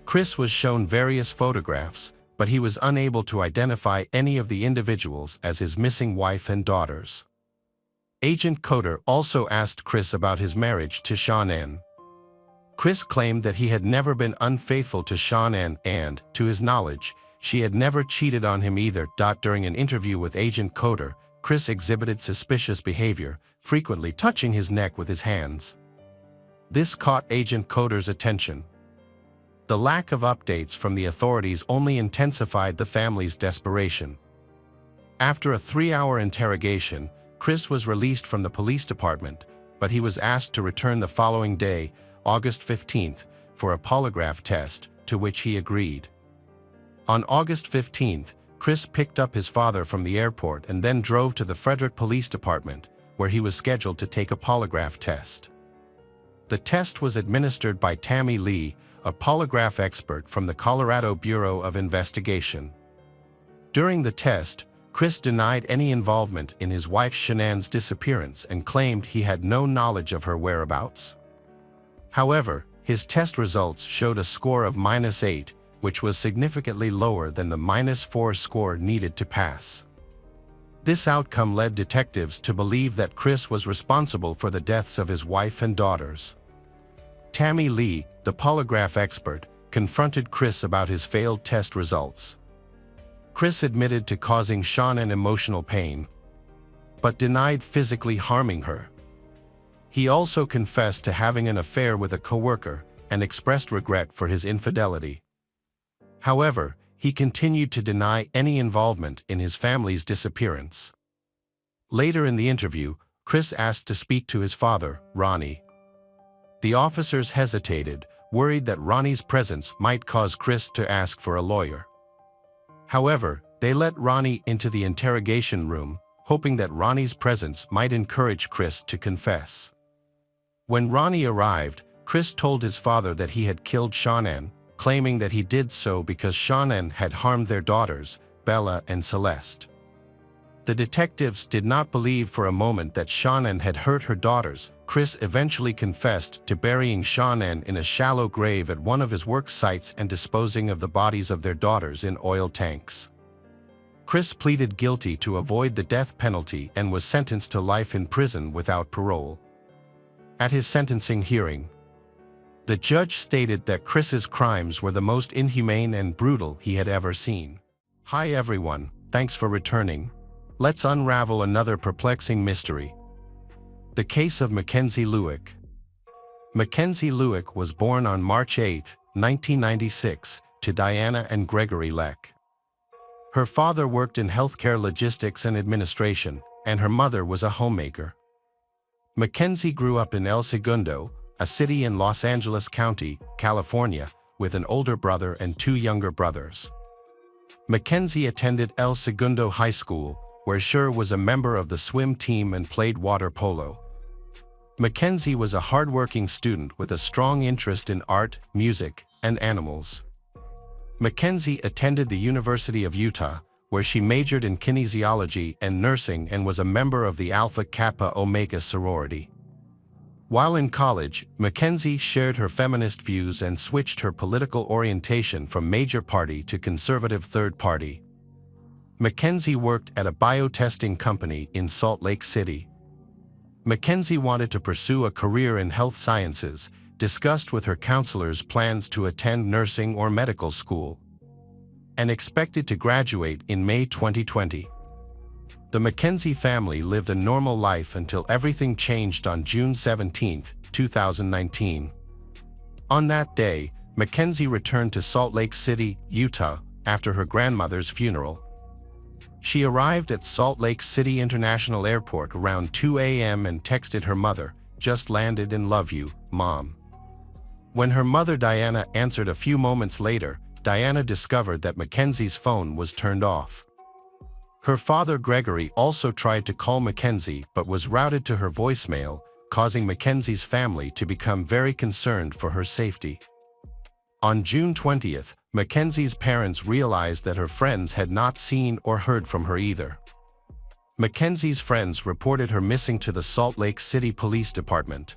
Chris was shown various photographs, but he was unable to identify any of the individuals as his missing wife and daughters. Agent Coder also asked Chris about his marriage to Shannan. Chris claimed that he had never been unfaithful to Shannan and, to his knowledge, she had never cheated on him either. During an interview with Agent Coder, Chris exhibited suspicious behavior, frequently touching his neck with his hands. This caught Agent Coder's attention. The lack of updates from the authorities only intensified the family's desperation. After a 3-hour interrogation, Chris was released from the police department, but he was asked to return the following day, August 15th, for a polygraph test, to which he agreed. On August 15th, Chris picked up his father from the airport and then drove to the Frederick Police Department, where he was scheduled to take a polygraph test. The test was administered by Tammy Lee, a polygraph expert from the Colorado Bureau of Investigation. During the test, Chris denied any involvement in his wife Shannan's disappearance and claimed he had no knowledge of her whereabouts. However, his test results showed a score of -8, which was significantly lower than the -4 score needed to pass. This outcome led detectives to believe that Chris was responsible for the deaths of his wife and daughters. Tammy Lee, the polygraph expert, confronted Chris about his failed test results. Chris admitted to causing Shannan emotional pain, but denied physically harming her. He also confessed to having an affair with a coworker and expressed regret for his infidelity. However, he continued to deny any involvement in his family's disappearance. Later in the interview, Chris asked to speak to his father, Ronnie. The officers hesitated, worried that Ronnie's presence might cause Chris to ask for a lawyer. However, they let Ronnie into the interrogation room, hoping that Ronnie's presence might encourage Chris to confess. When Ronnie arrived, Chris told his father that he had killed Shanann, claiming that he did so because Shanann had harmed their daughters, Bella and Celeste. The detectives did not believe for a moment that Shanann had hurt her daughters. Chris eventually confessed to burying Shanann in a shallow grave at one of his work sites and disposing of the bodies of their daughters in oil tanks. Chris pleaded guilty to avoid the death penalty and was sentenced to life in prison without parole. At his sentencing hearing, the judge stated that Chris's crimes were the most inhumane and brutal he had ever seen. Hi everyone, thanks for returning. Let's unravel another perplexing mystery. The case of Mackenzie Lueck. Mackenzie Lueck was born on March 8, 1996, to Diana and Gregory Leck. Her father worked in healthcare logistics and administration, and her mother was a homemaker. Mackenzie grew up in El Segundo, a city in Los Angeles County, California, with an older brother and two younger brothers. Mackenzie attended El Segundo High School, where Sher was a member of the swim team and played water polo. Mackenzie was a hardworking student with a strong interest in art, music, and animals. Mackenzie attended the University of Utah, where she majored in kinesiology and nursing and was a member of the Alpha Kappa Omega sorority. While in college, Mackenzie shared her feminist views and switched her political orientation from major party to conservative third party. Mackenzie worked at a biotesting company in Salt Lake City. Mackenzie wanted to pursue a career in health sciences, discussed with her counselors plans to attend nursing or medical school, and expected to graduate in May 2020. The Mackenzie family lived a normal life until everything changed on June 17, 2019. On that day, Mackenzie returned to Salt Lake City, Utah, after her grandmother's funeral. She arrived at Salt Lake City International Airport around 2 a.m. and texted her mother, "Just landed and love you, Mom." When her mother Diana answered a few moments later, Diana discovered that Mackenzie's phone was turned off. Her father Gregory also tried to call Mackenzie but was routed to her voicemail, causing Mackenzie's family to become very concerned for her safety. On June 20th, Mackenzie's parents realized that her friends had not seen or heard from her either. Mackenzie's friends reported her missing to the Salt Lake City Police Department.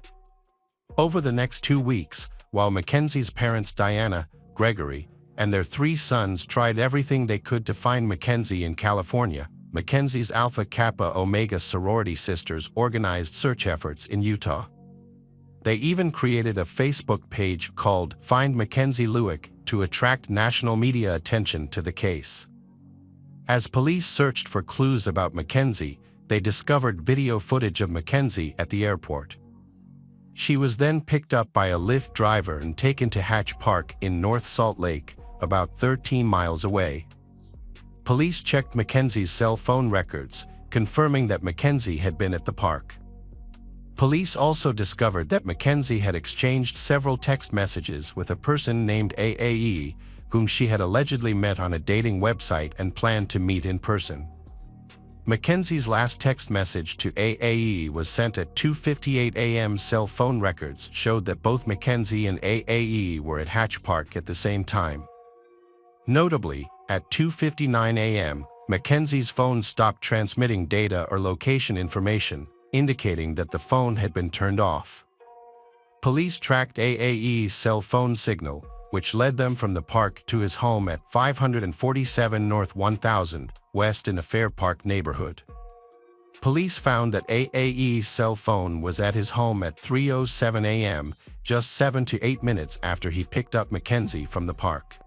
Over the next 2 weeks, while Mackenzie's parents Diana, Gregory, and their 3 sons tried everything they could to find Mackenzie in California, Mackenzie's Alpha Kappa Omega sorority sisters organized search efforts in Utah. They even created a Facebook page called Find Mackenzie Lueck to attract national media attention to the case. As police searched for clues about Mackenzie, they discovered video footage of Mackenzie at the airport. She was then picked up by a Lyft driver and taken to Hatch Park in North Salt Lake, about 13 miles away. Police checked Mackenzie's cell phone records, confirming that Mackenzie had been at the park. Police also discovered that Mackenzie had exchanged several text messages with a person named AAE, whom she had allegedly met on a dating website and planned to meet in person. Mackenzie's last text message to AAE was sent at 2:58 a.m. Cell phone records showed that both Mackenzie and AAE were at Hatch Park at the same time. Notably, at 2:59 a.m., Mackenzie's phone stopped transmitting data or location information, indicating that the phone had been turned off. Police tracked AAE's cell phone signal, which led them from the park to his home at 547 North 1000 West in a Fair Park neighborhood. Police found that AAE's cell phone was at his home at 3:07 a.m., just 7 to 8 minutes after he picked up Mackenzie from the park.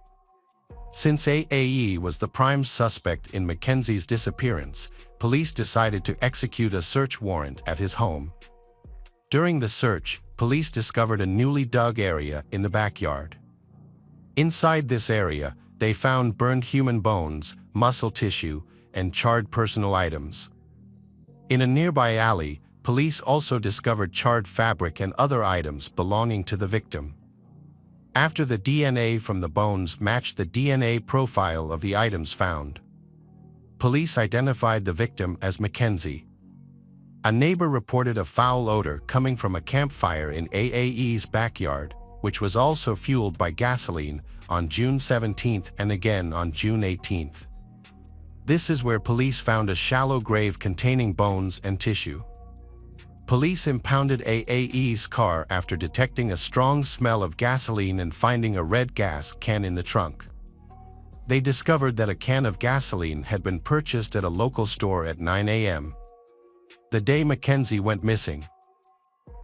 Since AAE was the prime suspect in Mackenzie's disappearance, police decided to execute a search warrant at his home. During the search, police discovered a newly dug area in the backyard. Inside this area, they found burned human bones, muscle tissue, and charred personal items. In a nearby alley, police also discovered charred fabric and other items belonging to the victim. after the DNA from the bones matched the DNA profile of the items found. Police identified the victim as Mackenzie. A neighbor reported a foul odor coming from a campfire in AAE's backyard, which was also fueled by gasoline, on June 17 and again on June 18. This is where police found a shallow grave containing bones and tissue. Police impounded AAE's car after detecting a strong smell of gasoline and finding a red gas can in the trunk. They discovered that a can of gasoline had been purchased at a local store at 9 a.m. the day Mackenzie went missing.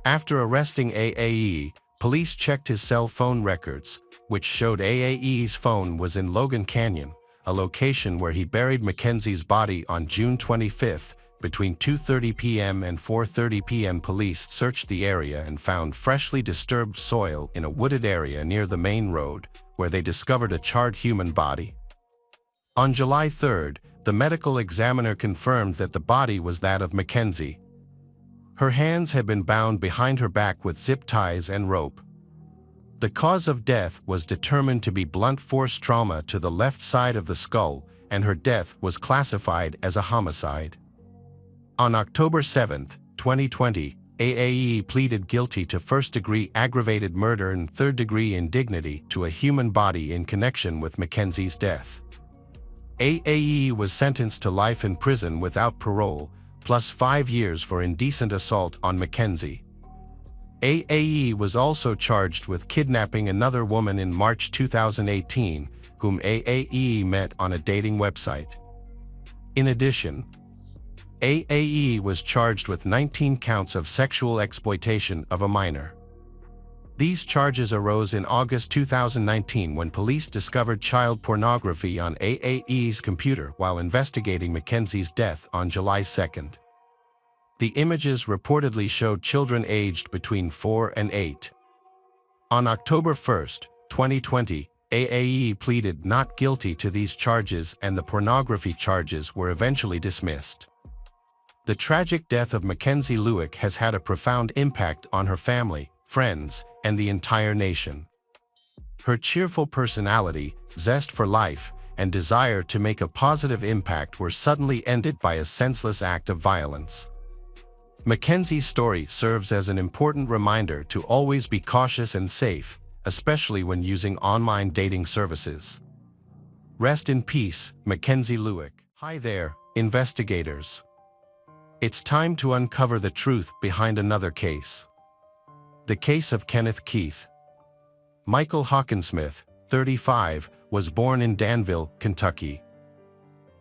After arresting AAE, police checked his cell phone records, which showed AAE's phone was in Logan Canyon, a location where he buried Mackenzie's body on June 25. Between 2:30 p.m. and 4:30 p.m. police searched the area and found freshly disturbed soil in a wooded area near the main road, where they discovered a charred human body. On July 3, the medical examiner confirmed that the body was that of Mackenzie. Her hands had been bound behind her back with zip ties and rope. The cause of death was determined to be blunt force trauma to the left side of the skull, and her death was classified as a homicide. On October 7, 2020, AAE pleaded guilty to first-degree aggravated murder and third-degree indignity to a human body in connection with Mackenzie's death. AAE was sentenced to life in prison without parole, plus 5 years for indecent assault on Mackenzie. AAE was also charged with kidnapping another woman in March 2018, whom AAE met on a dating website. In addition, AAE was charged with 19 counts of sexual exploitation of a minor. These charges arose in August 2019 when police discovered child pornography on AAE's computer while investigating Mackenzie's death on July 2. The images reportedly showed children aged between 4 and 8. On October 1, 2020, AAE pleaded not guilty to these charges and the pornography charges were eventually dismissed. The tragic death of Mackenzie Lueck has had a profound impact on her family, friends, and the entire nation. Her cheerful personality, zest for life, and desire to make a positive impact were suddenly ended by a senseless act of violence. Mackenzie's story serves as an important reminder to always be cautious and safe, especially when using online dating services. Rest in peace, Mackenzie Lueck. Hi there, investigators. It's time to uncover the truth behind another case. The case of Kenneth Keith. Michael Hawkinsmith, 35, was born in Danville, Kentucky.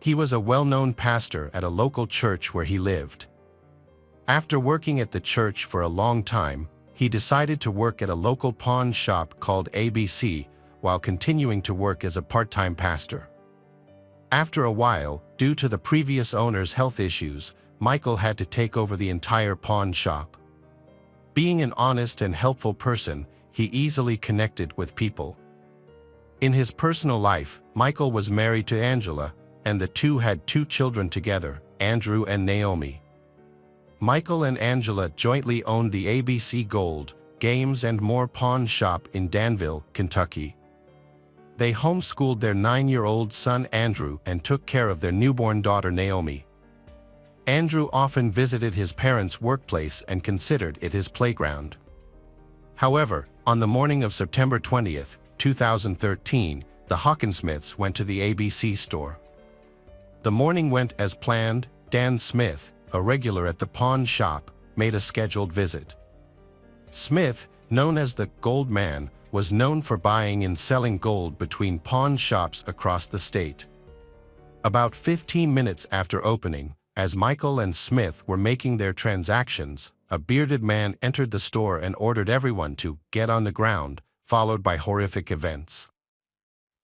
He was a well-known pastor at a local church where he lived. After working at the church for a long time, he decided to work at a local pawn shop called ABC while continuing to work as a part-time pastor. After a while, due to the previous owner's health issues, Michael had to take over the entire pawn shop. Being an honest and helpful person, he easily connected with people. In his personal life, Michael was married to Angela, and the two had 2 children together, Andrew and Naomi. Michael and Angela jointly owned the ABC Gold, Games and More pawn shop in Danville, Kentucky. They homeschooled their 9-year-old son Andrew and took care of their newborn daughter Naomi. Andrew often visited his parents' workplace and considered it his playground. However, on the morning of September 20, 2013, the Hawkinsmiths went to the ABC store. The morning went as planned. Dan Smith, a regular at the pawn shop, made a scheduled visit. Smith, known as the Gold Man, was known for buying and selling gold between pawn shops across the state. About 15 minutes after opening, as Michael and Smith were making their transactions, a bearded man entered the store and ordered everyone to get on the ground, followed by horrific events.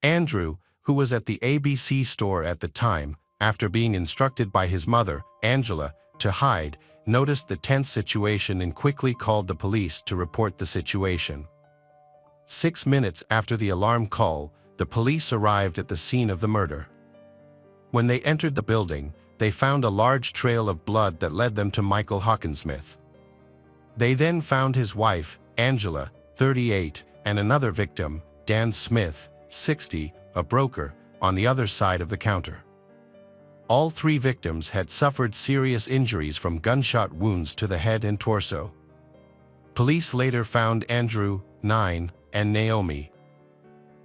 Andrew, who was at the ABC store at the time, after being instructed by his mother, Angela, to hide, noticed the tense situation and quickly called the police to report the situation. 6 minutes after the alarm call, the police arrived at the scene of the murder. When they entered the building, they found a large trail of blood that led them to Michael Hawkinsmith. They then found his wife, Angela, 38, and another victim, Dan Smith, 60, a broker, on the other side of the counter. All three victims had suffered serious injuries from gunshot wounds to the head and torso. Police later found Andrew, 9, and Naomi,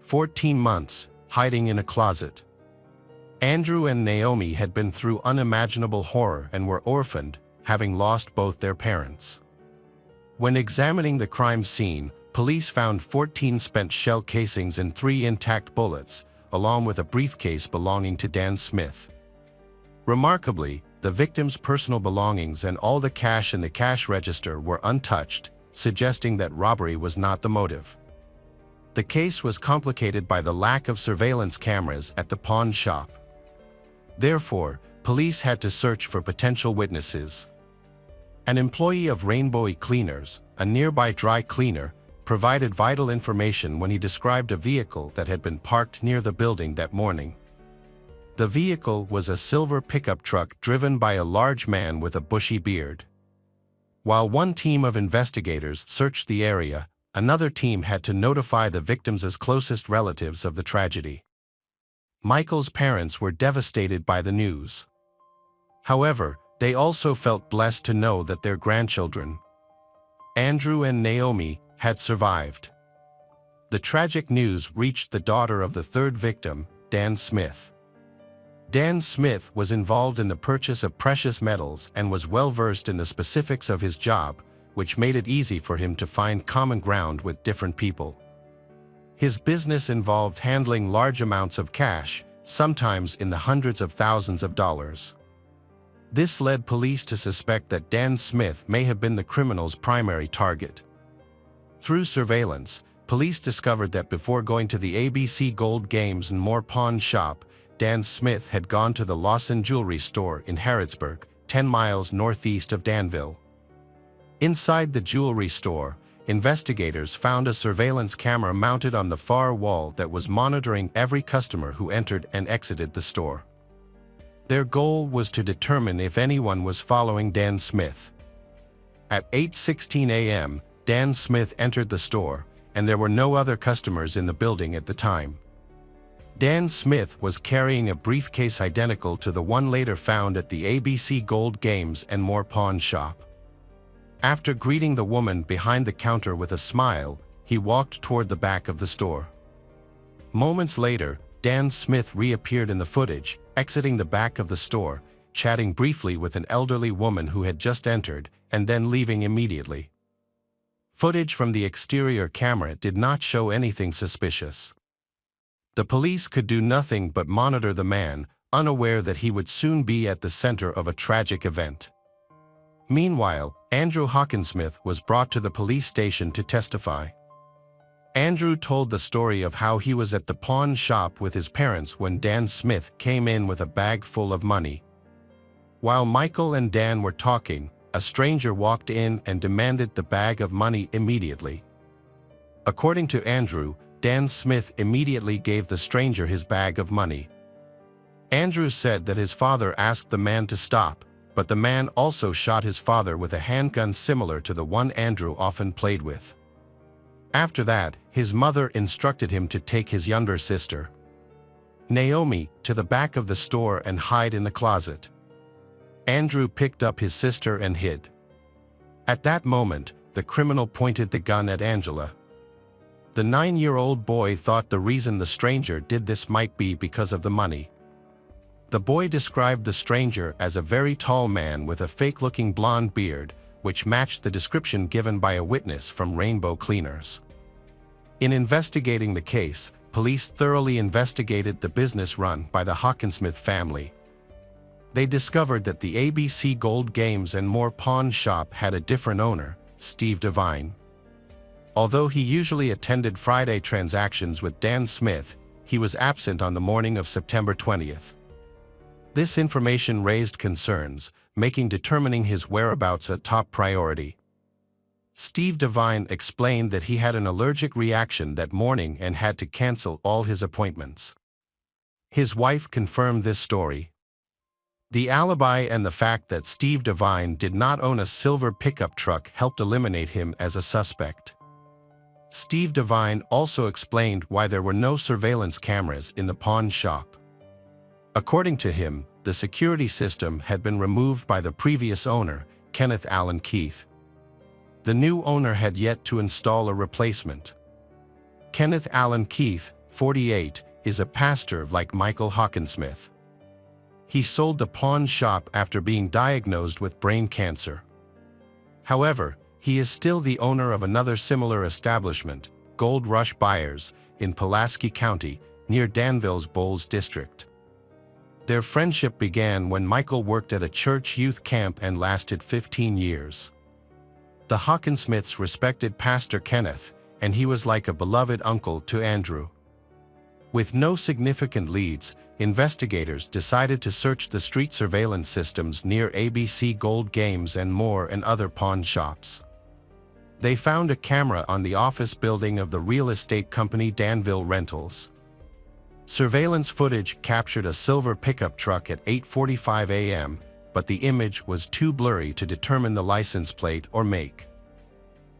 14 months, hiding in a closet. Andrew and Naomi had been through unimaginable horror and were orphaned, having lost both their parents. When examining the crime scene, police found 14 spent shell casings and 3 intact bullets, along with a briefcase belonging to Dan Smith. Remarkably, the victim's personal belongings and all the cash in the cash register were untouched, suggesting that robbery was not the motive. The case was complicated by the lack of surveillance cameras at the pawn shop. Therefore, police had to search for potential witnesses. An employee of Rainbow Cleaners, a nearby dry cleaner, provided vital information when he described a vehicle that had been parked near the building that morning. The vehicle was a silver pickup truck driven by a large man with a bushy beard. While one team of investigators searched the area, another team had to notify the victims' closest relatives of the tragedy. Michael's parents were devastated by the news. However, they also felt blessed to know that their grandchildren, Andrew and Naomi, had survived. The tragic news reached the daughter of the third victim, Dan Smith. Dan Smith was involved in the purchase of precious metals and was well versed in the specifics of his job, which made it easy for him to find common ground with different people. His business involved handling large amounts of cash, sometimes in the hundreds of thousands of dollars. This led police to suspect that Dan Smith may have been the criminal's primary target. Through surveillance, police discovered that before going to the ABC Gold Games and More pawn shop, Dan Smith had gone to the Lawson Jewelry Store in Harrodsburg, 10 miles northeast of Danville. Inside the jewelry store, investigators found a surveillance camera mounted on the far wall that was monitoring every customer who entered and exited the store. Their goal was to determine if anyone was following Dan Smith. At 8:16 a.m., Dan Smith entered the store, and there were no other customers in the building at the time. Dan Smith was carrying a briefcase identical to the one later found at the ABC Gold Games and More pawn shop. After greeting the woman behind the counter with a smile, he walked toward the back of the store. Moments later, Dan Smith reappeared in the footage, exiting the back of the store, chatting briefly with an elderly woman who had just entered, and then leaving immediately. Footage from the exterior camera did not show anything suspicious. The police could do nothing but monitor the man, unaware that he would soon be at the center of a tragic event. Meanwhile, Andrew Hawkinsmith was brought to the police station to testify. Andrew told the story of how he was at the pawn shop with his parents when Dan Smith came in with a bag full of money. While Michael and Dan were talking, a stranger walked in and demanded the bag of money immediately. According to Andrew, Dan Smith immediately gave the stranger his bag of money. Andrew said that his father asked the man to stop, but the man also shot his father with a handgun similar to the one Andrew often played with. After that, his mother instructed him to take his younger sister, Naomi, to the back of the store and hide in the closet. Andrew picked up his sister and hid. At that moment, the criminal pointed the gun at Angela. The 9-year-old boy thought the reason the stranger did this might be because of the money. The boy described the stranger as a very tall man with a fake-looking blonde beard, which matched the description given by a witness from Rainbow Cleaners. In investigating the case, police thoroughly investigated the business run by the Hawkinsmith family. They discovered that the ABC Gold Games and More pawn shop had a different owner, Steve Devine. Although he usually attended Friday transactions with Dan Smith, he was absent on the morning of September 20th. This information raised concerns, making determining his whereabouts a top priority. Steve Devine explained that he had an allergic reaction that morning and had to cancel all his appointments. His wife confirmed this story. The alibi and the fact that Steve Devine did not own a silver pickup truck helped eliminate him as a suspect. Steve Devine also explained why there were no surveillance cameras in the pawn shop. According to him, the security system had been removed by the previous owner, Kenneth Allen Keith. The new owner had yet to install a replacement. Kenneth Allen Keith, 48, is a pastor like Michael Hawkinsmith. He sold the pawn shop after being diagnosed with brain cancer. However, he is still the owner of another similar establishment, Gold Rush Buyers, in Pulaski County, near Danville's Bowles district. Their friendship began when Michael worked at a church youth camp and lasted 15 years. The Hawkinsmiths respected Pastor Kenneth, and he was like a beloved uncle to Andrew. With no significant leads, investigators decided to search the street surveillance systems near ABC Gold Games and More and other pawn shops. They found a camera on the office building of the real estate company Danville Rentals. Surveillance footage captured a silver pickup truck at 8:45 a.m., but the image was too blurry to determine the license plate or make.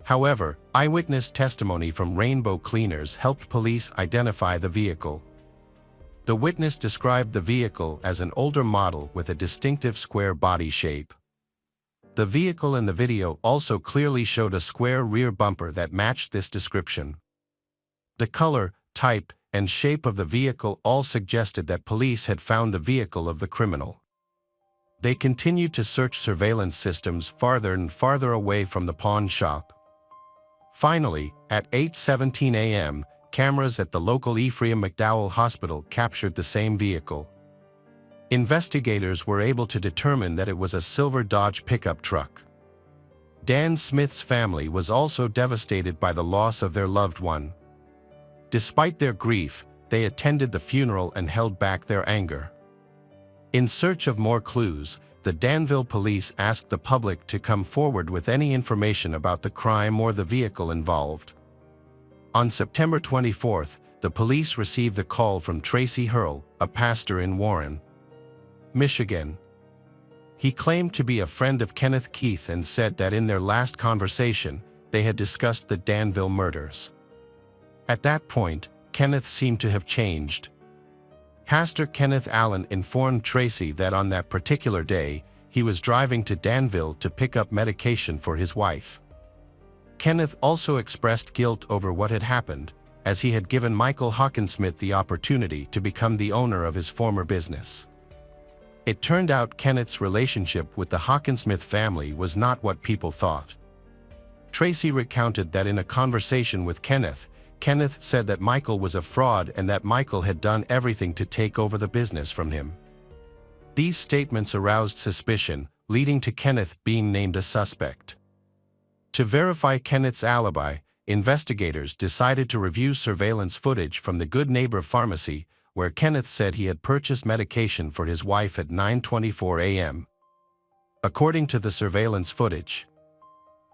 However, eyewitness testimony from Rainbow Cleaners helped police identify the vehicle. The witness described the vehicle as an older model with a distinctive square body shape. The vehicle in the video also clearly showed a square rear bumper that matched this description. The color, type, and shape of the vehicle all suggested that police had found the vehicle of the criminal. They continued to search surveillance systems farther and farther away from the pawn shop. Finally, at 8:17 a.m., cameras at the local Ephraim McDowell Hospital captured the same vehicle. Investigators were able to determine that it was a silver Dodge pickup truck. Dan Smith's family was also devastated by the loss of their loved one. Despite their grief, they attended the funeral and held back their anger. In search of more clues, the Danville police asked the public to come forward with any information about the crime or the vehicle involved. On September 24th, the police received a call from Tracy Hurl, a pastor in Warren, Michigan. He claimed to be a friend of Kenneth Keith and said that in their last conversation, they had discussed the Danville murders. At that point, Kenneth seemed to have changed. Pastor Kenneth Allen informed Tracy that on that particular day, he was driving to Danville to pick up medication for his wife. Kenneth also expressed guilt over what had happened, as he had given Michael Hawkinsmith the opportunity to become the owner of his former business. It turned out Kenneth's relationship with the Hawkinsmith family was not what people thought. Tracy recounted that in a conversation with Kenneth said that Michael was a fraud and that Michael had done everything to take over the business from him. These statements aroused suspicion, leading to Kenneth being named a suspect. To verify Kenneth's alibi, investigators decided to review surveillance footage from the Good Neighbor Pharmacy, where Kenneth said he had purchased medication for his wife at 9:24 a.m. According to the surveillance footage,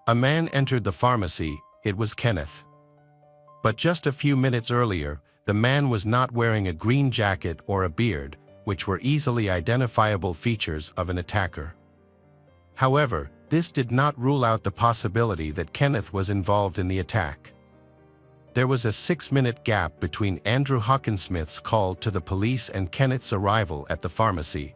a man entered the pharmacy. It was Kenneth. But just a few minutes earlier, the man was not wearing a green jacket or a beard, which were easily identifiable features of an attacker. However, this did not rule out the possibility that Kenneth was involved in the attack. There was a 6-minute gap between Andrew Hawkinsmith's call to the police and Kenneth's arrival at the pharmacy.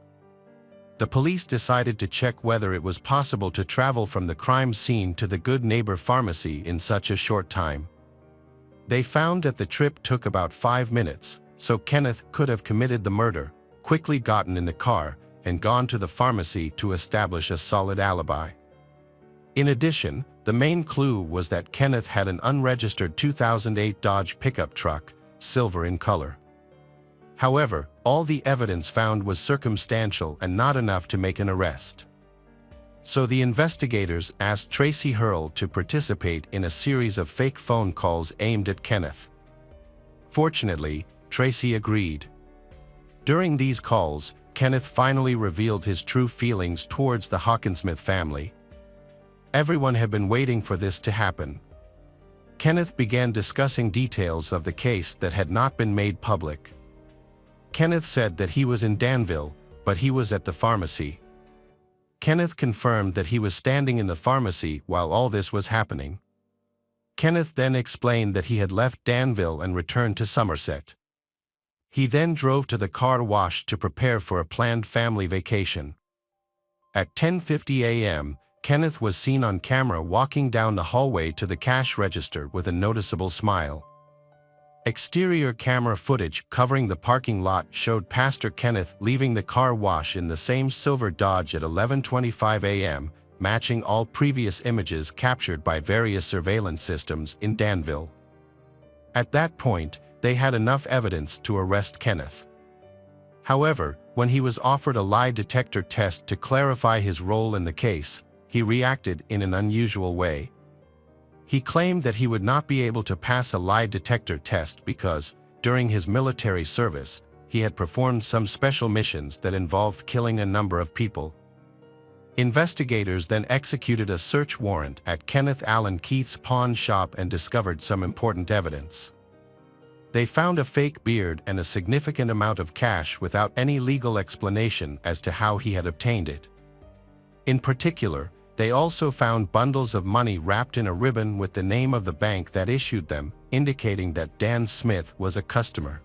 The police decided to check whether it was possible to travel from the crime scene to the Good Neighbor Pharmacy in such a short time. They found that the trip took about 5 minutes, so Kenneth could have committed the murder, quickly gotten in the car, and gone to the pharmacy to establish a solid alibi. In addition, the main clue was that Kenneth had an unregistered 2008 Dodge pickup truck, silver in color. However, all the evidence found was circumstantial and not enough to make an arrest. So the investigators asked Tracy Hurl to participate in a series of fake phone calls aimed at Kenneth. Fortunately, Tracy agreed. During these calls, Kenneth finally revealed his true feelings towards the Hawkinsmith family. Everyone had been waiting for this to happen. Kenneth began discussing details of the case that had not been made public. Kenneth said that he was in Danville, but he was at the pharmacy. Kenneth confirmed that he was standing in the pharmacy while all this was happening. Kenneth then explained that he had left Danville and returned to Somerset. He then drove to the car wash to prepare for a planned family vacation. At 10:50 a.m., Kenneth was seen on camera walking down the hallway to the cash register with a noticeable smile. Exterior camera footage covering the parking lot showed Pastor Kenneth leaving the car wash in the same silver Dodge at 11:25 a.m., matching all previous images captured by various surveillance systems in Danville. At that point, they had enough evidence to arrest Kenneth. However, when he was offered a lie detector test to clarify his role in the case, he reacted in an unusual way. He claimed that he would not be able to pass a lie detector test because, during his military service, he had performed some special missions that involved killing a number of people. Investigators then executed a search warrant at Kenneth Allen Keith's pawn shop and discovered some important evidence. They found a fake beard and a significant amount of cash without any legal explanation as to how he had obtained it. In particular, they also found bundles of money wrapped in a ribbon with the name of the bank that issued them, indicating that Dan Smith was a customer.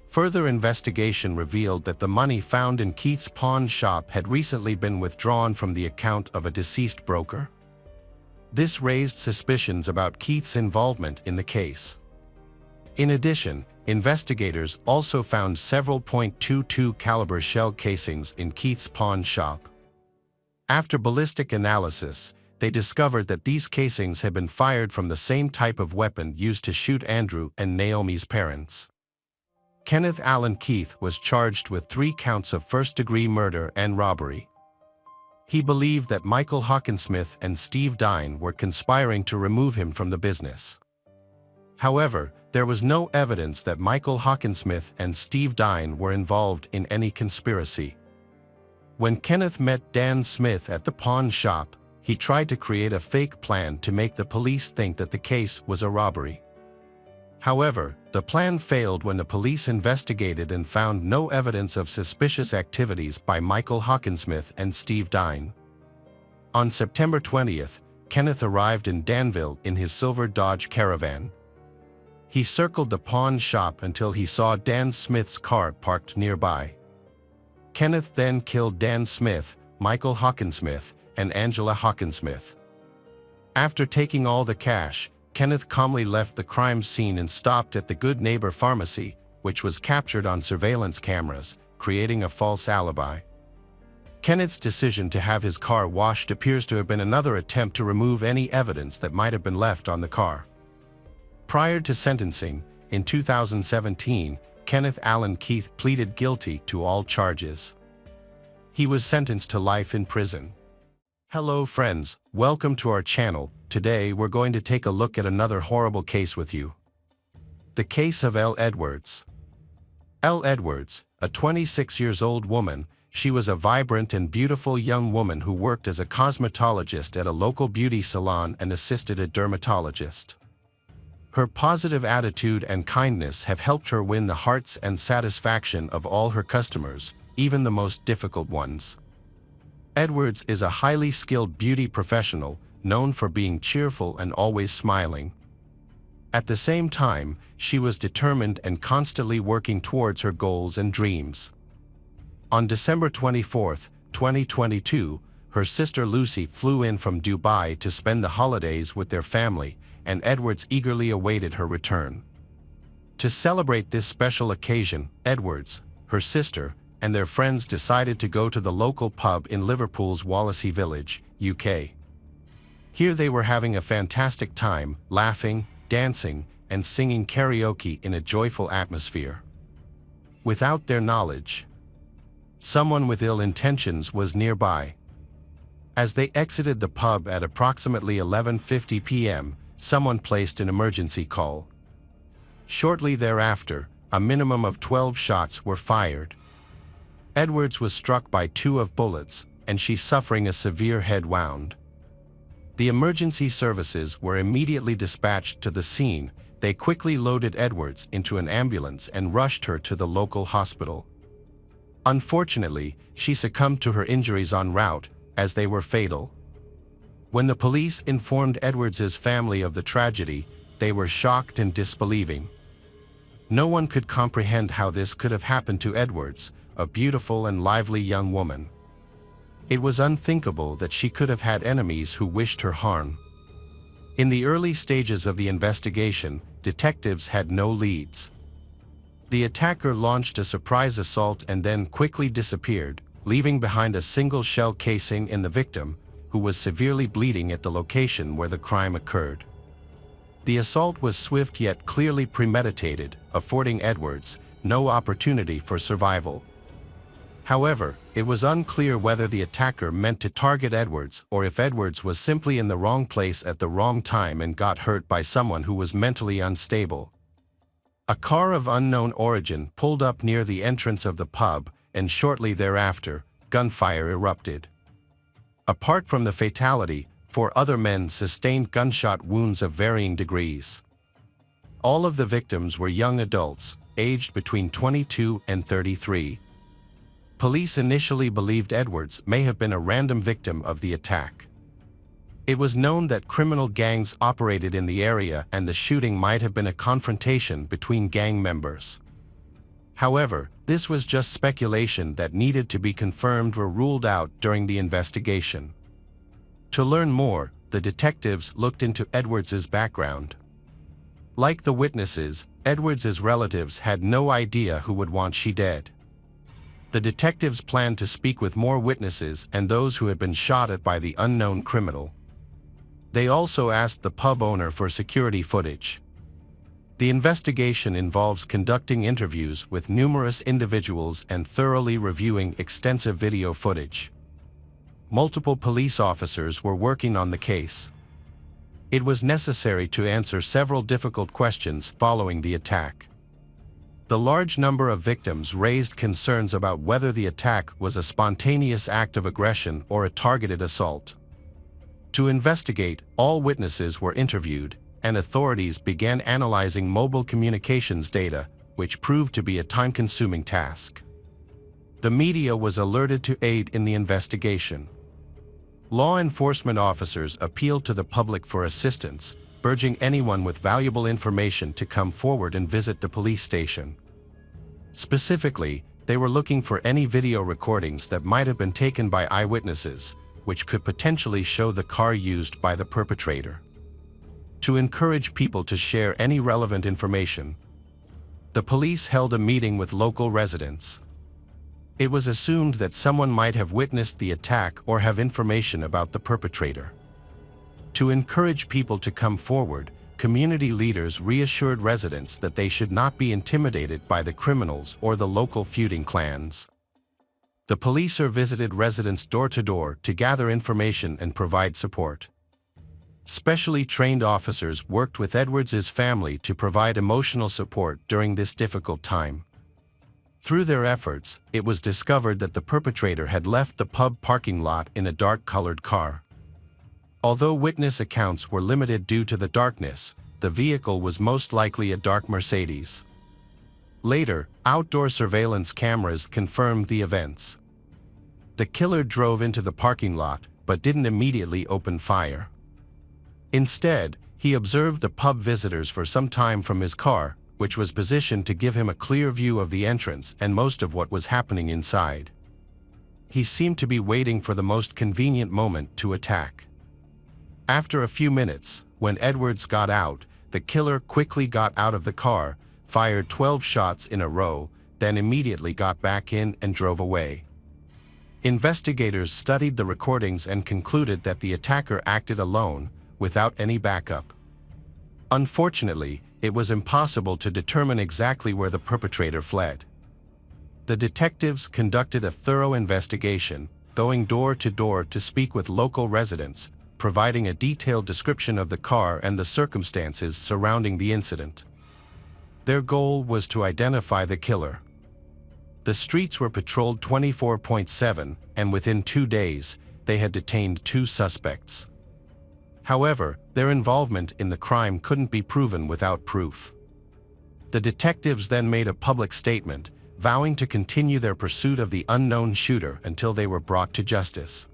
Further investigation revealed that the money found in Keith's pawn shop had recently been withdrawn from the account of a deceased broker. This raised suspicions about Keith's involvement in the case. In addition, investigators also found several .22 caliber shell casings in Keith's pawn shop. After ballistic analysis, they discovered that these casings had been fired from the same type of weapon used to shoot Andrew and Naomi's parents. Kenneth Allen Keith was charged with 3 counts of first-degree murder and robbery. He believed that Michael Hawkinsmith and Steve Dine were conspiring to remove him from the business. However, there was no evidence that Michael Hawkinsmith and Steve Dine were involved in any conspiracy. When Kenneth met Dan Smith at the pawn shop, he tried to create a fake plan to make the police think that the case was a robbery. However, the plan failed when the police investigated and found no evidence of suspicious activities by Michael Hawkinsmith and Steve Dine. On September 20th, Kenneth arrived in Danville in his silver Dodge Caravan. He circled the pawn shop until he saw Dan Smith's car parked nearby. Kenneth then killed Dan Smith, Michael Hawkinsmith, and Angela Hawkinsmith. After taking all the cash, Kenneth calmly left the crime scene and stopped at the Good Neighbor Pharmacy, which was captured on surveillance cameras, creating a false alibi. Kenneth's decision to have his car washed appears to have been another attempt to remove any evidence that might have been left on the car. Prior to sentencing, in 2017, Kenneth Allen Keith pleaded guilty to all charges. He was sentenced to life in prison. Hello friends, welcome to our channel. Today we're going to take a look at another horrible case with you. The case of Elle Edwards. Elle Edwards, a 26-year-old woman, she was a vibrant and beautiful young woman who worked as a cosmetologist at a local beauty salon and assisted a dermatologist. Her positive attitude and kindness have helped her win the hearts and satisfaction of all her customers, even the most difficult ones. Edwards is a highly skilled beauty professional, known for being cheerful and always smiling. At the same time, she was determined and constantly working towards her goals and dreams. On December 24, 2022, her sister Lucy flew in from Dubai to spend the holidays with their family, and Edwards eagerly awaited her return. To celebrate this special occasion, Edwards, her sister, and their friends decided to go to the local pub in Liverpool's Wallasey Village, UK. Here they were having a fantastic time, laughing, dancing, and singing karaoke in a joyful atmosphere. Without their knowledge, someone with ill intentions was nearby. As they exited the pub at approximately 11:50 p.m., someone placed an emergency call. Shortly thereafter, a minimum of 12 shots were fired. Edwards was struck by 2 bullets, and she's suffering a severe head wound. The emergency services were immediately dispatched to the scene. They quickly loaded Edwards into an ambulance and rushed her to the local hospital. Unfortunately, she succumbed to her injuries en route, as they were fatal. When the police informed Edwards's family of the tragedy, they were shocked and disbelieving. No one could comprehend how this could have happened to Edwards, a beautiful and lively young woman. It was unthinkable that she could have had enemies who wished her harm. In the early stages of the investigation, detectives had no leads. The attacker launched a surprise assault and then quickly disappeared, leaving behind a single shell casing in the victim, who was severely bleeding at the location where the crime occurred. The assault was swift yet clearly premeditated, affording Edwards no opportunity for survival. However, it was unclear whether the attacker meant to target Edwards or if Edwards was simply in the wrong place at the wrong time and got hurt by someone who was mentally unstable. A car of unknown origin pulled up near the entrance of the pub, and shortly thereafter, gunfire erupted. Apart from the fatality, 4 other men sustained gunshot wounds of varying degrees. All of the victims were young adults, aged between 22 and 33. Police initially believed Edwards may have been a random victim of the attack. It was known that criminal gangs operated in the area and the shooting might have been a confrontation between gang members. However, this was just speculation that needed to be confirmed or ruled out during the investigation. To learn more, the detectives looked into Edwards's background. Like the witnesses, Edwards's relatives had no idea who would want she dead. The detectives planned to speak with more witnesses and those who had been shot at by the unknown criminal. They also asked the pub owner for security footage. The investigation involves conducting interviews with numerous individuals and thoroughly reviewing extensive video footage. Multiple police officers were working on the case. It was necessary to answer several difficult questions following the attack. The large number of victims raised concerns about whether the attack was a spontaneous act of aggression or a targeted assault. To investigate, all witnesses were interviewed, and authorities began analyzing mobile communications data, which proved to be a time-consuming task. The media was alerted to aid in the investigation. Law enforcement officers appealed to the public for assistance, urging anyone with valuable information to come forward and visit the police station. Specifically, they were looking for any video recordings that might have been taken by eyewitnesses, which could potentially show the car used by the perpetrator. To encourage people to share any relevant information, the police held a meeting with local residents. It was assumed that someone might have witnessed the attack or have information about the perpetrator. To encourage people to come forward, community leaders reassured residents that they should not be intimidated by the criminals or the local feuding clans. The police visited residents door to door to gather information and provide support. Specially trained officers worked with Edwards's family to provide emotional support during this difficult time. Through their efforts, it was discovered that the perpetrator had left the pub parking lot in a dark-colored car. Although witness accounts were limited due to the darkness, the vehicle was most likely a dark Mercedes. Later, outdoor surveillance cameras confirmed the events. The killer drove into the parking lot, but didn't immediately open fire. Instead, he observed the pub visitors for some time from his car, which was positioned to give him a clear view of the entrance and most of what was happening inside. He seemed to be waiting for the most convenient moment to attack. After a few minutes, when Edwards got out, the killer quickly got out of the car, fired 12 shots in a row, then immediately got back in and drove away. Investigators studied the recordings and concluded that the attacker acted alone, without any backup. Unfortunately, it was impossible to determine exactly where the perpetrator fled. The detectives conducted a thorough investigation, going door to door to speak with local residents, providing a detailed description of the car and the circumstances surrounding the incident. Their goal was to identify the killer. The streets were patrolled 24/7, and within 2 days, they had detained 2 suspects. However, their involvement in the crime couldn't be proven without proof. The detectives then made a public statement, vowing to continue their pursuit of the unknown shooter until they were brought to justice.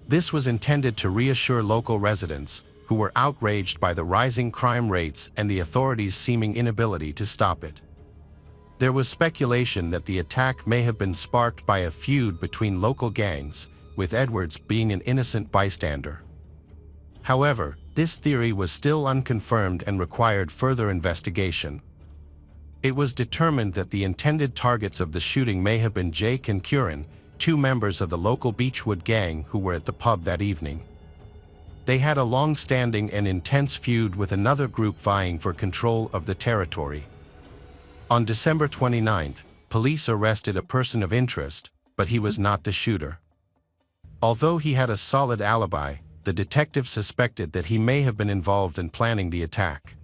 This was intended to reassure local residents, who were outraged by the rising crime rates and the authorities' seeming inability to stop it. There was speculation that the attack may have been sparked by a feud between local gangs, with Edwards being an innocent bystander. However, this theory was still unconfirmed and required further investigation. It was determined that the intended targets of the shooting may have been Jake and Curran, two members of the local Beechwood gang who were at the pub that evening. They had a long-standing and intense feud with another group vying for control of the territory. On December 29th, police arrested a person of interest, but he was not the shooter. Although he had a solid alibi, the detective suspected that he may have been involved in planning the attack.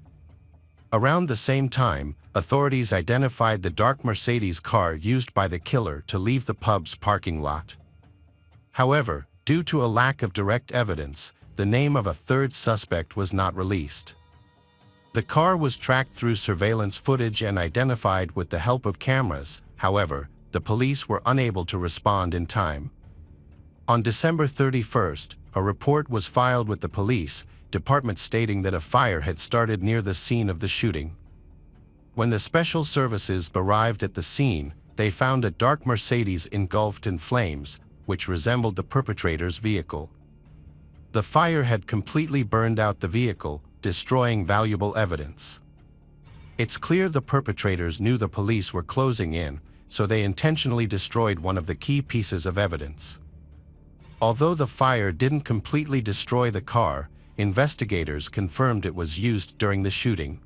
Around the same time, authorities identified the dark Mercedes car used by the killer to leave the pub's parking lot. However, due to a lack of direct evidence, the name of a third suspect was not released. The car was tracked through surveillance footage and identified with the help of cameras. However, the police were unable to respond in time. On December 31st, a report was filed with the police department stating that a fire had started near the scene of the shooting. When the special services arrived at the scene, they found a dark Mercedes engulfed in flames, which resembled the perpetrator's vehicle. The fire had completely burned out the vehicle, destroying valuable evidence. It's clear the perpetrators knew the police were closing in, so they intentionally destroyed one of the key pieces of evidence. Although the fire didn't completely destroy the car, investigators confirmed it was used during the shooting.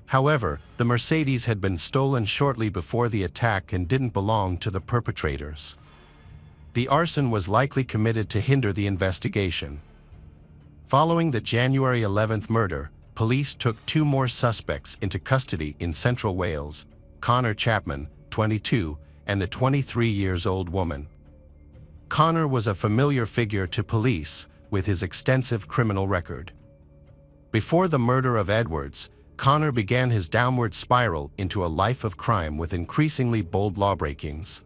However, the Mercedes had been stolen shortly before the attack and didn't belong to the perpetrators. The arson was likely committed to hinder the investigation. Following the January 11th murder, police took two more suspects into custody in Central Wales, Connor Chapman, 22, and a 23-year-old woman. Connor was a familiar figure to police, with his extensive criminal record. Before the murder of Edwards, Connor began his downward spiral into a life of crime with increasingly bold lawbreakings.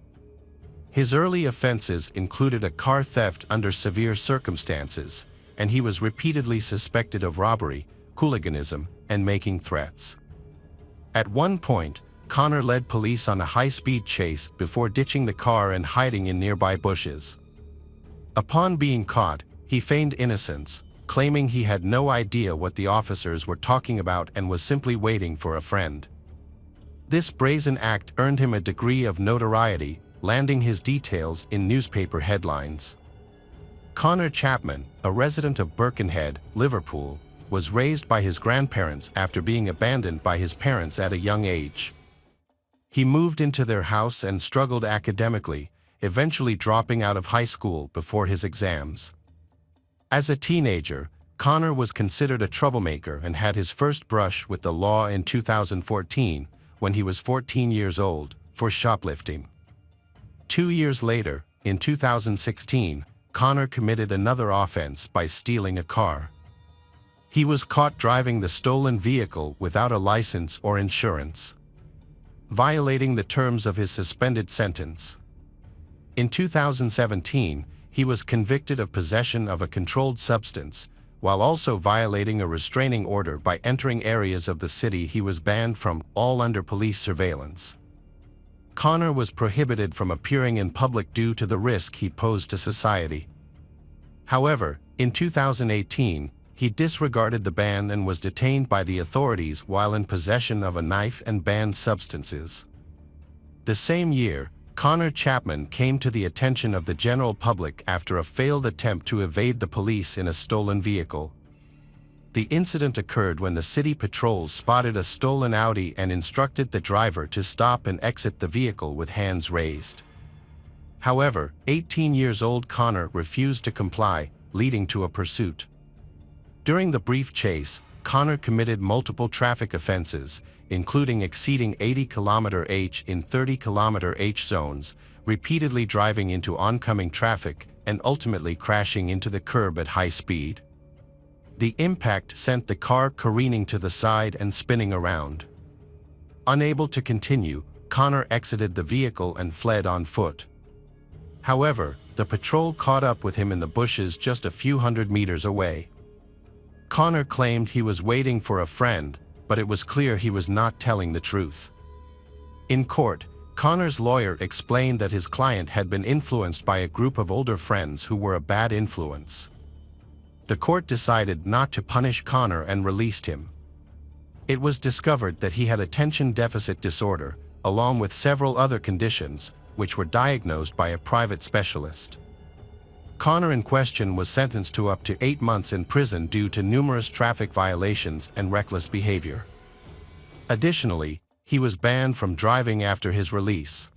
His early offenses included a car theft under severe circumstances, and he was repeatedly suspected of robbery, hooliganism, and making threats. At one point, Connor led police on a high-speed chase before ditching the car and hiding in nearby bushes. Upon being caught, he feigned innocence, claiming he had no idea what the officers were talking about and was simply waiting for a friend. This brazen act earned him a degree of notoriety, landing his details in newspaper headlines. Connor Chapman, a resident of Birkenhead, Liverpool, was raised by his grandparents after being abandoned by his parents at a young age. He moved into their house and struggled academically, eventually dropping out of high school before his exams. As a teenager, Connor was considered a troublemaker and had his first brush with the law in 2014, when he was 14 years old, for shoplifting. 2 years later, in 2016, Connor committed another offense by stealing a car. He was caught driving the stolen vehicle without a license or insurance, violating the terms of his suspended sentence. In 2017, he was convicted of possession of a controlled substance, while also violating a restraining order by entering areas of the city he was banned from, all under police surveillance. Connor was prohibited from appearing in public due to the risk he posed to society. However, in 2018, he disregarded the ban and was detained by the authorities while in possession of a knife and banned substances. The same year, Connor Chapman came to the attention of the general public after a failed attempt to evade the police in a stolen vehicle. The incident occurred when the city patrols spotted a stolen Audi and instructed the driver to stop and exit the vehicle with hands raised. However, 18-year-old Connor refused to comply, leading to a pursuit. During the brief chase, Connor committed multiple traffic offenses, including exceeding 80 km/h in 30 km/h zones, repeatedly driving into oncoming traffic, and ultimately crashing into the curb at high speed. The impact sent the car careening to the side and spinning around. Unable to continue, Connor exited the vehicle and fled on foot. However, The patrol caught up with him in the bushes just a few hundred meters away. Connor claimed he was waiting for a friend, but it was clear he was not telling the truth. In court, Connor's lawyer explained that his client had been influenced by a group of older friends who were a bad influence. The court decided not to punish Connor and released him. It was discovered that he had attention deficit disorder, along with several other conditions, which were diagnosed by a private specialist. Connor in question was sentenced to up to 8 months in prison due to numerous traffic violations and reckless behavior. Additionally, he was banned from driving after his release.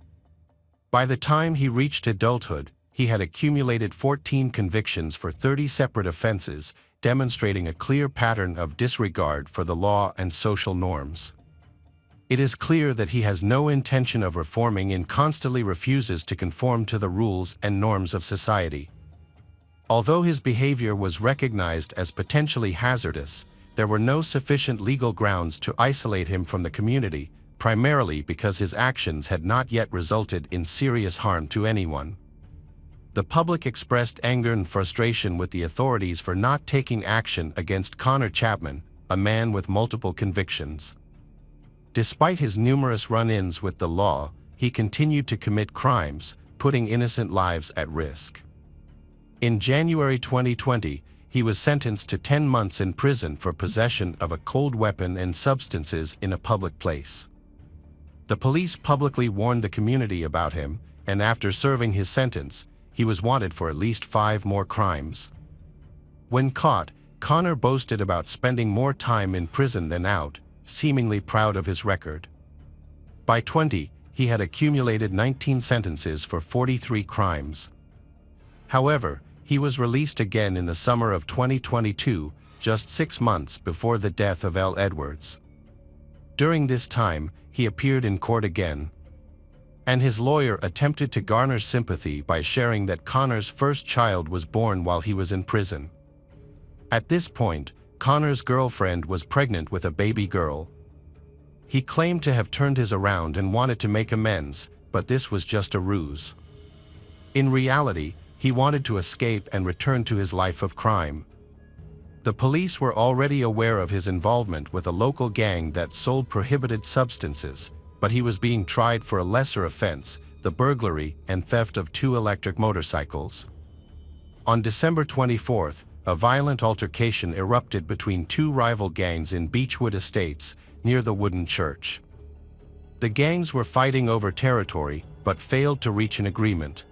By the time he reached adulthood, he had accumulated 14 convictions for 30 separate offenses, demonstrating a clear pattern of disregard for the law and social norms. It is clear that he has no intention of reforming and constantly refuses to conform to the rules and norms of society. Although his behavior was recognized as potentially hazardous, there were no sufficient legal grounds to isolate him from the community, primarily because his actions had not yet resulted in serious harm to anyone. The public expressed anger and frustration with the authorities for not taking action against Connor Chapman, a man with multiple convictions. Despite his numerous run-ins with the law, he continued to commit crimes, putting innocent lives at risk. In January 2020, he was sentenced to 10 months in prison for possession of a cold weapon and substances in a public place. The police publicly warned the community about him, and after serving his sentence, he was wanted for at least 5 more crimes. When caught, Connor boasted about spending more time in prison than out, seemingly proud of his record. By 20, he had accumulated 19 sentences for 43 crimes. However, he was released again in the summer of 2022, just 6 months before the death of L. Edwards. During this time, he appeared in court again, and his lawyer attempted to garner sympathy by sharing that Connor's first child was born while he was in prison. At this point, Connor's girlfriend was pregnant with a baby girl. He claimed to have turned his around and wanted to make amends, but this was just a ruse. In reality, he wanted to escape and return to his life of crime. The police were already aware of his involvement with a local gang that sold prohibited substances, but he was being tried for a lesser offense, the burglary and theft of 2 electric motorcycles. On December 24th, a violent altercation erupted between 2 rival gangs in Beechwood Estates, near the wooden church. The gangs were fighting over territory, but failed to reach an agreement.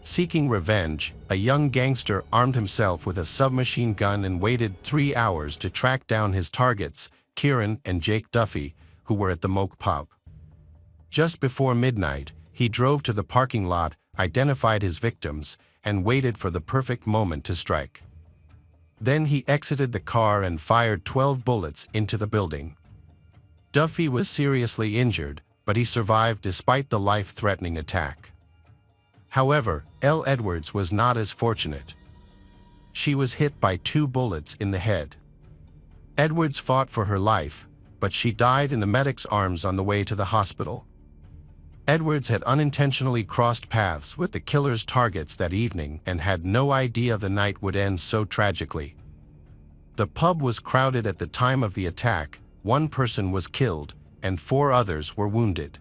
Seeking revenge, a young gangster armed himself with a submachine gun and waited 3 hours to track down his targets, Kieran and Jake Duffy, who were at the Moke pub. Just before midnight, he drove to the parking lot, identified his victims, and waited for the perfect moment to strike. Then he exited the car and fired 12 bullets into the building. Duffy was seriously injured, but he survived despite the life-threatening attack. However, L. Edwards was not as fortunate. She was hit by 2 bullets in the head. Edwards fought for her life, but she died in the medic's arms on the way to the hospital. Edwards had unintentionally crossed paths with the killer's targets that evening and had no idea the night would end so tragically. The pub was crowded at the time of the attack, 1 person was killed, and 4 others were wounded.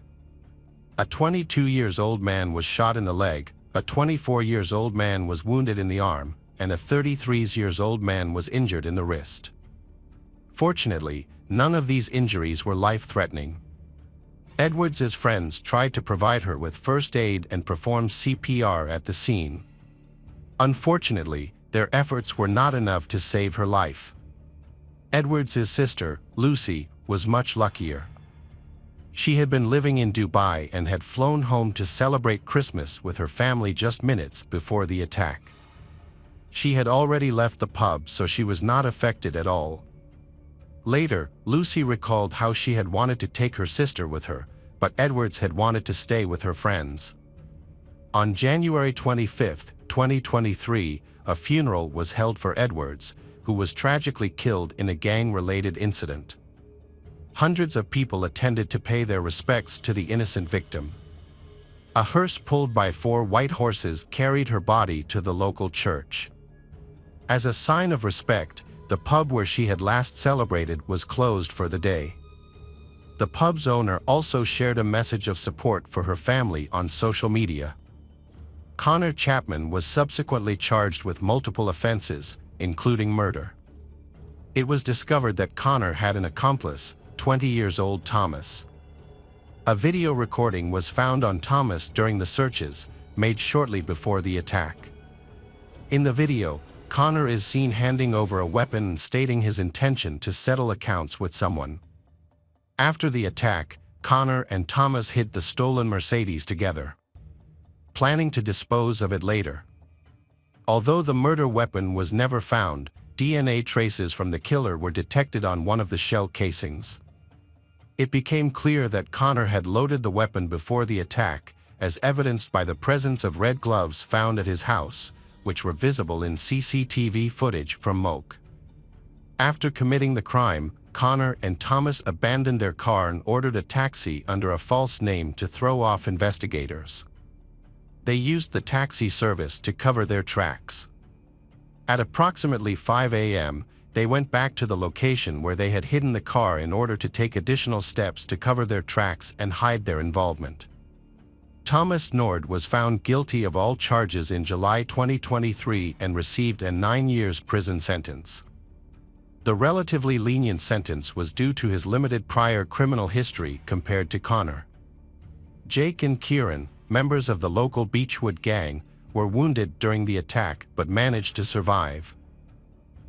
A 22-year-old man was shot in the leg, a 24-year-old man was wounded in the arm, and a 33-year-old man was injured in the wrist. Fortunately, none of these injuries were life-threatening. Edwards's friends tried to provide her with first aid and performed CPR at the scene. Unfortunately, their efforts were not enough to save her life. Edwards's sister, Lucy, was much luckier. She had been living in Dubai and had flown home to celebrate Christmas with her family just minutes before the attack. She had already left the pub, so she was not affected at all. Later, Lucy recalled how she had wanted to take her sister with her, but Edwards had wanted to stay with her friends. On January 25, 2023, a funeral was held for Edwards, who was tragically killed in a gang-related incident. Hundreds of people attended to pay their respects to the innocent victim. A hearse pulled by 4 white horses carried her body to the local church. As a sign of respect, the pub where she had last celebrated was closed for the day. The pub's owner also shared a message of support for her family on social media. Connor Chapman was subsequently charged with multiple offenses, including murder. It was discovered that Connor had an accomplice, 20-year-old Thomas. A video recording was found on Thomas during the searches, made shortly before the attack. In the video, Connor is seen handing over a weapon and stating his intention to settle accounts with someone. After the attack, Connor and Thomas hid the stolen Mercedes together, planning to dispose of it later. Although the murder weapon was never found, DNA traces from the killer were detected on one of the shell casings. It became clear that Connor had loaded the weapon before the attack, as evidenced by the presence of red gloves found at his house, which were visible in CCTV footage from Moke. After committing the crime, Connor and Thomas abandoned their car and ordered a taxi under a false name to throw off investigators. They used the taxi service to cover their tracks. At approximately 5 a.m., they went back to the location where they had hidden the car in order to take additional steps to cover their tracks and hide their involvement. Thomas Nord was found guilty of all charges in July 2023 and received a 9-year prison sentence. The relatively lenient sentence was due to his limited prior criminal history compared to Connor. Jake and Kieran, members of the local Beechwood gang, were wounded during the attack but managed to survive.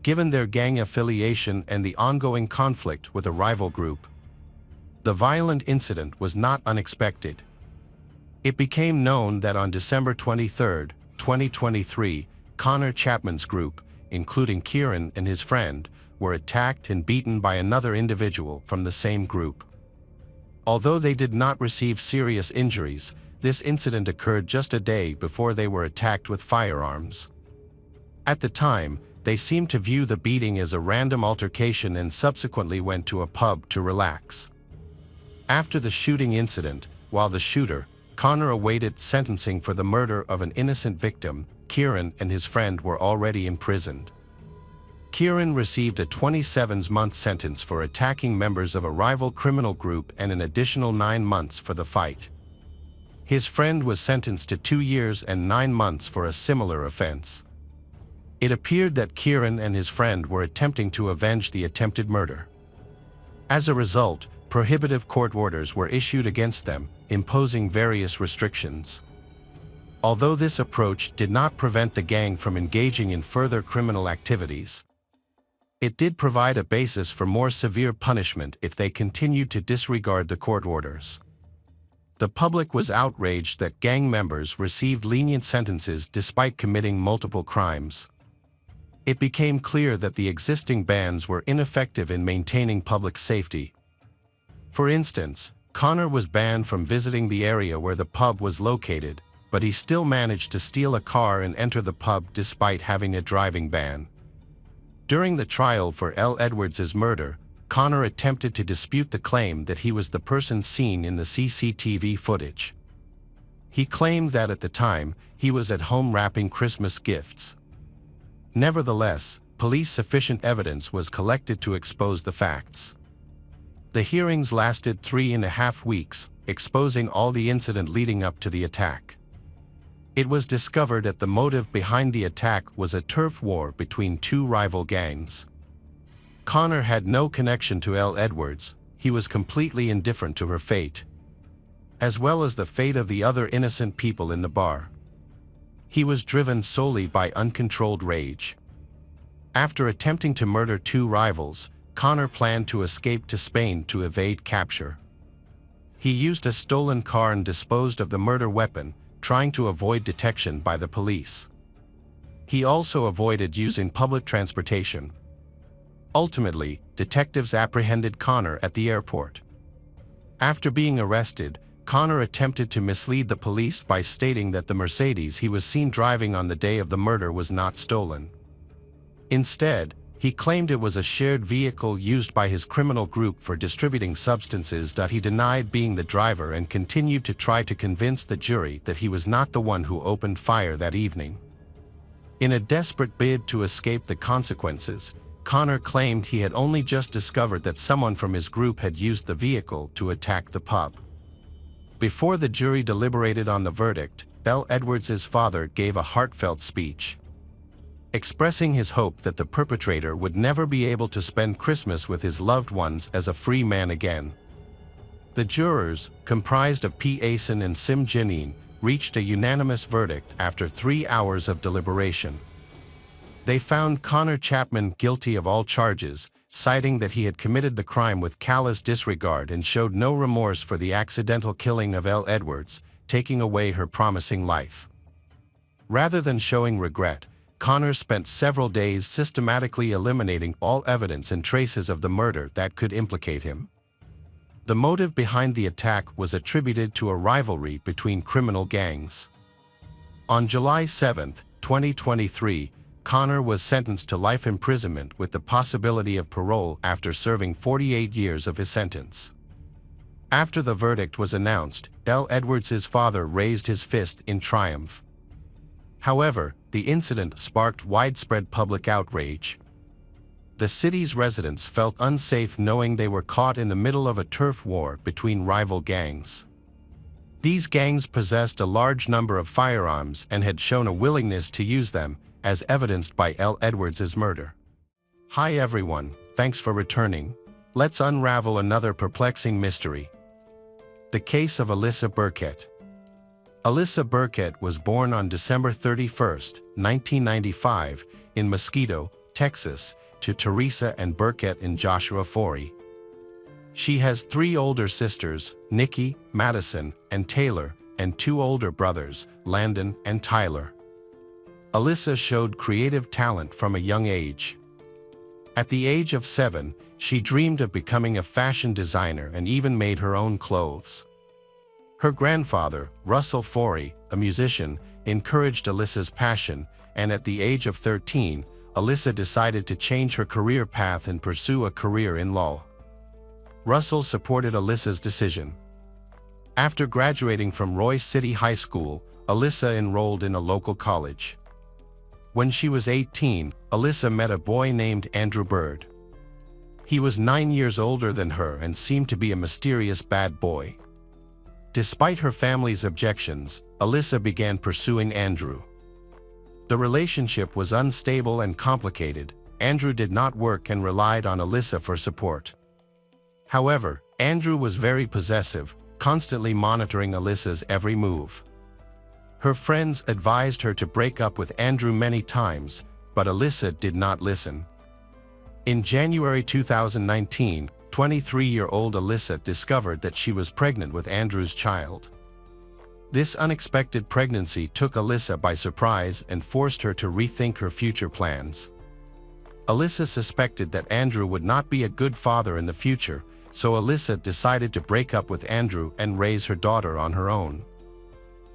Given their gang affiliation and the ongoing conflict with a rival group, the violent incident was not unexpected. It became known that on December 23, 2023, Connor Chapman's group, including Kieran and his friend, were attacked and beaten by another individual from the same group. Although they did not receive serious injuries, this incident occurred just a day before they were attacked with firearms. At the time, they seemed to view the beating as a random altercation and subsequently went to a pub to relax. After the shooting incident, while the shooter, Connor, awaited sentencing for the murder of an innocent victim, Kieran and his friend were already imprisoned. Kieran received a 27-month sentence for attacking members of a rival criminal group and an additional 9 months for the fight. His friend was sentenced to 2 years and 9 months for a similar offense. It appeared that Kieran and his friend were attempting to avenge the attempted murder. As a result, prohibitive court orders were issued against them, imposing various restrictions. Although this approach did not prevent the gang from engaging in further criminal activities, it did provide a basis for more severe punishment if they continued to disregard the court orders. The public was outraged that gang members received lenient sentences despite committing multiple crimes. It became clear that the existing bans were ineffective in maintaining public safety. For instance, Connor was banned from visiting the area where the pub was located, but he still managed to steal a car and enter the pub despite having a driving ban. During the trial for L. Edwards' murder, Connor attempted to dispute the claim that he was the person seen in the CCTV footage. He claimed that at the time, he was at home wrapping Christmas gifts. Nevertheless, sufficient evidence was collected to expose the facts. The hearings lasted 3.5 weeks, exposing all the incident leading up to the attack. It was discovered that the motive behind the attack was a turf war between 2 rival gangs. Connor had no connection to L. Edwards, he was completely indifferent to her fate, as well as the fate of the other innocent people in the bar. He was driven solely by uncontrolled rage. After attempting to murder 2 rivals, Connor planned to escape to Spain to evade capture. He used a stolen car and disposed of the murder weapon, trying to avoid detection by the police. He also avoided using public transportation. Ultimately, detectives apprehended Connor at the airport. After being arrested, Connor attempted to mislead the police by stating that the Mercedes he was seen driving on the day of the murder was not stolen. Instead, He claimed it was a shared vehicle used by his criminal group for distributing substances. He denied being the driver and continued to try to convince the jury that he was not the one who opened fire that evening. In a desperate bid to escape the consequences, Connor claimed he had only just discovered that someone from his group had used the vehicle to attack the pub. Before the jury deliberated on the verdict, Belle Edwards' father gave a heartfelt speech, expressing his hope that the perpetrator would never be able to spend Christmas with his loved ones as a free man again. The jurors, comprised of P. Asen and Sim Janine, reached a unanimous verdict after 3 hours of deliberation. They found Connor Chapman guilty of all charges, citing that he had committed the crime with callous disregard and showed no remorse for the accidental killing of Elle Edwards, taking away her promising life. Rather than showing regret, Connor spent several days systematically eliminating all evidence and traces of the murder that could implicate him. The motive behind the attack was attributed to a rivalry between criminal gangs. On July 7, 2023, Connor was sentenced to life imprisonment with the possibility of parole after serving 48 years of his sentence. After the verdict was announced, Elle Edwards' father raised his fist in triumph. However, the incident sparked widespread public outrage. The city's residents felt unsafe knowing they were caught in the middle of a turf war between rival gangs. These gangs possessed a large number of firearms and had shown a willingness to use them, as evidenced by Elle Edwards' murder. Hi everyone, thanks for returning. Let's unravel another perplexing mystery. The case of Alyssa Burkett. Alyssa Burkett was born on December 31, 1995, in Mosquito, Texas, to Teresa and Burkett and Joshua Forey. She has 3 older sisters, Nikki, Madison, and Taylor, and 2 older brothers, Landon and Tyler. Alyssa showed creative talent from a young age. At the age of 7, she dreamed of becoming a fashion designer and even made her own clothes. Her grandfather, Russell Forey, a musician, encouraged Alyssa's passion, and at the age of 13, Alyssa decided to change her career path and pursue a career in law. Russell supported Alyssa's decision. After graduating from Royce City High School, Alyssa enrolled in a local college. When she was 18, Alyssa met a boy named Andrew Bird. He was 9 years older than her and seemed to be a mysterious bad boy. Despite her family's objections, Alyssa began pursuing Andrew. The relationship was unstable and complicated. Andrew did not work and relied on Alyssa for support. However, Andrew was very possessive, constantly monitoring Alyssa's every move. Her friends advised her to break up with Andrew many times, but Alyssa did not listen. In January 2019, 23-year-old Alyssa discovered that she was pregnant with Andrew's child. This unexpected pregnancy took Alyssa by surprise and forced her to rethink her future plans. Alyssa suspected that Andrew would not be a good father in the future, so Alyssa decided to break up with Andrew and raise her daughter on her own.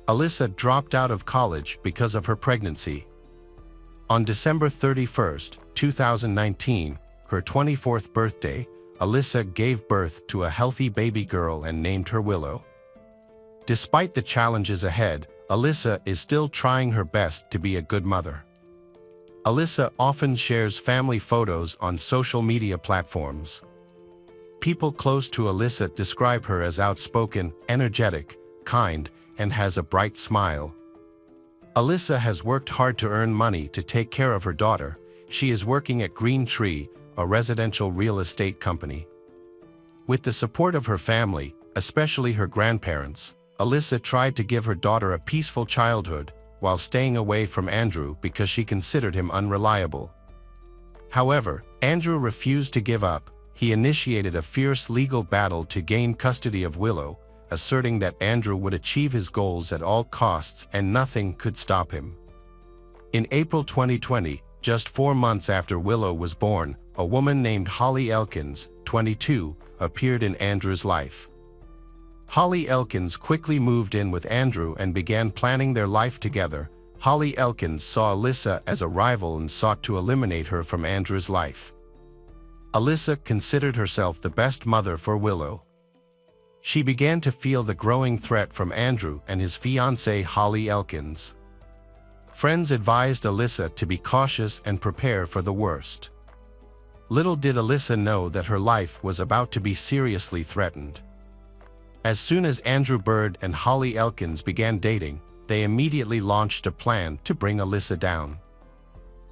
Alyssa dropped out of college because of her pregnancy. On December 31, 2019, her 24th birthday, Alyssa gave birth to a healthy baby girl and named her Willow. Despite the challenges ahead, Alyssa is still trying her best to be a good mother. Alyssa often shares family photos on social media platforms. People close to Alyssa describe her as outspoken, energetic, kind, and has a bright smile. Alyssa has worked hard to earn money to take care of her daughter. She is working at Green Tree, a residential real estate company. With the support of her family, especially her grandparents, Alyssa tried to give her daughter a peaceful childhood while staying away from Andrew because she considered him unreliable. However, Andrew refused to give up. He initiated a fierce legal battle to gain custody of Willow, asserting that Andrew would achieve his goals at all costs and nothing could stop him. In April 2020, just 4 months after Willow was born, a woman named Holly Elkins, 22, appeared in Andrew's life. Holly Elkins quickly moved in with Andrew and began planning their life together. Holly Elkins saw Alyssa as a rival and sought to eliminate her from Andrew's life. Alyssa considered herself the best mother for Willow. She began to feel the growing threat from Andrew and his fiancée Holly Elkins. Friends advised Alyssa to be cautious and prepare for the worst. Little did Alyssa know that her life was about to be seriously threatened. As soon as Andrew Bird and Holly Elkins began dating, they immediately launched a plan to bring Alyssa down.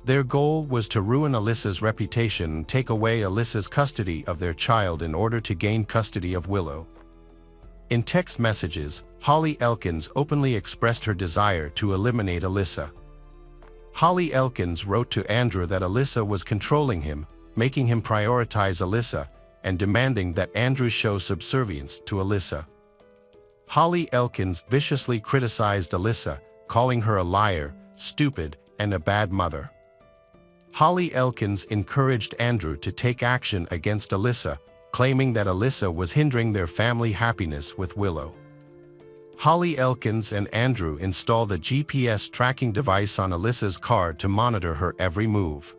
Their goal was to ruin Alyssa's reputation and take away Alyssa's custody of their child in order to gain custody of Willow. In text messages, Holly Elkins openly expressed her desire to eliminate Alyssa. Holly Elkins wrote to Andrew that Alyssa was controlling him, making him prioritize Alyssa, and demanding that Andrew show subservience to Alyssa. Holly Elkins viciously criticized Alyssa, calling her a liar, stupid, and a bad mother. Holly Elkins encouraged Andrew to take action against Alyssa, claiming that Alyssa was hindering their family happiness with Willow. Holly Elkins and Andrew installed a GPS tracking device on Alyssa's car to monitor her every move.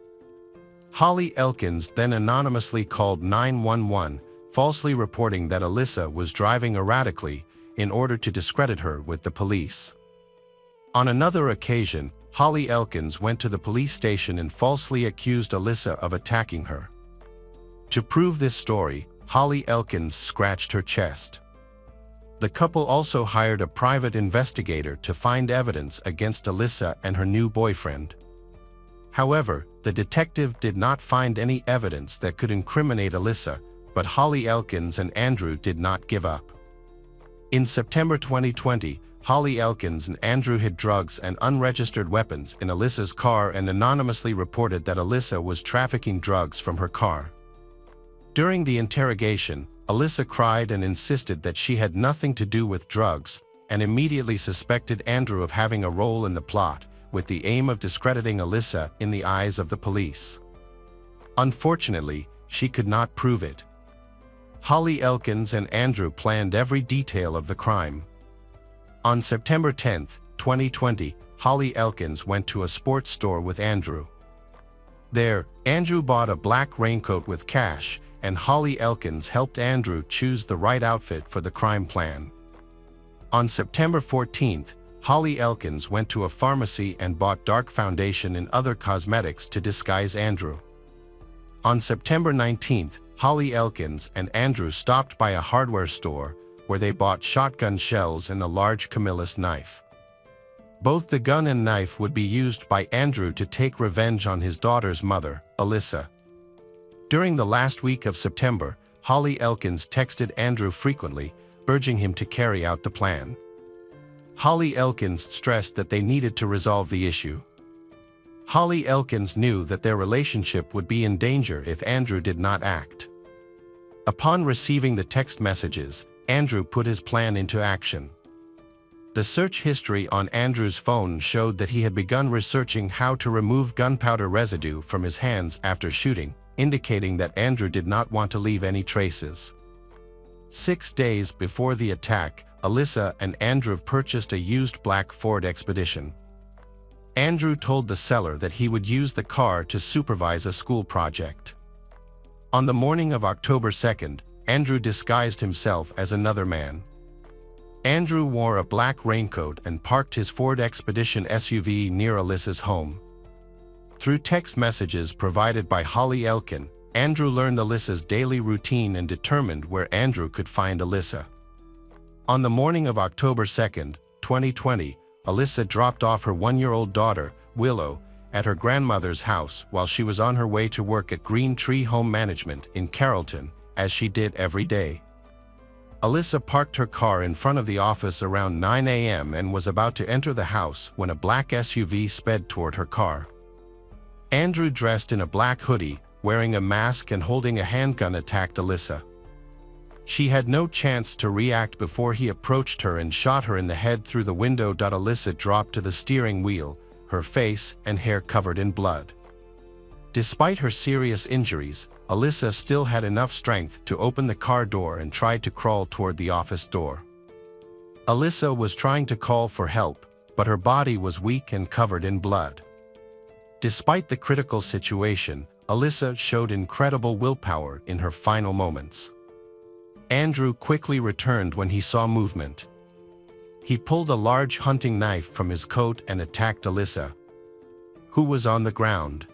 Holly Elkins then anonymously called 911, falsely reporting that Alyssa was driving erratically in order to discredit her with the police. On another occasion, Holly Elkins went to the police station and falsely accused Alyssa of attacking her. To prove this story, Holly Elkins scratched her chest. The couple also hired a private investigator to find evidence against Alyssa and her new boyfriend. However, the detective did not find any evidence that could incriminate Alyssa, but Holly Elkins and Andrew did not give up. In September 2020, Holly Elkins and Andrew hid drugs and unregistered weapons in Alyssa's car and anonymously reported that Alyssa was trafficking drugs from her car. During the interrogation, Alyssa cried and insisted that she had nothing to do with drugs and immediately suspected Andrew of having a role in the plot, with the aim of discrediting Alyssa in the eyes of the police. Unfortunately, she could not prove it. Holly Elkins and Andrew planned every detail of the crime. On September 10, 2020, Holly Elkins went to a sports store with Andrew. There, Andrew bought a black raincoat with cash, and Holly Elkins helped Andrew choose the right outfit for the crime plan. On September 14, Holly Elkins went to a pharmacy and bought dark foundation and other cosmetics to disguise Andrew. On September 19, Holly Elkins and Andrew stopped by a hardware store where they bought shotgun shells and a large Camillus knife. Both the gun and knife would be used by Andrew to take revenge on his daughter's mother, Alyssa. During the last week of September, Holly Elkins texted Andrew frequently, urging him to carry out the plan. Holly Elkins stressed that they needed to resolve the issue. Holly Elkins knew that their relationship would be in danger if Andrew did not act. Upon receiving the text messages, Andrew put his plan into action. The search history on Andrew's phone showed that he had begun researching how to remove gunpowder residue from his hands after shooting, indicating that Andrew did not want to leave any traces. 6 days before the attack, Alyssa and Andrew purchased a used black Ford Expedition. Andrew told the seller that he would use the car to supervise a school project. On the morning of October 2nd, Andrew disguised himself as another man. Andrew wore a black raincoat and parked his Ford Expedition SUV near Alyssa's home. Through text messages provided by Holly Elkins, Andrew learned Alyssa's daily routine and determined where Andrew could find Alyssa. On the morning of October 2nd, 2020, Alyssa dropped off her 1-year-old daughter, Willow, at her grandmother's house while she was on her way to work at Green Tree Home Management in Carrollton, as she did every day. Alyssa parked her car in front of the office around 9 a.m. and was about to enter the house when a black SUV sped toward her car. Andrew, dressed in a black hoodie, wearing a mask and holding a handgun, attacked Alyssa. She had no chance to react before he approached her and shot her in the head through the window. Alyssa dropped to the steering wheel, her face and hair covered in blood. Despite her serious injuries, Alyssa still had enough strength to open the car door and tried to crawl toward the office door. Alyssa was trying to call for help, but her body was weak and covered in blood. Despite the critical situation, Alyssa showed incredible willpower in her final moments. Andrew quickly returned when he saw movement. He pulled a large hunting knife from his coat and attacked Alyssa, who was on the ground.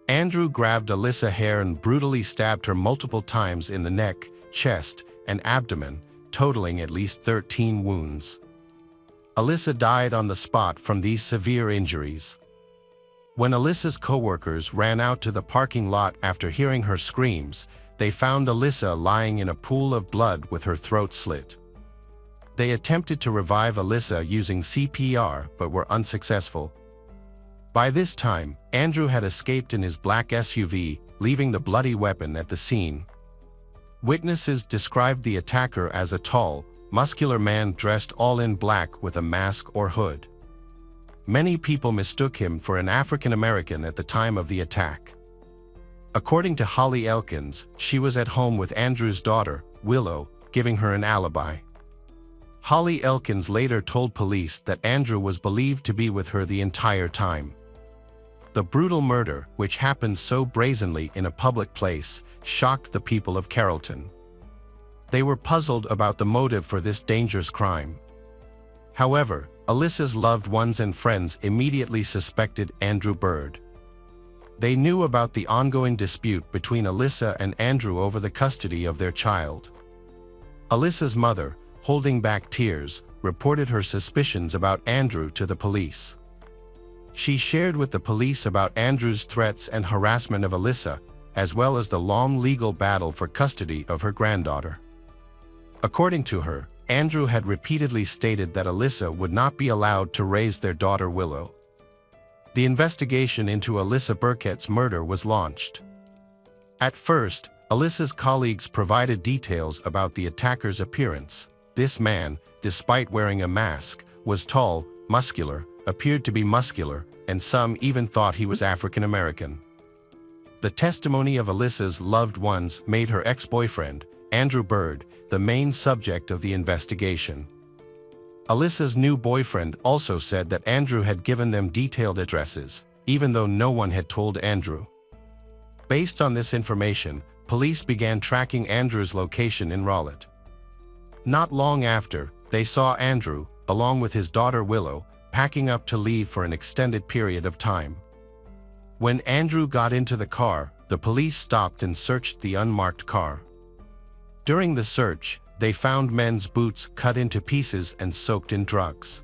Andrew grabbed Alyssa's hair and brutally stabbed her multiple times in the neck, chest, and abdomen, totaling at least 13 wounds. Alyssa died on the spot from these severe injuries. When Alyssa's co-workers ran out to the parking lot after hearing her screams, they found Alyssa lying in a pool of blood with her throat slit. They attempted to revive Alyssa using CPR but were unsuccessful. By this time, Andrew had escaped in his black SUV, leaving the bloody weapon at the scene. Witnesses described the attacker as a tall, muscular man dressed all in black with a mask or hood. Many people mistook him for an African American at the time of the attack. According to Holly Elkins, she was at home with Andrew's daughter, Willow, giving her an alibi. Holly Elkins later told police that Andrew was believed to be with her the entire time. The brutal murder, which happened so brazenly in a public place, shocked the people of Carrollton. They were puzzled about the motive for this dangerous crime. However, Alyssa's loved ones and friends immediately suspected Andrew Bird. They knew about the ongoing dispute between Alyssa and Andrew over the custody of their child. Alyssa's mother, holding back tears, reported her suspicions about Andrew to the police. She shared with the police about Andrew's threats and harassment of Alyssa, as well as the long legal battle for custody of her granddaughter. According to her, Andrew had repeatedly stated that Alyssa would not be allowed to raise their daughter Willow. The investigation into Alyssa Burkett's murder was launched. At first, Alyssa's colleagues provided details about the attacker's appearance. This man, despite wearing a mask, was tall, muscular, appeared to be muscular, and some even thought he was African American. The testimony of Alyssa's loved ones made her ex-boyfriend, Andrew Bird, the main subject of the investigation. Alyssa's new boyfriend also said that Andrew had given them detailed addresses, even though no one had told Andrew. Based on this information, police began tracking Andrew's location in Raleigh. Not long after, they saw Andrew, along with his daughter Willow, packing up to leave for an extended period of time. When Andrew got into the car, the police stopped and searched the unmarked car. During the search, they found men's boots cut into pieces and soaked in drugs.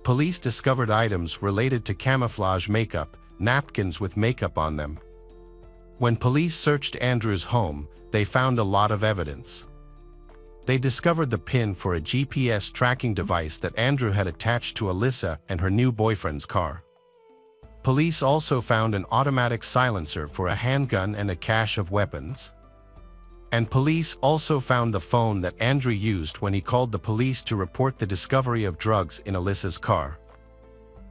Police discovered items related to camouflage makeup, napkins with makeup on them. When police searched Andrew's home, they found a lot of evidence. They discovered the pin for a GPS tracking device that Andrew had attached to Alyssa and her new boyfriend's car. Police also found an automatic silencer for a handgun and a cache of weapons. And police also found the phone that Andrew used when he called the police to report the discovery of drugs in Alyssa's car.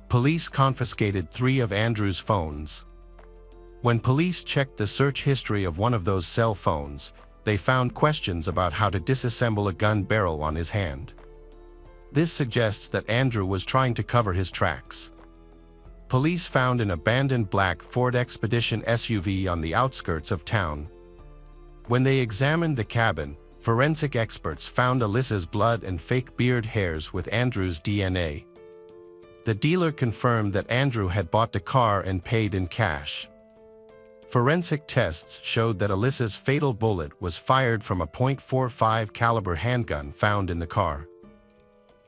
Police confiscated 3 of Andrew's phones. When police checked the search history of one of those cell phones, they found questions about how to disassemble a gun barrel on his hand. This suggests that Andrew was trying to cover his tracks. Police found an abandoned black Ford Expedition SUV on the outskirts of town. When they examined the cabin, forensic experts found Alyssa's blood and fake beard hairs with Andrew's DNA. The dealer confirmed that Andrew had bought the car and paid in cash. Forensic tests showed that Alyssa's fatal bullet was fired from a .45 caliber handgun found in the car.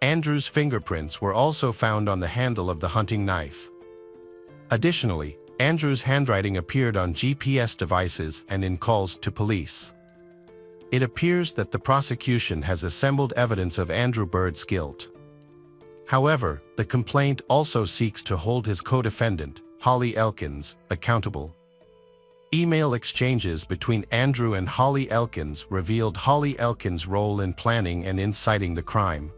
Andrew's fingerprints were also found on the handle of the hunting knife. Additionally, Andrew's handwriting appeared on GPS devices and in calls to police. It appears that the prosecution has assembled evidence of Andrew Bird's guilt. However, the complaint also seeks to hold his co-defendant, Holly Elkins, accountable. Email exchanges between Andrew and Holly Elkins revealed Holly Elkins' role in planning and inciting the crime.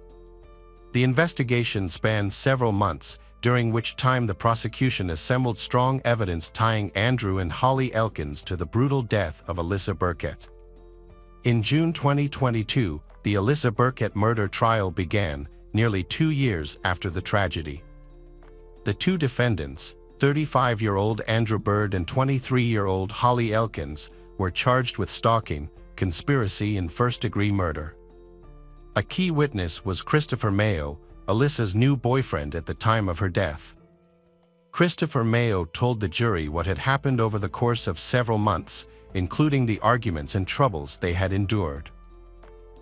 The investigation spanned several months, during which time the prosecution assembled strong evidence tying Andrew and Holly Elkins to the brutal death of Alyssa Burkett. In June 2022, the Alyssa Burkett murder trial began, nearly 2 years after the tragedy. The two defendants, 35-year-old Andrew Bird and 23-year-old Holly Elkins, were charged with stalking, conspiracy, and first-degree murder. A key witness was Christopher Mayo, Alyssa's new boyfriend at the time of her death. Christopher Mayo told the jury what had happened over the course of several months, including the arguments and troubles they had endured.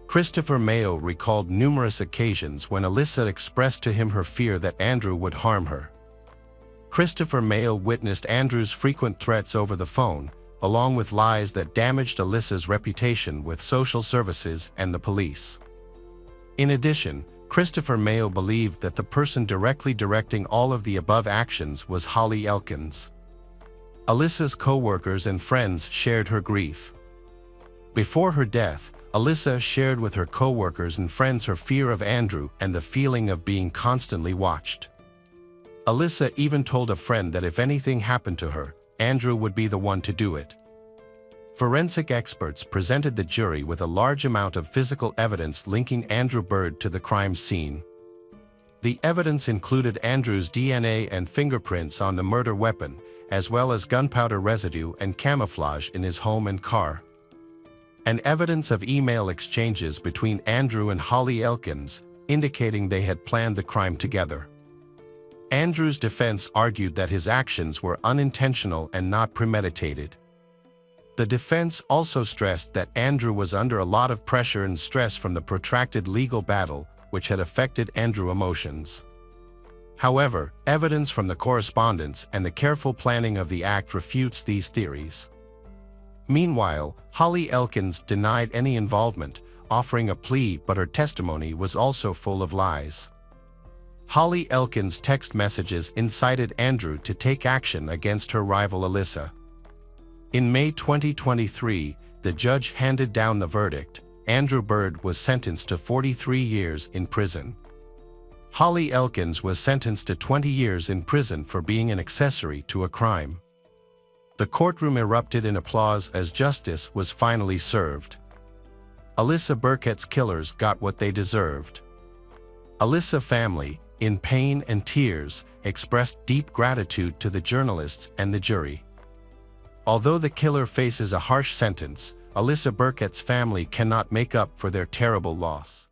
Christopher Mayo recalled numerous occasions when Alyssa expressed to him her fear that Andrew would harm her. Christopher Mayo witnessed Andrew's frequent threats over the phone, along with lies that damaged Alyssa's reputation with social services and the police. In addition, Christopher Mayo believed that the person directly directing all of the above actions was Holly Elkins. Alyssa's co-workers and friends shared her grief. Before her death, Alyssa shared with her co-workers and friends her fear of Andrew and the feeling of being constantly watched. Alyssa even told a friend that if anything happened to her, Andrew would be the one to do it. Forensic experts presented the jury with a large amount of physical evidence linking Andrew Bird to the crime scene. The evidence included Andrew's DNA and fingerprints on the murder weapon, as well as gunpowder residue and camouflage in his home and car. And evidence of email exchanges between Andrew and Holly Elkins, indicating they had planned the crime together. Andrew's defense argued that his actions were unintentional and not premeditated. The defense also stressed that Andrew was under a lot of pressure and stress from the protracted legal battle, which had affected Andrew's emotions. However, evidence from the correspondence and the careful planning of the act refutes these theories. Meanwhile, Holly Elkins denied any involvement, offering a plea, but her testimony was also full of lies. Holly Elkins' text messages incited Andrew to take action against her rival Alyssa. In May 2023, the judge handed down the verdict. Andrew Bird was sentenced to 43 years in prison. Holly Elkins was sentenced to 20 years in prison for being an accessory to a crime. The courtroom erupted in applause as justice was finally served. Alyssa Burkett's killers got what they deserved. Alyssa family, in pain and tears, expressed deep gratitude to the journalists and the jury. Although the killer faces a harsh sentence, Alyssa Burkett's family cannot make up for their terrible loss.